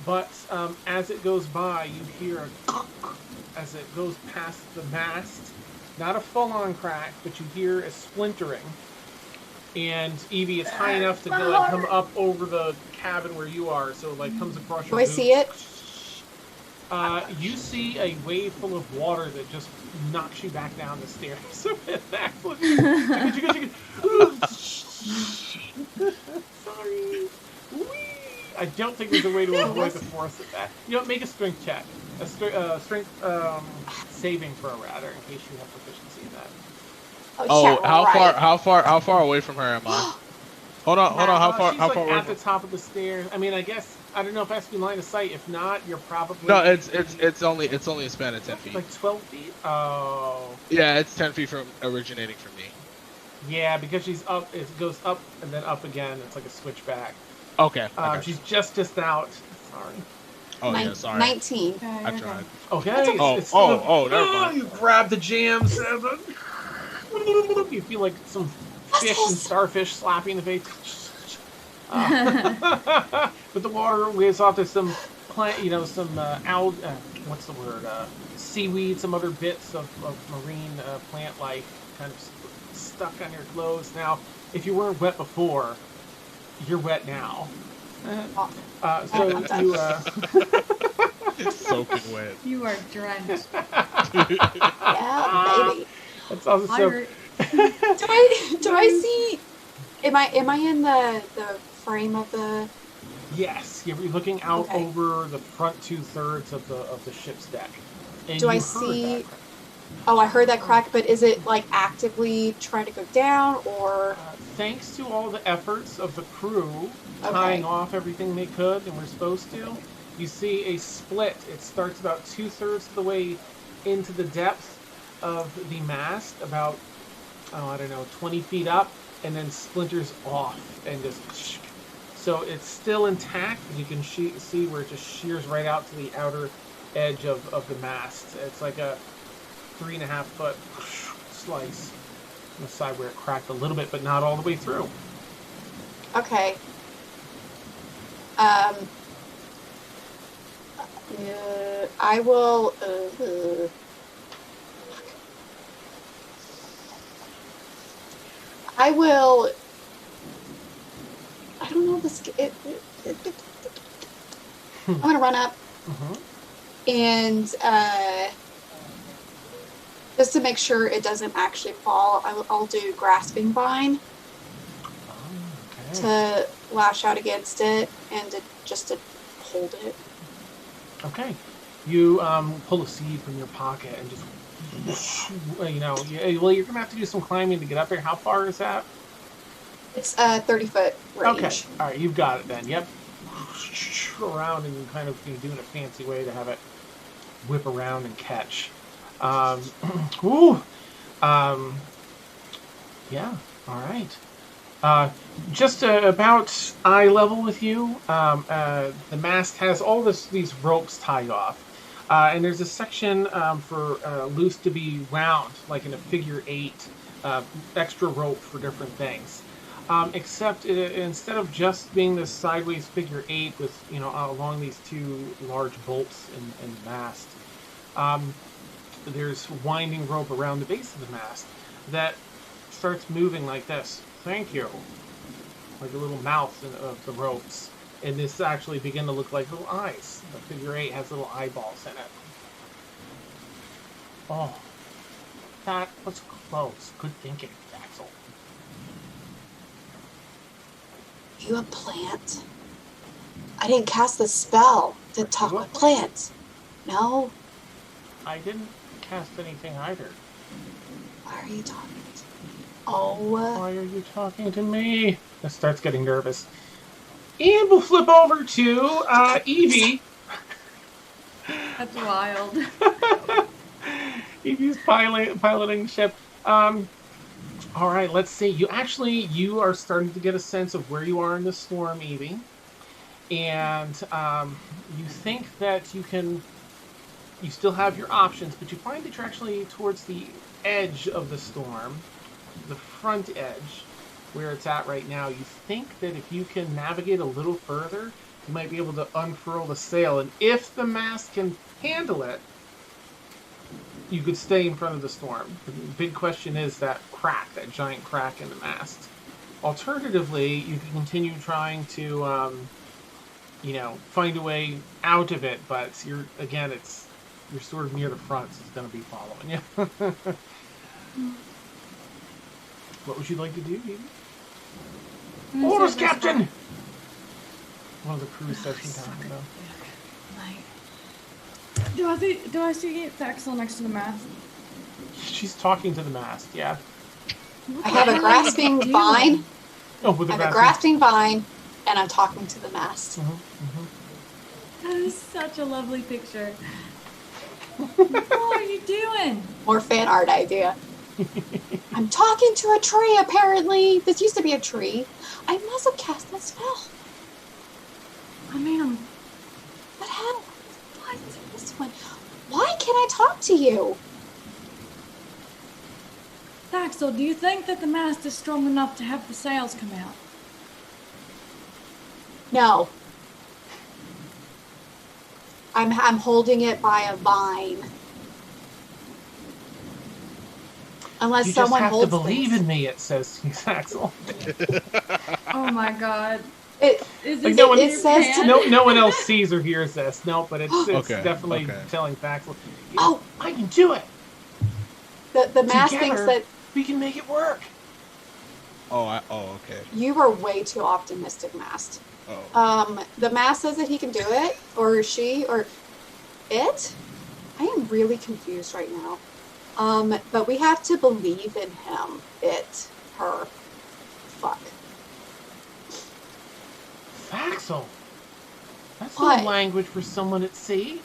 But as it goes by, you hear a as it goes past the mast. Not a full-on crack, but you hear a splintering. And Evie, it's high enough to like come up over the cabin where you are, so it like comes across your Do I boots. see it? You see a wave full of water that just knocks you back down the stairs. Excellent. Sorry. Whee! I don't think there's a way to avoid the force of that. You know, make a strength check. A strength saving throw, rather, in case you have proficiency in that. Oh, yeah, how far away from her am I? Hold on, how far? She's How like far away? at the top of the stairs. I mean, I guess I don't know if that's in line of sight. If not, you're probably No, it's only a span of 10 feet. like 12 feet. Oh. Yeah, it's 10 feet from originating from me. Yeah, because she's up. It goes up and then up again. It's like a switchback. Okay. She's just out. Sorry. Oh yeah, sorry. 19. I tried. Okay. Never mind. You grab the jam, Seven. You feel like some fish and starfish slapping the face. But the water waves off. There's some plant, some what's the word? Seaweed, some other bits of marine plant life kind of stuck on your clothes. Now, if you weren't wet before, you're wet now. It's soaking wet. You are drenched. Yeah, baby. That's also so. Do I see? Am I in the frame of the? Yes, you're looking out over the front 2/3 of the ship's deck. And do I see? Oh, I heard that crack, but is it like actively trying to go down, or? Thanks to all the efforts of the crew tying off everything they could and were supposed to, you see a split. It starts about 2/3 of the way into the depth of the mast, about 20 feet up, and then splinters off and just. So it's still intact, but you can see where it just shears right out to the outer edge of the mast. It's like a 3.5 foot slice on the side where it cracked a little bit, but not all the way through. Okay. I will. I will. I don't know this. I'm gonna run up and just to make sure it doesn't actually fall, I'll do grasping vine to lash out against it and to hold it. Okay, you pull a seed from your pocket and just well, you're gonna have to do some climbing to get up there. How far is that? It's 30-foot range. Okay, all right, you've got it then. Yep. Around and you kind of do it in a fancy way to have it whip around and catch. Yeah. All right. Just about eye level with you. The mast has all these ropes tied off, and there's a section for loose to be wound, like in a figure 8, extra rope for different things. Except instead of just being this sideways figure 8 with along these two large bolts in the mast, there's winding rope around the base of the mast that starts moving like this. Thank you. Like a little mouth of the ropes. And this actually begin to look like little eyes. The figure 8 has little eyeballs in it. Oh, that was close. Good thinking, Axel. You a plant? I didn't cast the spell to talk with plants. No? I didn't cast anything either. Why are you talking to me? Oh. Why are you talking to me? It starts getting nervous. And we'll flip over to Evie. That's wild. Evie's piloting the ship. All right, let's see. You are starting to get a sense of where you are in the storm, Evie. And you think that you still have your options, but you find that you're actually towards the edge of the storm, the front edge, where it's at right now. You think that if you can navigate a little further, you might be able to unfurl the sail. And if the mast can handle it, you could stay in front of the storm. The big question is that giant crack in the mast. Alternatively, you can continue trying to, find a way out of it, but you're sort of near the front, so it's going to be following you. What would you like to do, Evie? Orders, Captain! One of the crew says from time ago. Do I see Thaxel next to the mast? She's talking to the mast, yeah. I have a grasping vine. Oh, with I have a grasping vine, and I'm talking to the mast. That is such a lovely picture. What are you doing? More fan art idea. I'm talking to a tree, apparently. This used to be a tree. I must have cast that spell. I mean, But how? Why is this one? Why can't I talk to you? Thaxel, do you think that the mast is strong enough to have the sails come out? No. I'm holding it by a vine. Unless you someone just have holds to believe this. in me, it says Axel. Oh my god. It says no one else sees or hears this. No, but it's Okay, definitely okay. telling Axel. Oh. I can do it. the mast Together, thinks that we can make it work. Okay. you were way too optimistic, mast. Oh. The mast says that he can do it, or she, or it. I am really confused right now. But we have to believe in him. It, her. Fuck. Axel. That's What? no language for someone at sea.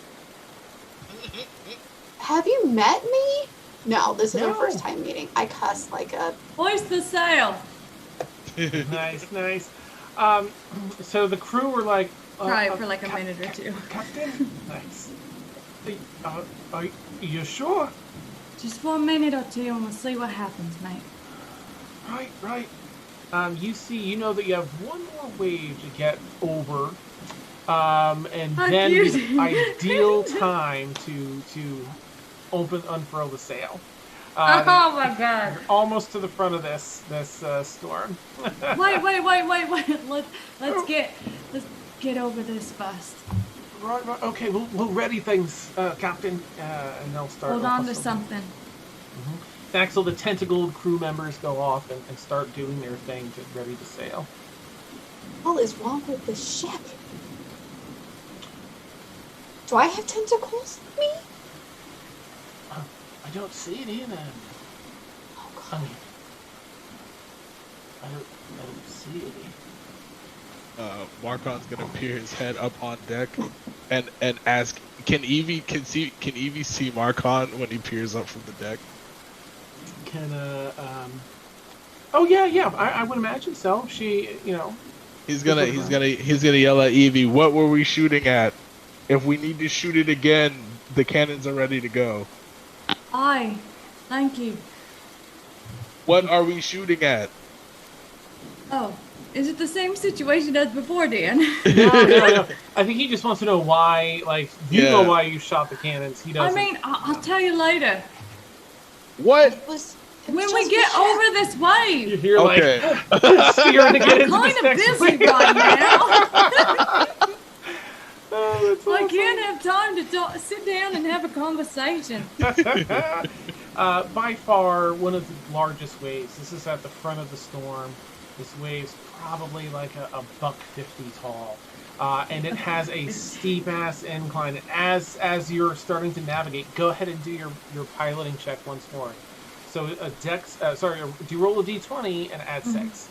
Have you met me? No, this is our No. first time meeting. I cuss like a. Hoist the sail. Nice. So the crew were like. Try it for like a minute or two. Captain? Nice. Are you sure? Just for a minute or two and we'll see what happens, mate. Right. You know that you have one more wave to get over, and then the ideal time to unfurl the sail. Oh my god! You're almost to the front of this storm. Wait. Let's get over this first. Right. Okay, we'll ready things, Captain, and they'll start. Hold on to something. Axel, the tentacled crew members go off and start doing their thing to ready to sail. What is wrong with the ship? Do I have tentacles? Me? I don't see any of them. Oh I god. mean, I don't see any. Marcon's gonna peer his head up on deck and ask, can Evie see Marcon when he peers up from the deck? Oh yeah. I would imagine so. She, He's gonna yell at Evie, what were we shooting at? If we need to shoot it again, the cannons are ready to go. Aye. Thank you. What are we shooting at? Oh, is it the same situation as before, Dan? No. I think he just wants to know why. Like, you know why you shot the cannons. He doesn't. I mean, I'll tell you later. What? When we get over this wave. You're Okay. like steering to get into I'm kind this of next busy wave. right now. Oh, that's I awesome. can't have time to sit down and have a conversation. By far, one of the largest waves. This is at the front of the storm. This wave's probably like a $150 tall, and it has a steep ass incline. And as you're starting to navigate, go ahead and do your piloting check once more. So do you roll a d20 and add 6?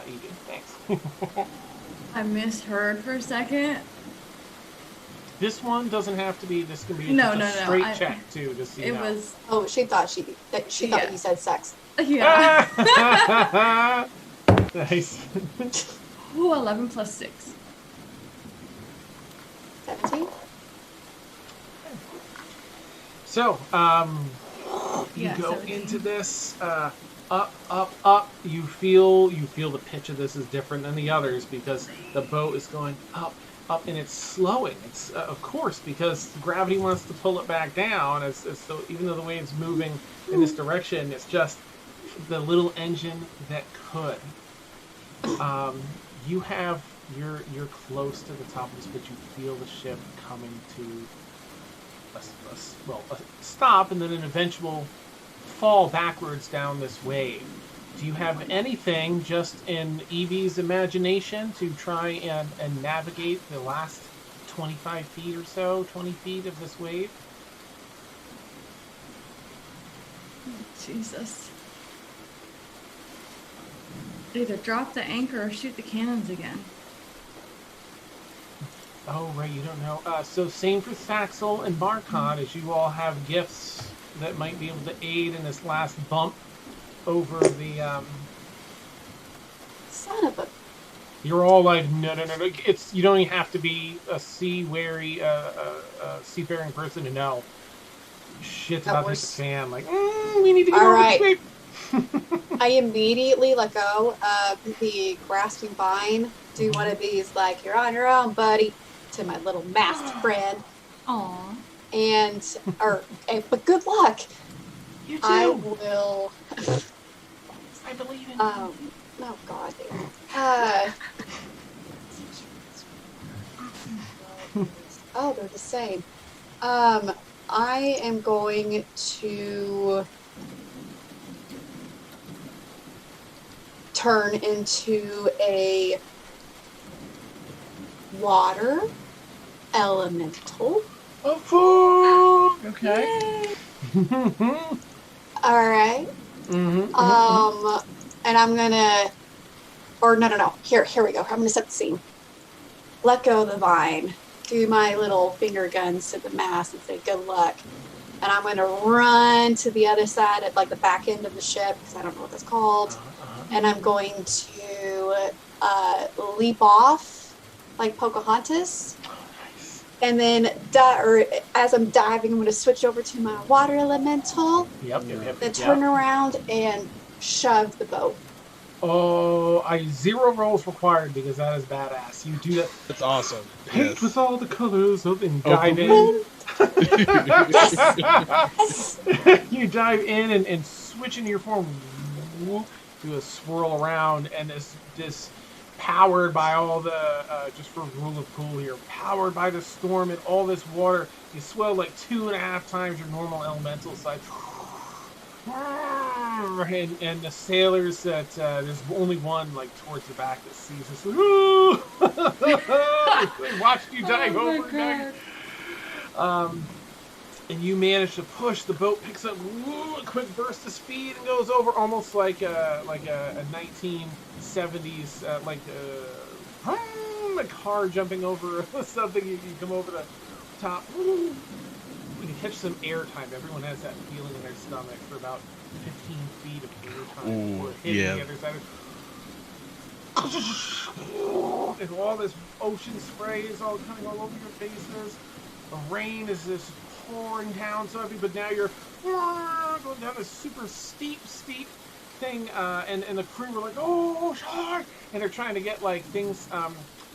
Evie, thanks. I misheard for a second. This one doesn't have to be. This can be No, just a no. straight check too. Just so you It know. was, Oh, she thought thought you said sex. yeah. Nice. Ooh, 11 plus 6. 17? So, you Yeah, go 17. into this up. You feel the pitch of this is different than the others because the boat is going up, and it's slowing. It's of course because gravity wants to pull it back down. As though even though the wave's moving in this direction, it's just the little engine that could. You're close to the top of this, but you feel the ship coming to a stop and then an eventual fall backwards down this wave. Do you have anything just in Evie's imagination to try and navigate the last 25 feet or so, 20 feet of this wave? Jesus. Either drop the anchor or shoot the cannons again. Oh, right, you don't know. So same for Saxel and Barkon, as you all have gifts that might be able to aid in this last bump over the... Son of a... You're all like, no. It's, you don't even have to be a sea-wary, seafaring person to know. Shit's about to hit the fan. Like, we need to get over this wave. I immediately let go of the grasping vine, do one of these, like, you're on your own, buddy, to my little masked friend. Aww. But good luck. You too. I will. I believe in you. Oh God. Oh, they're the same. I am going to turn into a water elemental. Oh, okay. All right. And I'm gonna, or no. Here we go. I'm gonna set the scene. Let go of the vine. Do my little finger guns to the mast and say good luck. And I'm gonna run to the other side at like the back end of the ship because I don't know what that's called. And I'm going to leap off like Pocahontas. And then, as I'm diving, I'm going to switch over to my water elemental. Yep. Then turn around and shove the boat. Oh, 0 rolls required because that is badass. You do that. It's awesome. Paint with all the colors of and dive in. You dive in and switch into your form. Do a swirl around, and this powered by all the just for rule of cool here, powered by the storm and all this water, you swell like 2.5 times your normal elemental size. And the sailors that there's only one like towards the back that sees this. They watched you dive over again. And you manage to push. The boat picks up a quick burst of speed and goes over almost like a 1970s a car jumping over something. You come over the top. You catch some air time. Everyone has that feeling in their stomach for about 15 feet of air time before hitting the other side. And all this ocean spray is all coming all over your faces. The rain is just pouring down so heavy, but now you're going down this super steep thing, and the crew were like, oh, shark! And they're trying to get like things.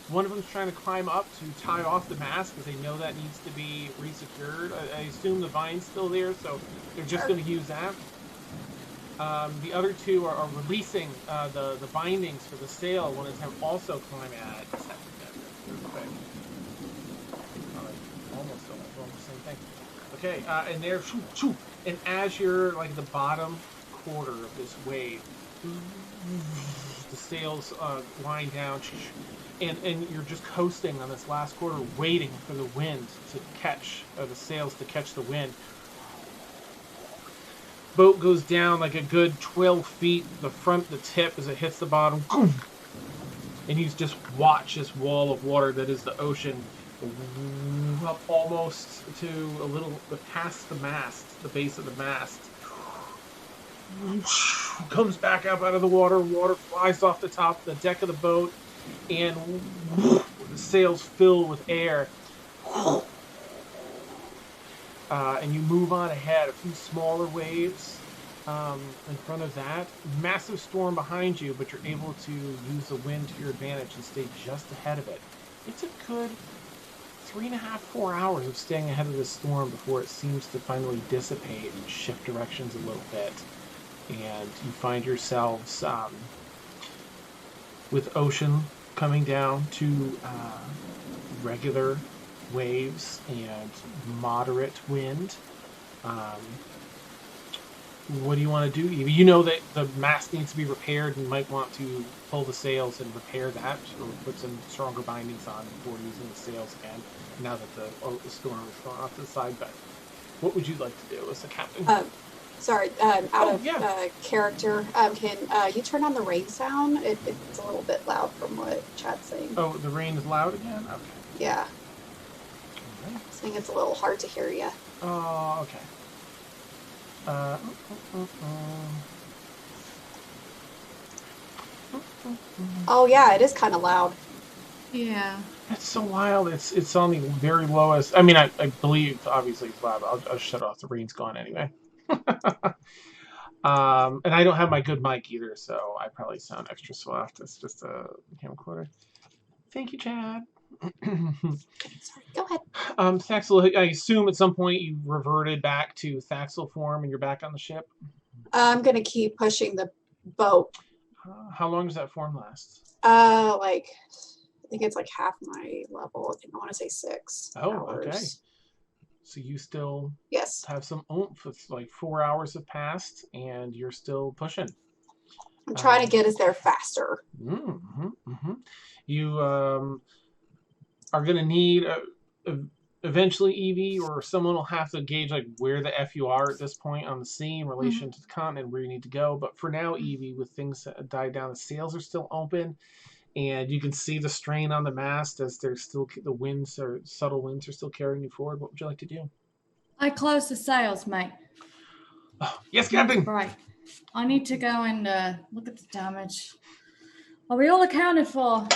One of them's trying to climb up to tie off the mast because they know that needs to be resecured. I assume the vine's still there, so they're just going to use that. The other two are releasing the bindings for the sail. One of them also climb at it. Almost the same thing. Okay, and they're and as you're like the bottom quarter of this wave, the sails wind down, and you're just coasting on this last quarter, waiting for the wind to catch, the sails to catch the wind. Boat goes down like a good 12 feet, the tip as it hits the bottom, and you just watch this wall of water that is the ocean up almost to a little past the mast, the base of the mast. Comes back up out of the water flies off the top of the deck of the boat, and the sails fill with air. And you move on ahead, a few smaller waves in front of that. Massive storm behind you, but you're able to use the wind to your advantage and stay just ahead of it. It's a good 3.5-4 hours of staying ahead of the storm before it seems to finally dissipate and shift directions a little bit. and you find yourselves with ocean coming down to regular waves and moderate wind. What do you want to do, Evie? You know that the mast needs to be repaired and might want to pull the sails and repair that, or put some stronger bindings on before using the sails again, now that the storm is gone off to the side. But what would you like to do as the captain? Sorry, out of character, can you turn on the rain sound? It's a little bit loud from what Chad's saying. Oh, the rain is loud again? Okay. Yeah. All right. I think it's a little hard to hear you. Oh, okay. Oh yeah, it is kind of loud. Yeah. It's so wild. It's on the very lowest. I mean, I believe obviously it's loud. I'll shut off. The rain's gone anyway. And I don't have my good mic either, so I probably sound extra soft. It's just a camcorder. Thank you, Chad. Sorry, go ahead. Thaxel, I assume at some point you reverted back to Thaxel form and you're back on the ship? I'm gonna keep pushing the boat. How long does that form last? Like, I think it's like half my level. I think I want to say 6 hours. Okay. So you still Yes. have some oomph. It's like 4 hours have passed and you're still pushing. I'm trying to get us there faster. You are going to need eventually Evie or someone will have to gauge like where the F you are at this point on the sea in relation to the continent where you need to go. But for now, Evie, with things that died down, the sails are still open and you can see the strain on the mast as there's still the winds or subtle winds are still carrying you forward. What would you like to do? I close the sails, mate. Oh, yes, Captain. Right. I need to go and look at the damage. Are we all accounted for?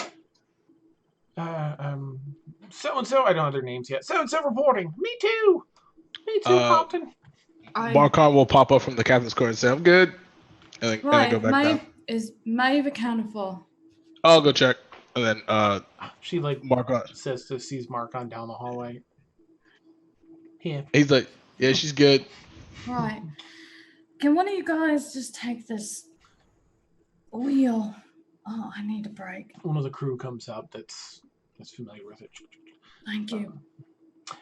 So-and-so, I don't have their names yet. So-and-so reporting. Me too, Captain. Marcon will pop up from the captain's quarter and say, I'm good. And then go back down. Is Maeve accounted for? I'll go check. And then she like Marcon sees Marcon down the hallway. Yeah. He's like, yeah, she's good. Right. Can one of you guys just take this wheel? Oh, I need a break. One of the crew comes up that's familiar with it. Thank you.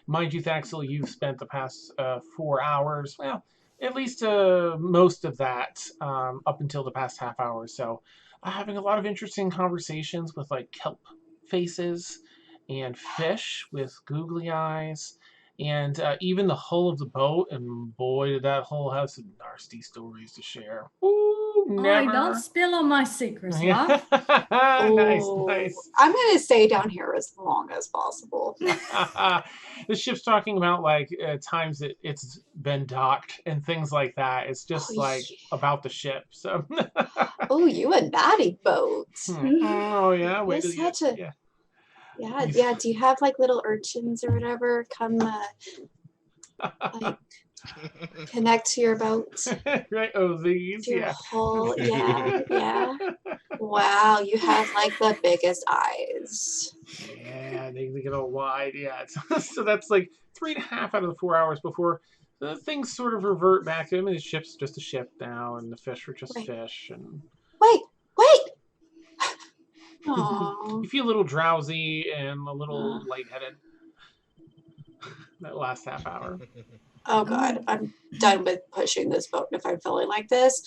Mind you, Thaxel, you've spent the past 4 hours, well, at least most of that up until the past half hour. So having a lot of interesting conversations with like kelp faces and fish with googly eyes. And even the hull of the boat, and boy, did that hull have some nasty stories to share. Ooh, never. Oh, don't spill all my secrets, love. Nice. I'm going to stay down here as long as possible. The ship's talking about like times that it's been docked and things like that. It's just about the ship. So. Oh, you a naughty boat. Oh yeah, wait. Yeah. Do you have like little urchins or whatever come like connect to your boat? Right. Oh, these. Your whole, yeah. Wow, you have like the biggest eyes. Yeah, they get all wide. Yeah. So that's like 3.5 out of the 4 hours before things sort of revert back to. I mean, the ship's just a ship now, and the fish are just fish. And wait. You feel a little drowsy and a little lightheaded that last half hour. Oh God, I'm done with pushing this boat if I'm feeling like this.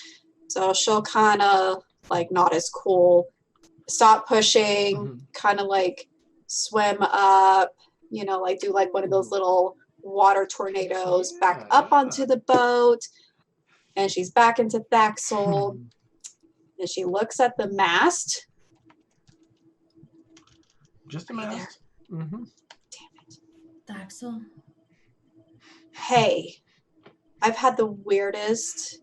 So she'll kind of like not as cool, stop pushing, kind of like swim up, like do like one of those little water tornadoes back up onto the boat. And she's back into Thaxel. And she looks at the mast. Just a mast. Damn it. Thaxel. Hey, I've had the weirdest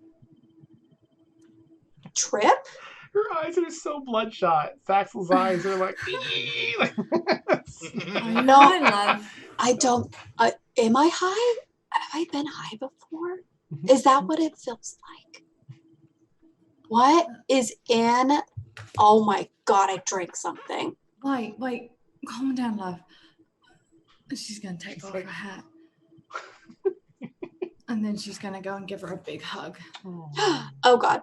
trip. Her eyes are so bloodshot. Thaxel's eyes are like. I don't. Am I high? Have I been high before? Is that what it feels like? What is in? Oh my God! I drank something. Wait. Calm down, love. She's going to take off her hat. And then she's going to go and give her a big hug. Oh God.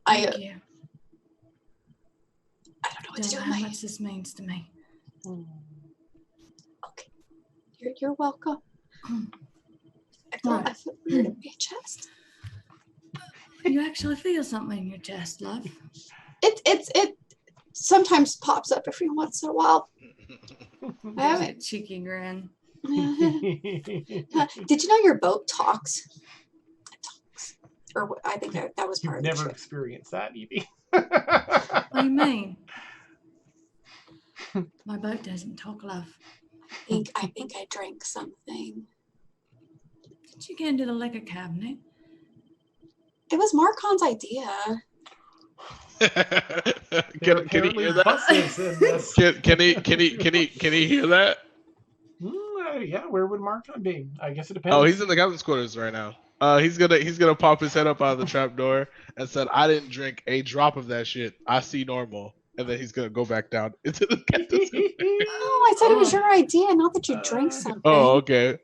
Thank you. I don't know what to Don't do know with how my. much this means to me. Okay. You're welcome. I feel What? weird in my chest. You actually feel something in your chest, love. It sometimes pops up every once in a while. I There's a haven't. cheeky grin. Did you know your boat talks? It talks. Or I think that was part You've of the never trip. experienced that, Evie. What do you mean? My boat doesn't talk, love. I think I drank something. Did you get into the liquor cabinet? It was Marcon's idea. There are Can he apparently hear that? buses in this. Can he hear that? Yeah, where would Marcon be? I guess it depends. Oh, he's in the captain's quarters right now. He's gonna pop his head up out of the trap door and said, "I didn't drink a drop of that shit. I see normal." And then he's gonna go back down into the captain's quarters. Oh, I said it was your idea, not that you drank something. Oh, okay.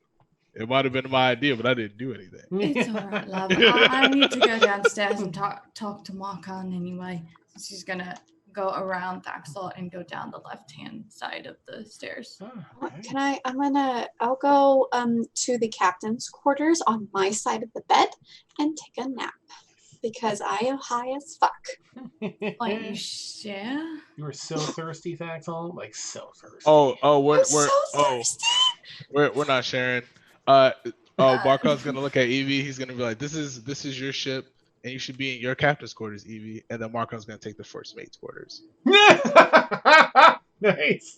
It might have been my idea, but I didn't do anything. It's all right, love. I need to go downstairs and talk to Marcon anyway. She's gonna go around Thaxel and go down the left-hand side of the stairs. Okay. I'll go to the captain's quarters on my side of the bed and take a nap because I am high as fuck. Like you share? You were so thirsty, Thaxel. Like so thirsty. We're so thirsty. we're not sharing. Barkov's gonna look at Evie. He's gonna be like, "This is your ship, and you should be in your captain's quarters, Evie." And then Markov's gonna take the first mate's quarters. Nice.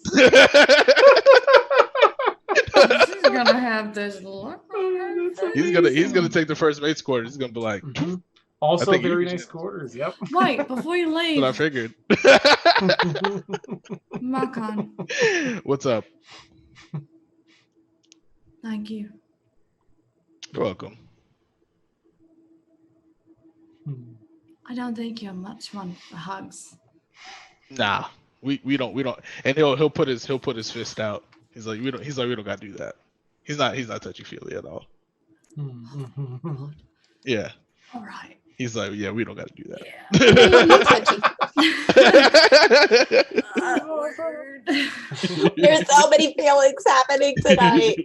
She's gonna have this look. He's gonna take the first mate's quarters. He's gonna be like, Mhm. Also, I think very you nice should- quarters. Yep. Wait, before you "That's what I leave, figured." Marcon, What's up? thank you. You're welcome. I don't think you're much one for hugs. Nah, we don't, and he'll put his fist out. He's like, we don't gotta do that. He's not touchy feely at all. Yeah. All right. He's like, yeah, we don't gotta do that. Yeah. Word. There's so many feelings happening tonight.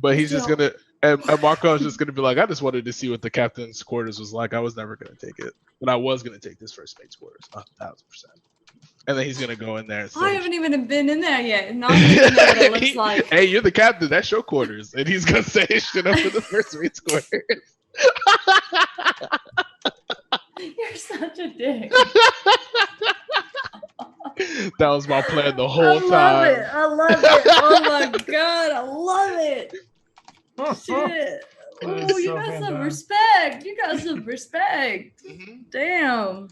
But he's just gonna, and Marco's just gonna be like, I just wanted to see what the captain's quarters was like. I was never gonna take it, but I was gonna take this first mate's quarters, 1,000%. And then he's gonna go in there and say, I haven't even been in there yet, and I don't even know what it looks like. Hey, you're the captain. That's your quarters, and he's gonna say his shit up in the first mate's quarters. You're such a dick. That was my plan the whole time. I love it. Oh my god, I love it. Shit. That is Oh, you so got some fantastic. respect. You got some respect. Mhm. Damn.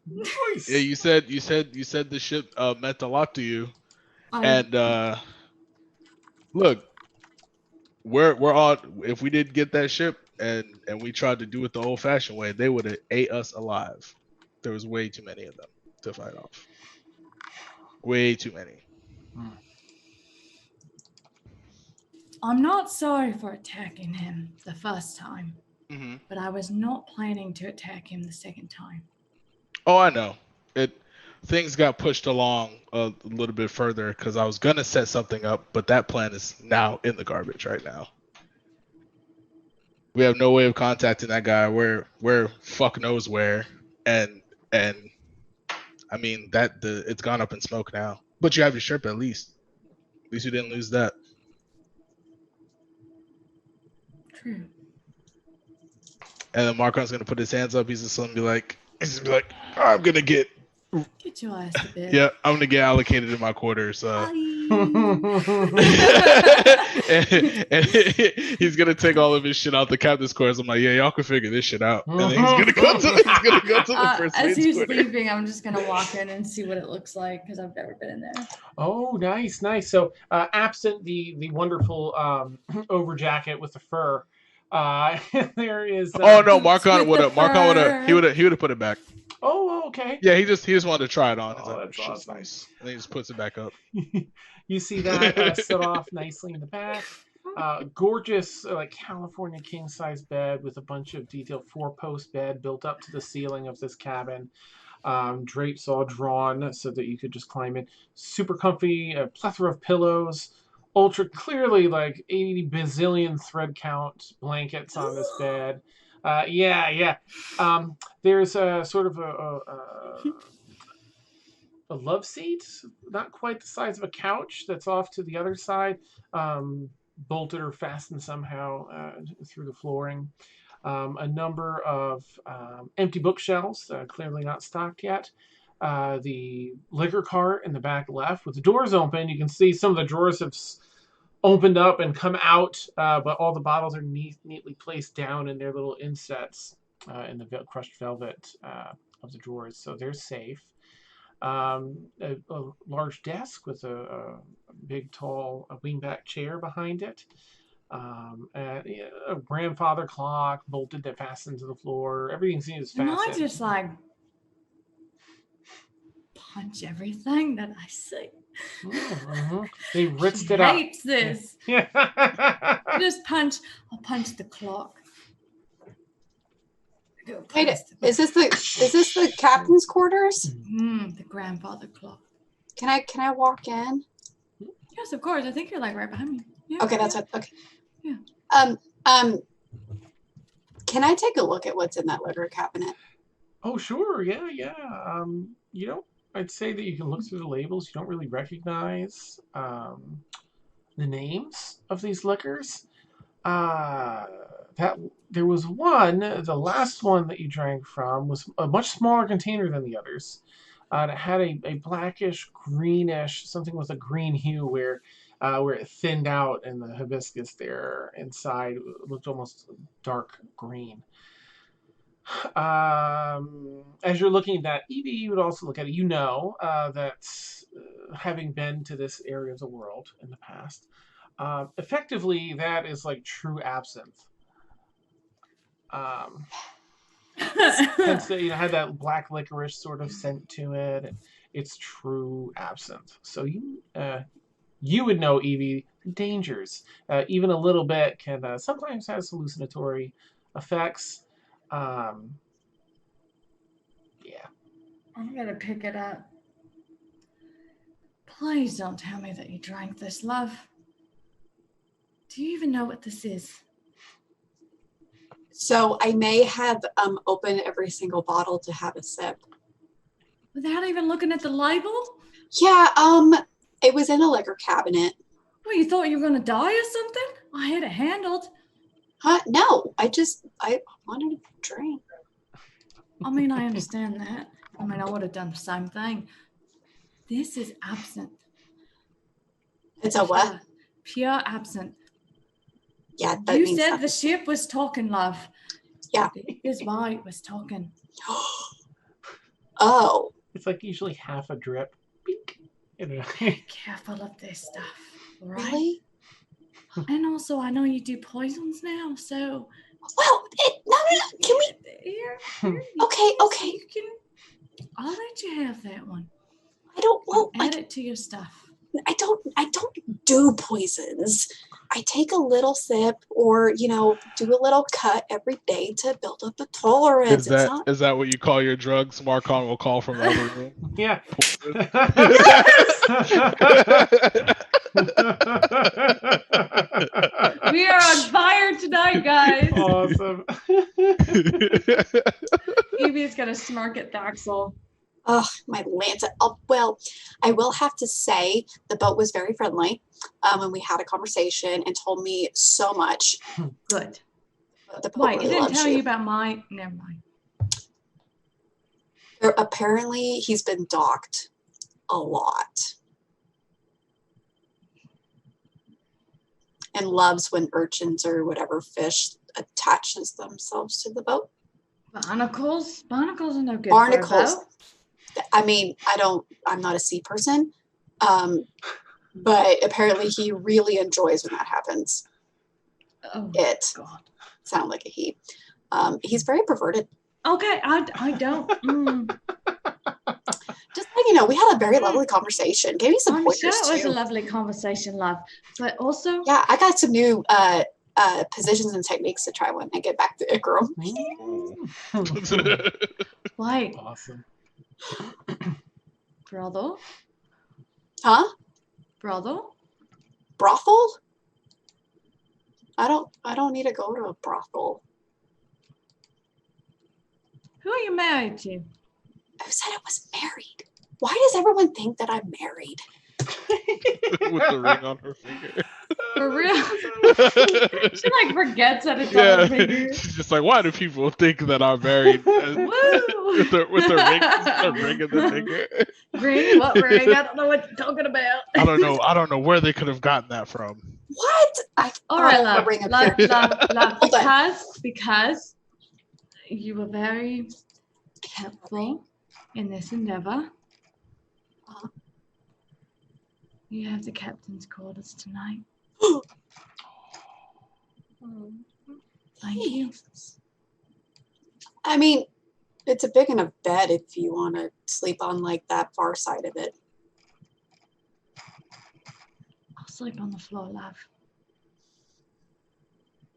Nice. Yeah, you said the ship meant a lot to you, I- and look, we're on. If we didn't get that ship and we tried to do it the old-fashioned way, they would have ate us alive. There was way too many of them to fight off. Way too many. I'm not sorry for attacking him the first time, Mm-hmm. but I was not planning to attack him the second time. Oh, I know. Things got pushed along a little bit further because I was gonna set something up, but that plan is now in the garbage right now. We have no way of contacting that guy. Where fuck knows where, and I mean it's gone up in smoke now. But you have your ship at least. At least you didn't lose that. True. And then Marcon's gonna put his hands up. He's just gonna be like, I'm gonna get, Get your ass to bed. yeah, I'm gonna get allocated in my quarters. Bye. and he's gonna take all of his shit out the captain's quarters. I'm like, yeah, y'all can figure this shit out. And then he's gonna go to the first As mate's he's quarter. leaving, I'm just gonna walk in and see what it looks like because I've never been in there. Oh, nice. So, absent the wonderful over jacket with the fur, there is. Oh no, With the fur. he would have put it back. Oh, okay. Yeah, he just wanted to try it on. He's Oh, like, that's shit's awesome. nice. And then he just puts it back up. You see that set off nicely in the back. Gorgeous, like California king size bed with a bunch of detailed 4-post bed built up to the ceiling of this cabin. Drapes all drawn so that you could just climb in. Super comfy, a plethora of pillows, ultra clearly like 80 bazillion thread count blankets on this bed. Yeah. There's a sort of a love seat, not quite the size of a couch, that's off to the other side, bolted or fastened somehow through the flooring. A number of empty bookshelves, clearly not stocked yet. The liquor cart in the back left with the doors open. You can see some of the drawers have opened up and come out, but all the bottles are neatly placed down in their little insets in the crushed velvet of the drawers, so they're safe. A large desk with a big, tall wingback chair behind it. And a grandfather clock bolted that fastened to the floor. Everything seems And I fastened. just like punch everything that I see. Mm-hmm. They ritzed She it up. hates this. Yeah. I'll punch the clock. Go Wait, past the- is this the captain's quarters? the grandfather clock. Can I walk in? Yes, of course. I think you're like right behind me. Yeah, Okay, that's yeah. it. Okay. Yeah. Can I take a look at what's in that liquor cabinet? Oh, sure. Yeah. I'd say that you can look through the labels. You don't really recognize the names of these liquors. That there was one, the last one that you drank from was a much smaller container than the others. It had a blackish, greenish, something with a green hue where it thinned out and the hibiscus there inside looked almost dark green. As you're looking at that, Evie, you would also look at it. You know that having been to this area of the world in the past, effectively that is like true absinthe. Hence, had that black licorice sort of scent to it. And it's true absinthe. So you would know, Evie, dangers. Even a little bit can sometimes have hallucinatory effects. Yeah. I'm gonna pick it up. Please don't tell me that you drank this, love. Do you even know what this is? So I may have opened every single bottle to have a sip. Without even looking at the label? Yeah, it was in a liquor cabinet. Well, you thought you were gonna die or something? I had it handled. Huh? No, I wanted a drink. I mean, I understand that. I mean, I would have done the same thing. This is absinthe. It's a what? Pure absinthe. Yeah, that You means said nothing. the ship was talking, love. Yeah. His bite was talking. Oh. It's like usually half a drip. Bink. Be careful of this stuff, right? Really? And also, I know you do poisons now, so. Well, no. Can we? Here, Okay. you can. I'll let you have that one. I don't. Well, Add it to your stuff. I don't do poisons. I take a little sip or, do a little cut every day to build up a tolerance. Is that what you call your drugs? Marcon will call from the other room. Yeah. We are on fire tonight, guys. Awesome. Evie's gonna smirk at Thaxel. Oh, my Lanta. Oh, well, I will have to say the boat was very friendly when we had a conversation and told me so much. Good. The boat Wait, really it didn't loves tell you about my. Never mind. Apparently, he's been docked a lot. And loves when urchins or whatever fish attaches themselves to the boat. Barnacles? Barnacles are no good. Barnacles. I mean, I'm not a sea person, but apparently he really enjoys when that happens. Oh, It God. sound like a he. He's very perverted. Okay, I don't. Just like, you know, we had a very lovely conversation. Gave me some I'm pointers sure it was too. a lovely conversation, love. But also, Yeah, I got some new positions and techniques to try when I get back to Ikram. like, Awesome. brother, Huh? brother. Brothel? I don't need to go to a brothel. Who are you married to? Who said I was married? Why does everyone think that I'm married? With the ring on her finger. For real? She like forgets that it's on her finger. She's just like, why do people think that I'm married? Woo! with the ring in the finger. Ring? What ring? I don't know what you're talking about. I don't know where they could have gotten that from. What? All right, a love. ring up Love, here. love. Hold on. Because you were very helpful in this endeavor. Uh-huh. You have the captain's quarters tonight. Thank you. I mean, it's a big enough bed if you want to sleep on like that far side of it. I'll sleep on the floor, love.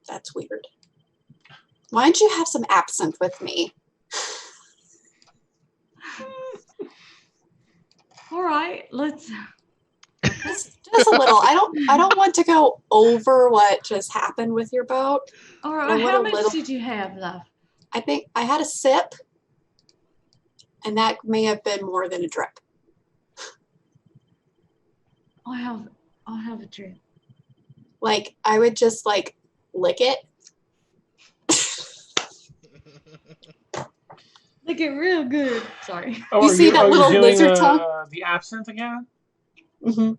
That's weird. Why don't you have some absinthe with me? All right, let's. Just a little. I don't want to go over what just happened with your boat. All I right, want how a much little- did you have, love? I think I had a sip, and that may have been more than a drip. I'll have a drink. Like I would just like lick it. Look it real good. Sorry. You see that little doing, lizard tongue? The absinthe again? Mm-hmm.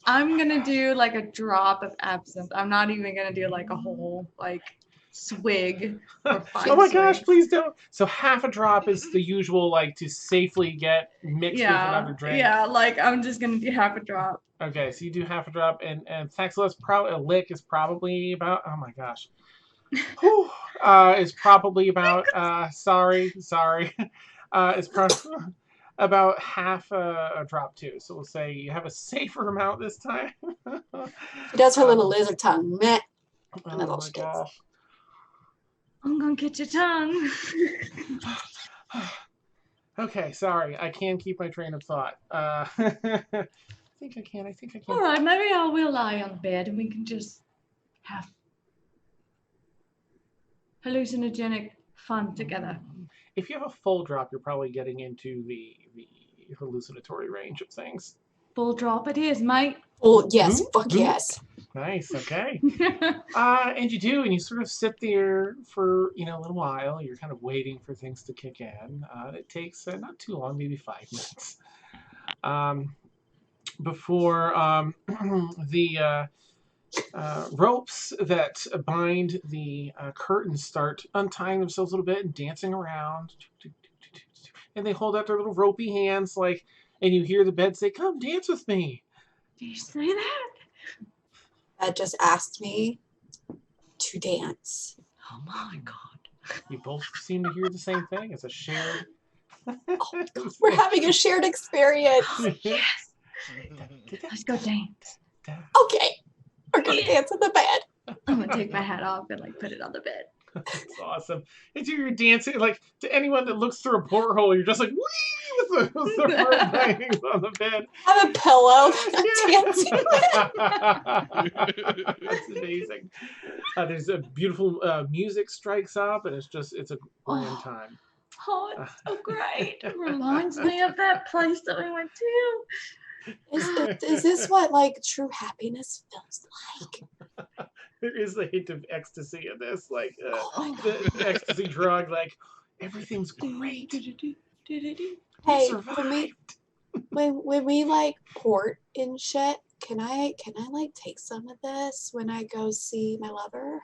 I'm gonna do like a drop of absinthe. I'm not even gonna do like a whole like swig or five Oh my gosh, swigs. please don't. So half a drop is the usual, like, to safely get mixed with another drink. Yeah, like I'm just gonna do half a drop. Okay, so you do half a drop, and Thaxilus, a lick is probably about, oh my gosh. Whew, is probably about, sorry, it's probably about half a drop too. So we'll say you have a safer amount this time. She does her little lizard tongue. Meh. Oh little my shits. gosh. I'm gonna get your tongue. Okay, sorry. I can keep my train of thought. I think I can. All right, maybe I will lie on the bed and we can just have hallucinogenic fun together. If you have a full drop, you're probably getting into the hallucinatory range of things. Full drop it is, mate. Oh yes, fuck Ooh. yes. Nice. Okay. And you do, and you sort of sit there for a little while. You're kind of waiting for things to kick in. It takes not too long, maybe 5 minutes, before the ropes that bind the curtains start untying themselves a little bit and dancing around. And they hold out their little ropey hands, and you hear the bed say, "Come dance with me." Did you say that? That just asked me to dance. Oh my god. You both seem to hear the same thing. It's a shared. We're having a shared experience. Yes. Let's go dance. Okay. We're gonna dance in the bed. I'm gonna take my hat off and put it on the bed. That's awesome. And you're dancing, to anyone that looks through a porthole, you're just like, wee, with the rope banging on the bed. I have a pillow. I'm dancing. That's amazing. There's a beautiful music strikes up, and it's a grand time. Oh, it's so great. It reminds me of that place that we went to. Is this what true happiness feels like? There is a hint of ecstasy in this, Oh the ecstasy drug, everything's great. Hey, Survived. when we port and shit, can I take some of this when I go see my lover?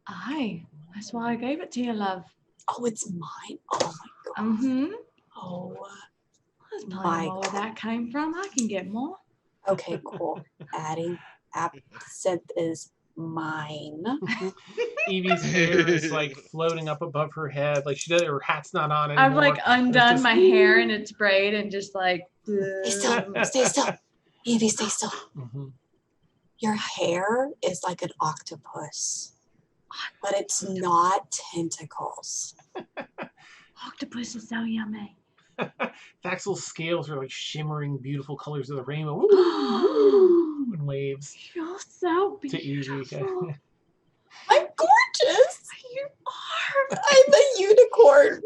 Aye. That's why I gave it to you, love. Oh, it's mine. Oh my god. Mm-hmm. Oh. There's My plenty more where God. that came from. I can get more. Okay, cool. Adding absinthe is mine. Evie's hair is like floating up above her head, like her hat's not on anymore. I've like undone just- my hair in its braid and just like. Stay still. Stay still. Evie, stay still. Mhm. Your hair is like an octopus, but it's not tentacles. Octopus is so yummy. Thaxel's scales are like shimmering, beautiful colors of the rainbow. Woo, and waves You're so to Evie. beautiful. I'm gorgeous. You are. I'm a unicorn.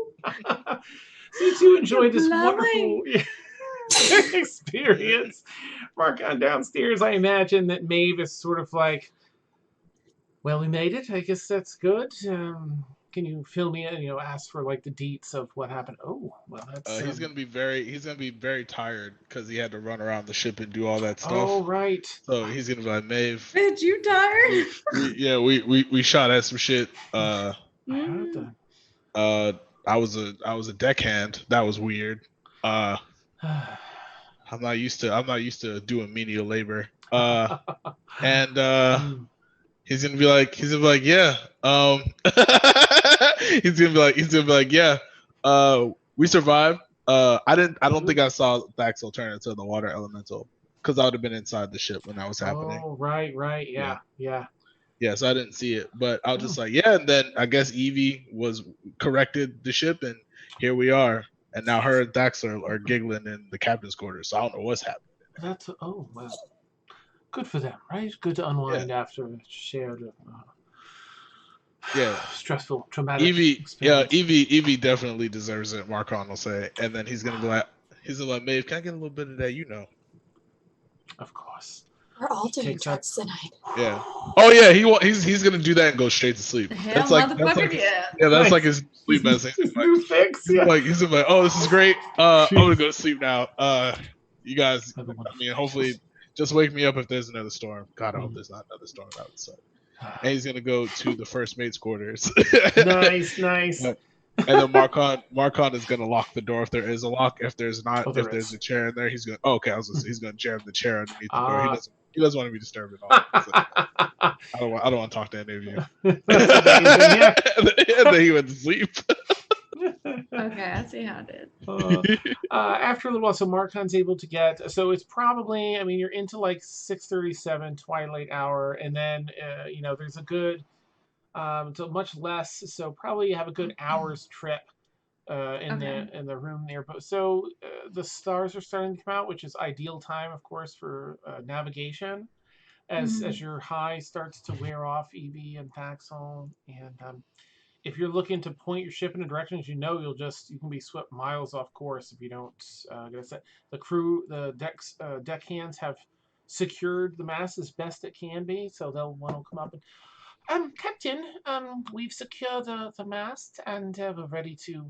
So you two enjoy this Lovely. wonderful experience. Mark on downstairs, I imagine that Maeve is sort of like, well, we made it. I guess that's good. Can you fill me in? Ask for like the deets of what happened. Oh, well, that's. He's gonna be very tired because he had to run around the ship and do all that stuff. Oh, right. So he's gonna be like, Maeve. Bitch, you tired? we shot at some shit. I heard that. I was a deckhand. That was weird. I'm not used to doing menial labor. And he's gonna be like, yeah. He's gonna be like, yeah. We survived. I don't think I saw Thaxel turn into the water elemental because I would have been inside the ship when that was happening. Oh, right. Yeah. Yeah, so I didn't see it, but I was just like, yeah. And then I guess Evie corrected the ship, and here we are. And now her and Thaxel are giggling in the captain's quarters. So I don't know what's happening. Well, good for them, right? Good to unwind after a shared, stressful, traumatic experience. Evie definitely deserves it. Marcon will say, and then he's gonna be like, Maeve, can I get a little bit of that? Of course. We're all doing drugs tonight. Yeah. Oh yeah. He's gonna do that and go straight to sleep. Hell, motherfucker, yeah. That's like his sleep medicine. New fix. Yeah. He's like, oh, this is great. I'm gonna go to sleep now. You guys. I mean, hopefully, just wake me up if there's another storm. God, I hope there's not another storm outside. And he's gonna go to the first mate's quarters. Nice. And then Marcon is gonna lock the door if there is a lock. If there's not, if there's a chair in there, he's gonna. Oh, okay, he's gonna jam the chair underneath the door. He doesn't want to be disturbed at all. So, I don't want to talk to any of you. And then he went to sleep. Okay, I see how it is. After a little while, so Marcon's able to get. So it's probably. I mean, you're into like 6:37 twilight hour, and then there's a good. So much less. So probably you have a good hour's trip in the room there. But so the stars are starting to come out, which is ideal time, of course, for navigation. As your high starts to wear off, Evie and Thaxel, and if you're looking to point your ship in a direction, as you can be swept miles off course if you don't get a set. The crew, the deckhands have secured the mast as best it can be, so they'll want to come up and. Captain, we've secured the mast and we're ready to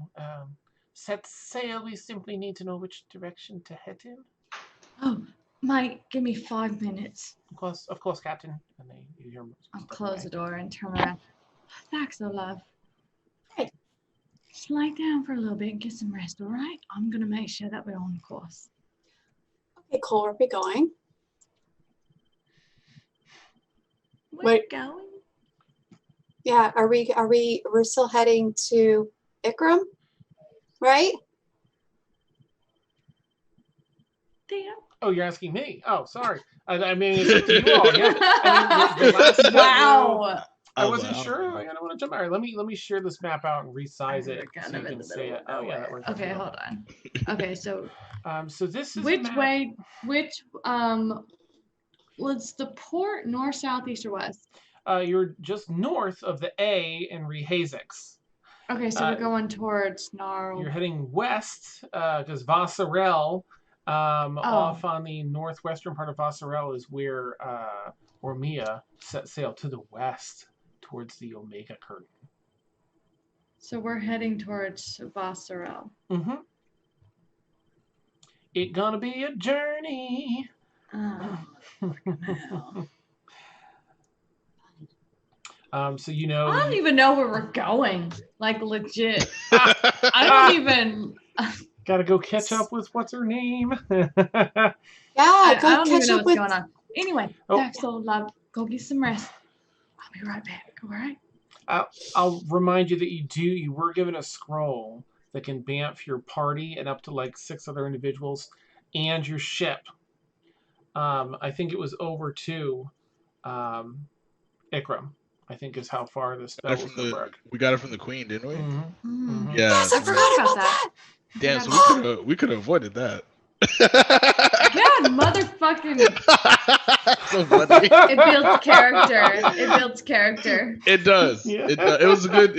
set sail. We simply need to know which direction to head in. Oh, Mike, give me 5 minutes. Of course, Captain. And you hear I'll close the door and turn around. Thaxel, love. Hey. Just lie down for a little bit and get some rest, all right? I'm going to make sure that we're on course. Okay, cool. Where are we going? We're going. Yeah, we're still heading to Ikram, right? Damn. Oh, you're asking me? Oh, sorry. I mean, it's up to you all. Yeah. I mean, the last Wow. I wasn't sure. I don't want to jump. All right, let me share this map out and resize it Kind so of you in can the see middle it. of Oh yeah, that nowhere. works. Okay, hold on. Okay, so so this is which way? Which was the port? North, south, east, or west? You're just north of the A in Rehazix. Okay, so we're going towards Gnarl. You're heading west because Vassarel, off on the northwestern part of Vassarel, is where Ormia set sail to the west towards the Omega Curtain. So we're heading towards Vassarel. Mm-hmm. It's gonna be a journey. Oh, So I don't even know where we're going. Like legit. I don't even. Gotta go catch up with what's her name. Yeah, I don't even know what's going on. Anyway, Thaxel, love, go get some rest. I'll be right back. All right. I'll remind you that you were given a scroll that can bamf your party and up to like 6 other individuals and your ship. I think it was over to Ikram. I think is how far the spell was going to work. We got it from the queen, didn't we? Mm-hmm. Yeah. Yes, I forgot about that. Damn, so we could have avoided that. God, motherfucking. So funny. It builds character. It builds character. It does. Yeah. It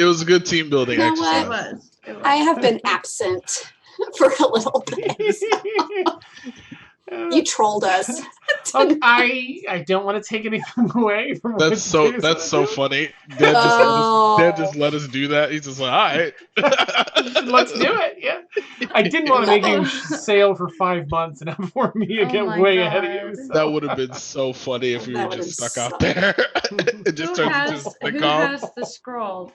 was a good team building You know exercise. It was. I have been absent for a little bit. You trolled us. I don't want to take anything away from That's so funny. Dad just let us do that. He's just like, all right. Let's do it. Yeah. I didn't want to make you sail for 5 months and have Formia get way ahead of you. So. That would have been so funny if we were just stuck out there. It just who has the scroll?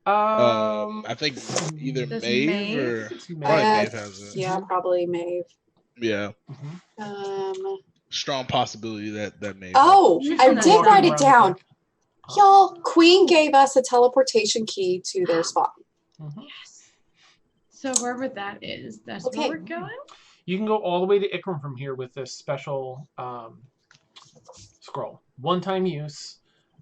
I think either Does Maeve or Maeve Maeve has it. Yeah, probably Maeve. Yeah. Um. Strong possibility that Maeve. Oh, I did write it down. Oh. Y'all, Queen gave us a teleportation key to their spot. Yes. So wherever that is, that's Okay. where we're going? You can go all the way to Ikram from here with this special scroll. One-time use.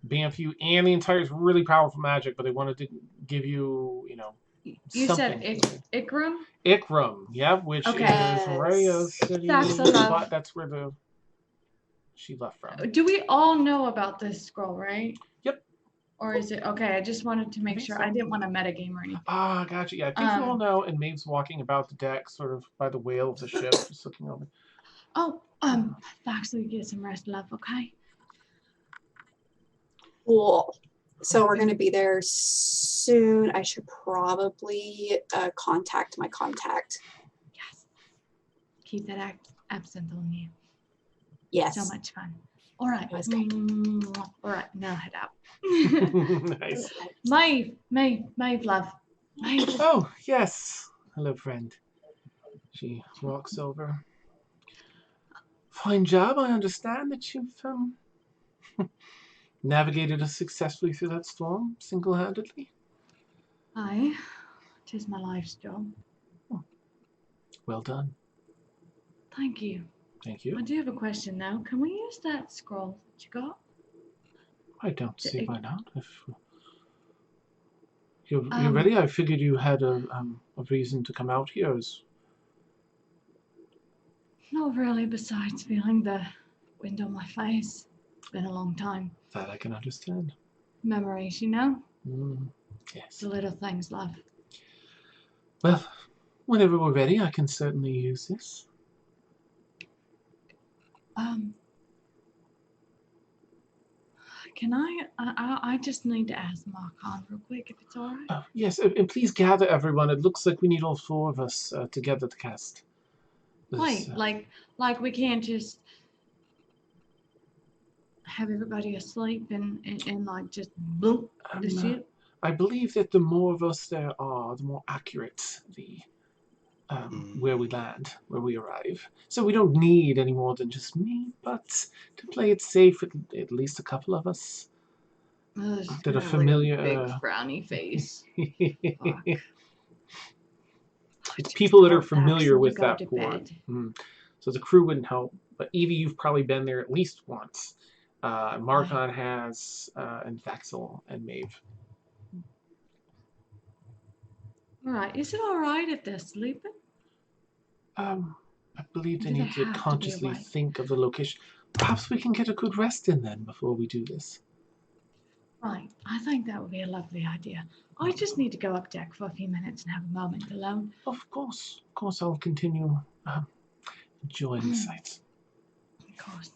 Bamf you and the entire is really powerful magic, but they wanted to give you, You something. said Ikram? Ikram, yeah, which Okay. is Raya's city. That's a lot. That's where she left from. Do we all know about this scroll, right? Yep. Or is it okay? I just wanted to make think sure. so. I didn't want to metagame or anything. Ah, gotcha. Yeah, I think you all know. And Maeve's walking about the deck, sort of by the whale of the ship, just looking over. Oh, actually get some rest, love. Okay. Cool. So we're going to be there soon. I should probably contact my contact. Yes. Keep that absinthe on you. Yes. So much fun. All right. That was great. All right. Now head out. Nice. Maeve, love. Maeve. Oh, yes. Hello, friend. She walks over. Fine job. I understand that you've navigated us successfully through that storm single-handedly. Aye. 'Tis my life's job. Well done. Thank you. Thank you. I do have a question though. Can we use that scroll that you got? I don't see why not. If you're ready, I figured you had a reason to come out here. Not really, besides feeling the wind on my face. It's been a long time. That I can understand. Memories, you know? Yes. The little things, love. Well, whenever we're ready, I can certainly use this. Can I just need to ask Marcon real quick, if it's all right? Oh, yes, and please gather everyone. It looks like we need all 4 of us together to cast. This, Like we can't just have everybody asleep and like just boom the ship. I believe that the more of us there are, the more accurate the where we land, where we arrive. So we don't need any more than just me, but to play it safe, at least a couple of us that are familiar. Like a big frowny face. Fuck. It's people that are Back familiar so we with go that to port. bed. So the crew wouldn't help. But Evie, you've probably been there at least once. Marcon has, and Vaxel and Maeve. All right. Is it all right if they're sleeping? I believe they Do they need to have to be consciously awake? think of the location. Perhaps we can get a good rest in then before we do this. Right. I think that would be a lovely idea. I just need to go up deck for a few minutes and have a moment alone. Of course, I'll continue enjoying the sights. Of course.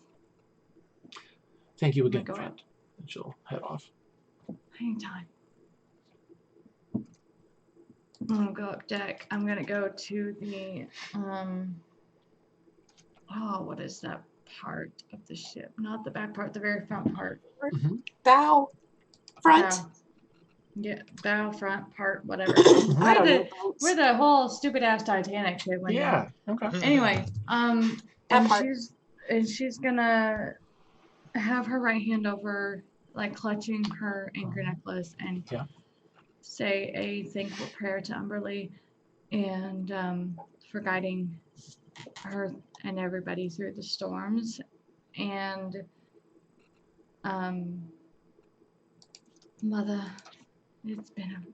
Thank you again, God. friend. And she'll head off. Anytime. I'm gonna go up deck. I'm gonna go to the what is that part of the ship? Not the back part, the very front part. Bow. Front. Bow. Yeah, bow, front, part, whatever. I don't know. Where the whole stupid ass Titanic shit went down. Yeah. Okay. Anyway, That part. she's gonna have her right hand over like clutching her anchor necklace and say a thankful prayer to Umberly and for guiding her and everybody through the storms. And Mother, it's been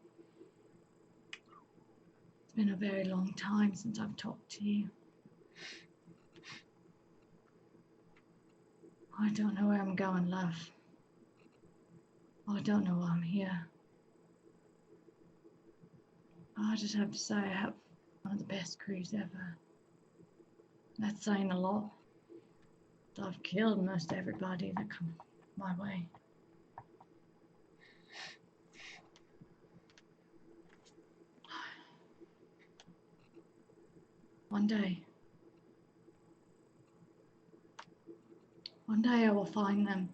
a very long time since I've talked to you. I don't know where I'm going, love. I don't know why I'm here. I just have to say I have one of the best crews ever. That's saying a lot. I've killed most everybody that come my way. One day I will find them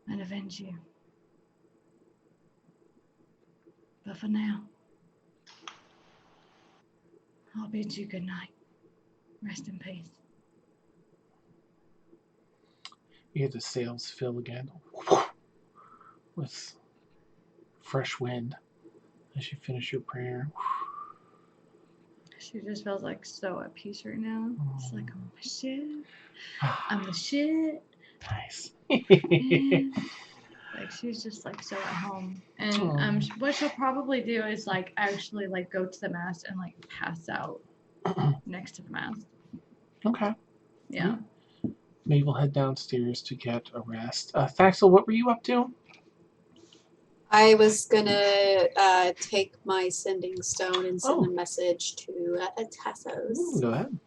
and avenge you. But for now, I'll bid you good night. Rest in peace. You hear the sails fill again with fresh wind as you finish your prayer. She just feels like so at peace right now. It's like, I'm the shit. I'm the shit. Nice. And, like, she's just like so at home. And what she'll probably do is like actually like go to the mast and like pass out next to the mast. Okay. Yeah. Maybe we'll head downstairs to get a rest. Thaxel, what were you up to? I was gonna take my sending stone and send a message to Tassos. Go ahead.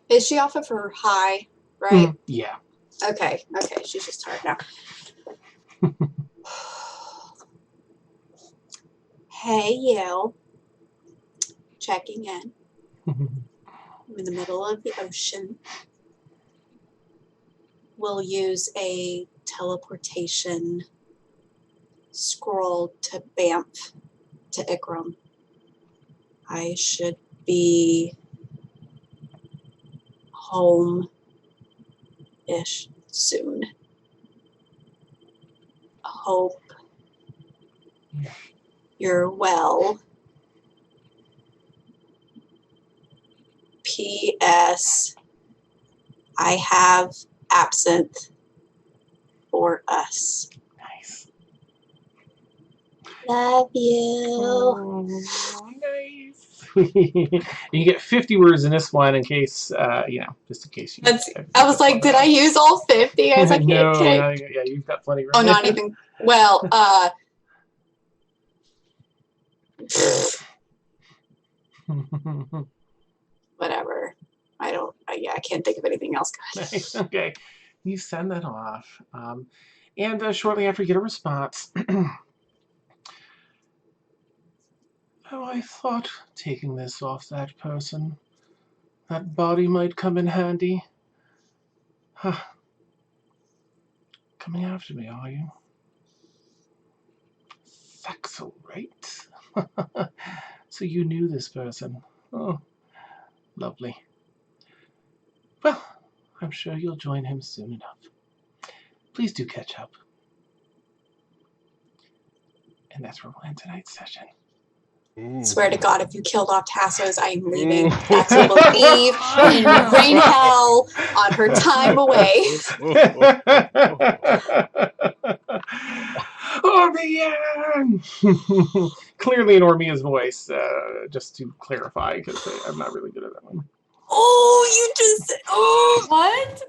Is she off of her high, right? Yeah. Okay, she's just tired now. Hey, you. Checking in. I'm in the middle of the ocean. We'll use a teleportation scroll to Banff to Ikram. I should be home-ish soon. Hope you're well. P.S. I have absinthe for us. Nice. Love you. Oh, nice. You get 50 words in this one in case, just in case you. I was like, did I use all 50? I was like, no, yeah, you've got plenty. Oh, not even. Well, whatever. I can't think of anything else. Nice. Okay. You send that off. And shortly after you get a response, I thought taking this off that person, that body might come in handy. Huh. Coming after me, are you? Thaxel, right? So you knew this person. Oh, lovely. Well, I'm sure you'll join him soon enough. Please do catch up. And that's where we'll end tonight's session. Swear to God, if you killed off Tassos, I am leaving. Thaxel will leave and rain hell on her time away. Ormian! Clearly in Ormia's voice, just to clarify, because I'm not really good at that one. Oh, you just... Oh, what?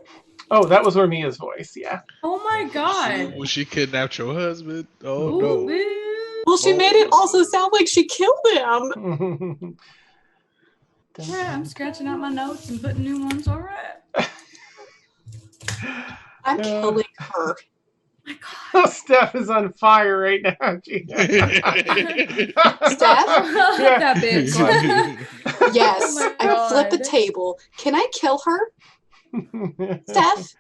Oh, that was Ormia's voice, yeah. Oh my God. Well, she kidnapped your husband? Oh, Ooh, no. boo. well, she made it also sound like she killed him. Alright, I'm scratching out my notes and putting new ones. All right. I'm killing her. My God. Oh, Steph is on fire right now. Steph? That bitch. Yes, Oh I flipped the table. Can I kill her? Steph?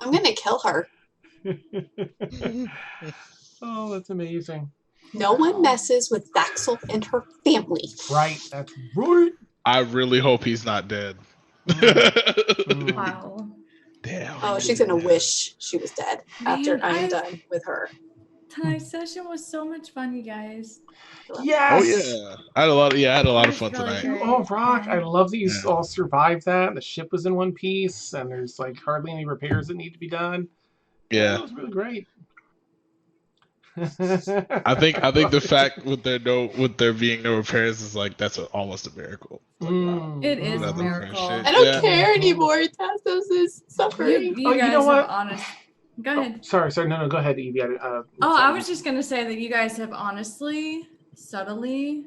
I'm gonna kill her. Oh, that's amazing. No one messes with Thaxel and her family. Right, that's right. I really hope he's not dead. Wow. Damn. Oh, she's gonna wish she was dead after Man, I am done with her. Tonight's session was so much fun, you guys. Oh Yes. yeah, I had a lot. Yeah, I had a lot It of was fun really tonight. You great. all rock. Yeah. I love that you Yeah. all survived that. The ship was in one piece, and there's like hardly any repairs that need to be done. Yeah. That was really great. I think the fact with there being no repairs is like that's almost a miracle. Like, wow. It is a Another miracle. friendship. I don't Yeah. care anymore. Tassos is suffering. You Oh, you guys know have what? honest. Go Oh, ahead. sorry. No, go ahead, Evie. I was just gonna say that you guys have honestly, subtly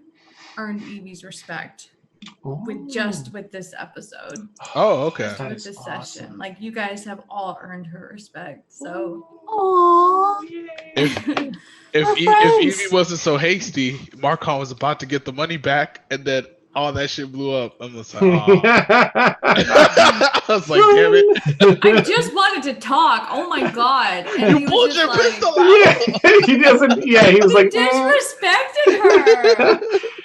earned Evie's respect with this episode. Oh, okay. Just That with is this awesome. session. Like you guys have all earned her respect. So Aww. If We're if friends. Evie wasn't so hasty, Marcon was about to get the money back, and then all that shit blew up. I'm just like, aw. I was like, damn it. I just wanted to talk. Oh my god. And he You pulled was your just like, pistol out. Yeah, he doesn't. Yeah, he was he like, disrespected her.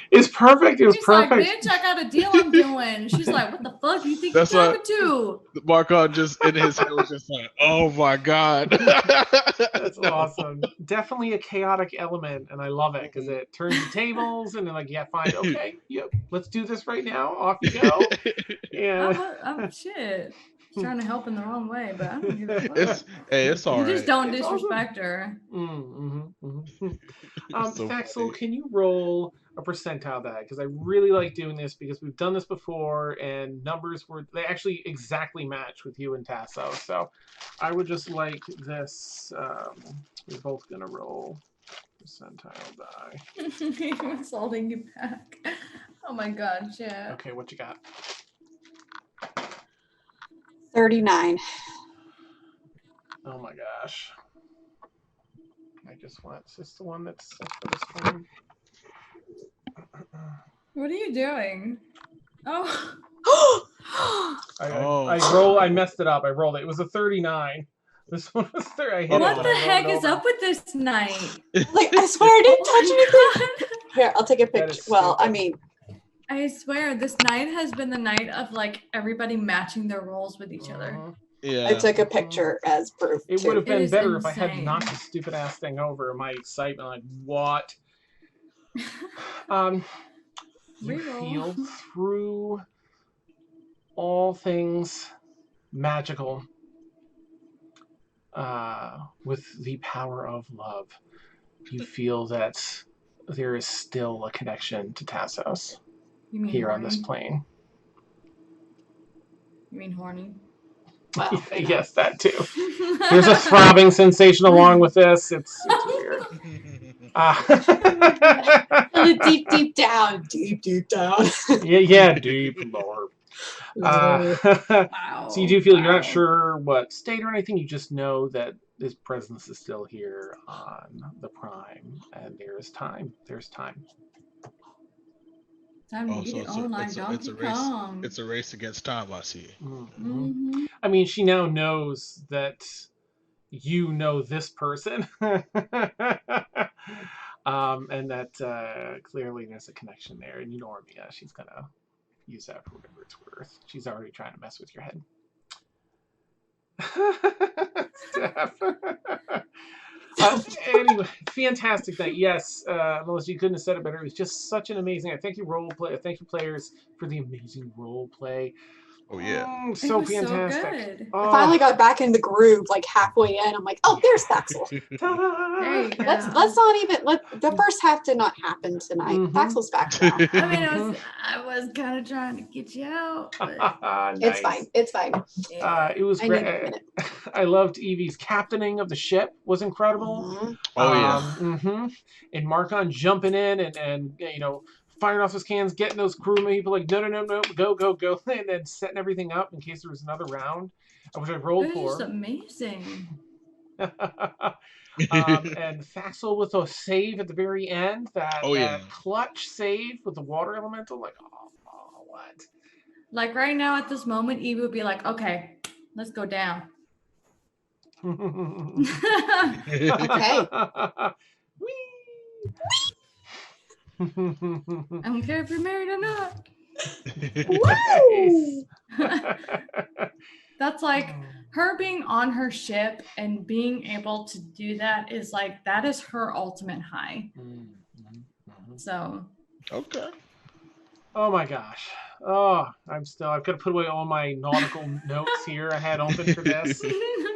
It's perfect. It was He's perfect. like, bitch, I got a deal I'm doing. She's like, what the fuck do you think That's you're what- talking to? Marcon just in his head was just like, oh my god. That's awesome. Definitely a chaotic element, and I love it because it turns the tables, and then like, yeah, fine, okay, yep, let's do this right now. Off you go. Yeah. I'm shit. She's trying to help in the wrong way, but I don't give a fuck. It's all You right. just don't It's disrespect her. It's so Faxel, funny. can you roll a percentile die? Because I really like doing this because we've done this before, and numbers they actually exactly match with you and Tasso. So I would just like this. We're both gonna roll percentile die. He was holding you back. Oh my god, shit. Okay, what you got? 39. Oh my gosh. I just want. Is this the one that's for this one? What are you doing? Oh. I messed it up. I rolled it. It was a 39. This one was 30. I hit it What when the I rolled heck it is over. up with this night? Like, I swear I didn't touch Oh anything. my God. Here, I'll take a That picture. is Well, I stupid. mean, I swear, this night has been the night of like everybody matching their roles with each other. Mhm. Yeah. I took a picture as proof. It too. would have been is better if I hadn't insane. knocked this stupid ass thing over. My excitement, like what? You Reroll. feel through all things magical with the power of love. You feel that there is still a connection to Tassos You mean here on horny? this plane. You mean horny? Well, Yes, that too. There's a throbbing sensation along with this. It's weird. deep down. Deep down. yeah, deep lore. Wow. So you do feel you're Wow. not sure what state or anything. You just know that his presence is still here on the Prime, and there's time. There's time. Time to Oh, get so it on like it's Donkey a race. Kong. It's a race against time. I see. Mhm. I mean, she now knows that you know this person, and that clearly there's a connection there. And you know, Armia, she's gonna use that for whatever it's worth. She's already trying to mess with your head. Steph. Anyway, fantastic night. Yes, Melissa, you couldn't have said it better. It was just such an amazing. Thank you, Thank you, players, for the amazing role play. Oh yeah. So It was fantastic. so good. I finally got back in the groove like halfway in. I'm like, oh, there's Faxel. There you go. Let's not even the first half did not happen tonight. Mhm. Faxel's back now. I mean, I was kind of trying to get you out, but It's fine. It's fine. yeah. It was I need a great. minute. I loved Evie's captaining of the ship was incredible. Mhm. Oh yeah. And Marcon jumping in and you know firing off his cans, getting those crew people like no, go, and then setting everything up in case there was another round, which I rolled It was for. just amazing. And Faxel with a save at the very end, that clutch save with the water elemental, like oh what? Like right now at this moment, Evie would be like, "Okay, let's go down." Okay. Whee! I don't care if you're married or not. Woo! That's like her being on her ship and being able to do that is like, that is her ultimate high. So. Okay. Oh my gosh. Oh, I've got to put away all my nautical notes here I had open for this.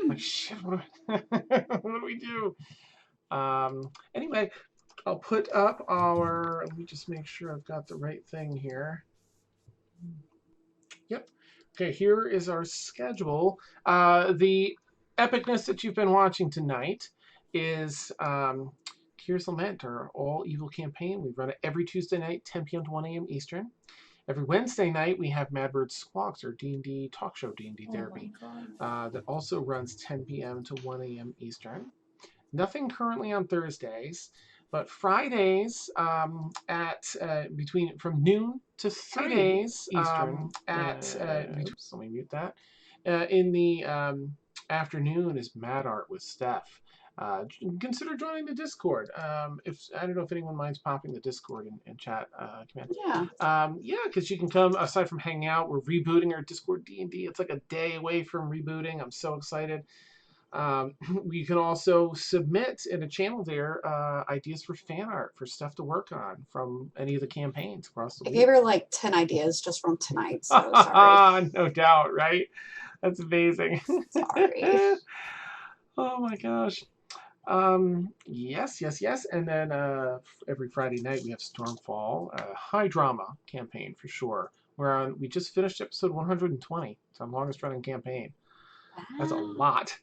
Like, shit, what do we do? Anyway, I'll put up let me just make sure I've got the right thing here. Yep. Okay, here is our schedule. The epicness that you've been watching tonight is Here's Lament, our all evil campaign. We run it every Tuesday night, 10 p.m. to 1 a.m. Eastern. Every Wednesday night, we have Madbird Squawks, or D&D talk show, D&D Therapy, that also runs 10 p.m. to 1 a.m. Eastern. Nothing currently on Thursdays, but Fridays from noon to 3 days Eastern let me mute that. In the afternoon is Mad Art with Steph. Consider joining the Discord. If I don't know if anyone minds popping the Discord and chat command. Yeah. Because you can come. Aside from hanging out, we're rebooting our Discord D&D. It's like a day away from rebooting. I'm so excited. You can also submit in a channel there ideas for fan art for stuff to work on from any of the campaigns across the I week. gave her like 10 ideas just from tonight, so sorry. No doubt, right? That's amazing. Sorry. Oh my gosh. Yes. And then every Friday night we have Stormfall, high drama campaign for sure. We just finished episode 120. It's our longest running campaign. That's a lot.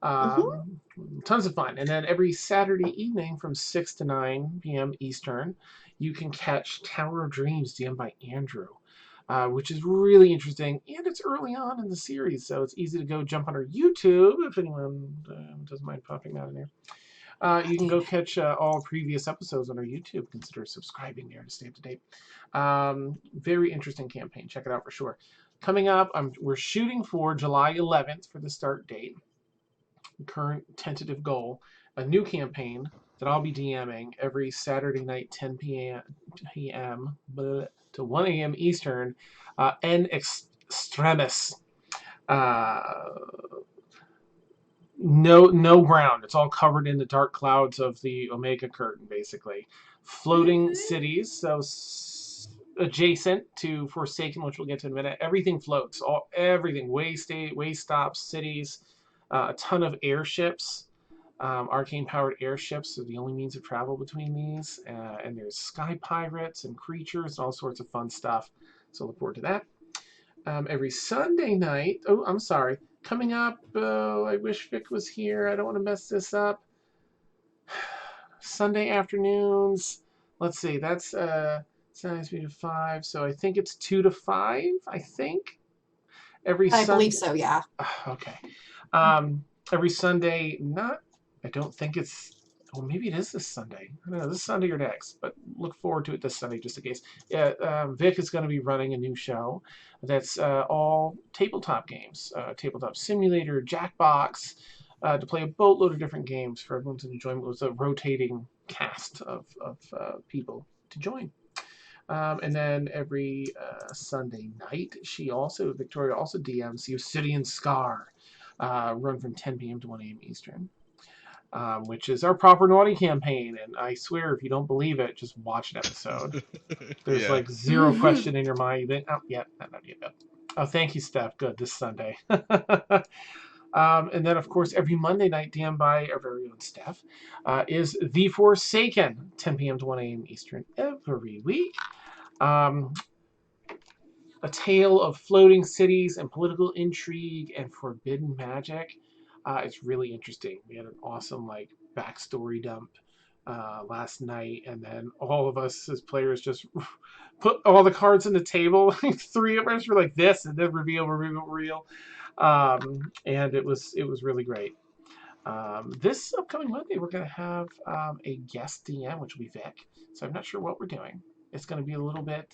Tons of fun. And then every Saturday evening from 6 to 9 p.m. Eastern, you can catch Tower of Dreams, DM'd by Andrew, which is really interesting. And it's early on in the series, so it's easy to go jump on our YouTube if anyone doesn't mind popping that in there. You can go catch all previous episodes on our YouTube. Consider subscribing there to stay up to date. Very interesting campaign. Check it out for sure. Coming up, we're shooting for July 11th for the start date. Current tentative goal, a new campaign that I'll be DMing every Saturday night, 10 p.m. to 1 a.m. Eastern, En Extremis. No ground. It's all covered in the dark clouds of the Omega Curtain, basically. Floating cities, so adjacent to Forsaken, which we'll get to in a minute. Everything floats. Everything. Way stops, cities. A ton of airships, arcane-powered airships are the only means of travel between these. And there's sky pirates and creatures and all sorts of fun stuff. So look forward to that. Every Sunday night. Oh, I'm sorry. Coming up, I wish Vic was here. I don't want to mess this up. Sunday afternoons. Let's see. That's 3 to 5. So I think it's 2 to 5. I think. I believe so. Yeah. Okay. Every Sunday, I don't think it's, maybe it is this Sunday. I don't know, this Sunday or next, but look forward to it this Sunday just in case. Vic is going to be running a new show that's all tabletop games, tabletop simulator, Jackbox, to play a boatload of different games for everyone's enjoyment. It was a rotating cast of people to join. And then every Sunday night, Victoria also DMs the Obsidian Scar, run from 10 p.m. to 1 a.m. Eastern, which is our proper naughty campaign. And I swear, if you don't believe it, just watch an episode. There's like zero question in your mind. You think, oh, yeah, not yet. Oh, thank you, Steph. Good, this Sunday. And then, of course, every Monday night, DM'd by our very own Steph, is The Forsaken, 10 p.m. to 1 a.m. Eastern every week. A tale of floating cities and political intrigue and forbidden magic. It's really interesting. We had an awesome backstory dump last night, and then all of us as players just put all the cards on the table. 3 of us were like this, and then reveal. And it was really great. This upcoming Monday, we're going to have a guest DM, which will be Vic. So I'm not sure what we're doing. It's going to be a little bit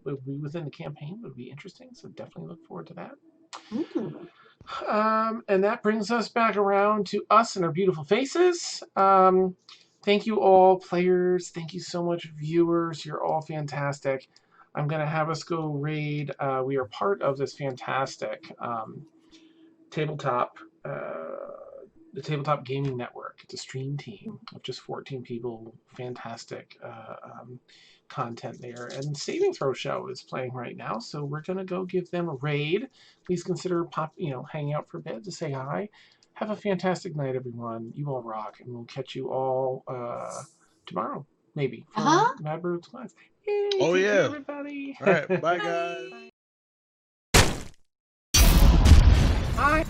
within the campaign, but it'll be interesting. So definitely look forward to that. And that brings us back around to us and our beautiful faces. Thank you all, players. Thank you so much, viewers. You're all fantastic. I'm going to have us go raid. We are part of this fantastic tabletop, the Tabletop Gaming Network. It's a stream team of just 14 people. Fantastic content there. And Saving Throw Show is playing right now, so we're going to go give them a raid. Please consider hanging out for a bit to say hi. Have a fantastic night, everyone. You all rock, and we'll catch you all tomorrow, maybe, for Mad Brewed Class. Yay, Oh, take yeah. care, everybody. All right. Bye, guys. Bye.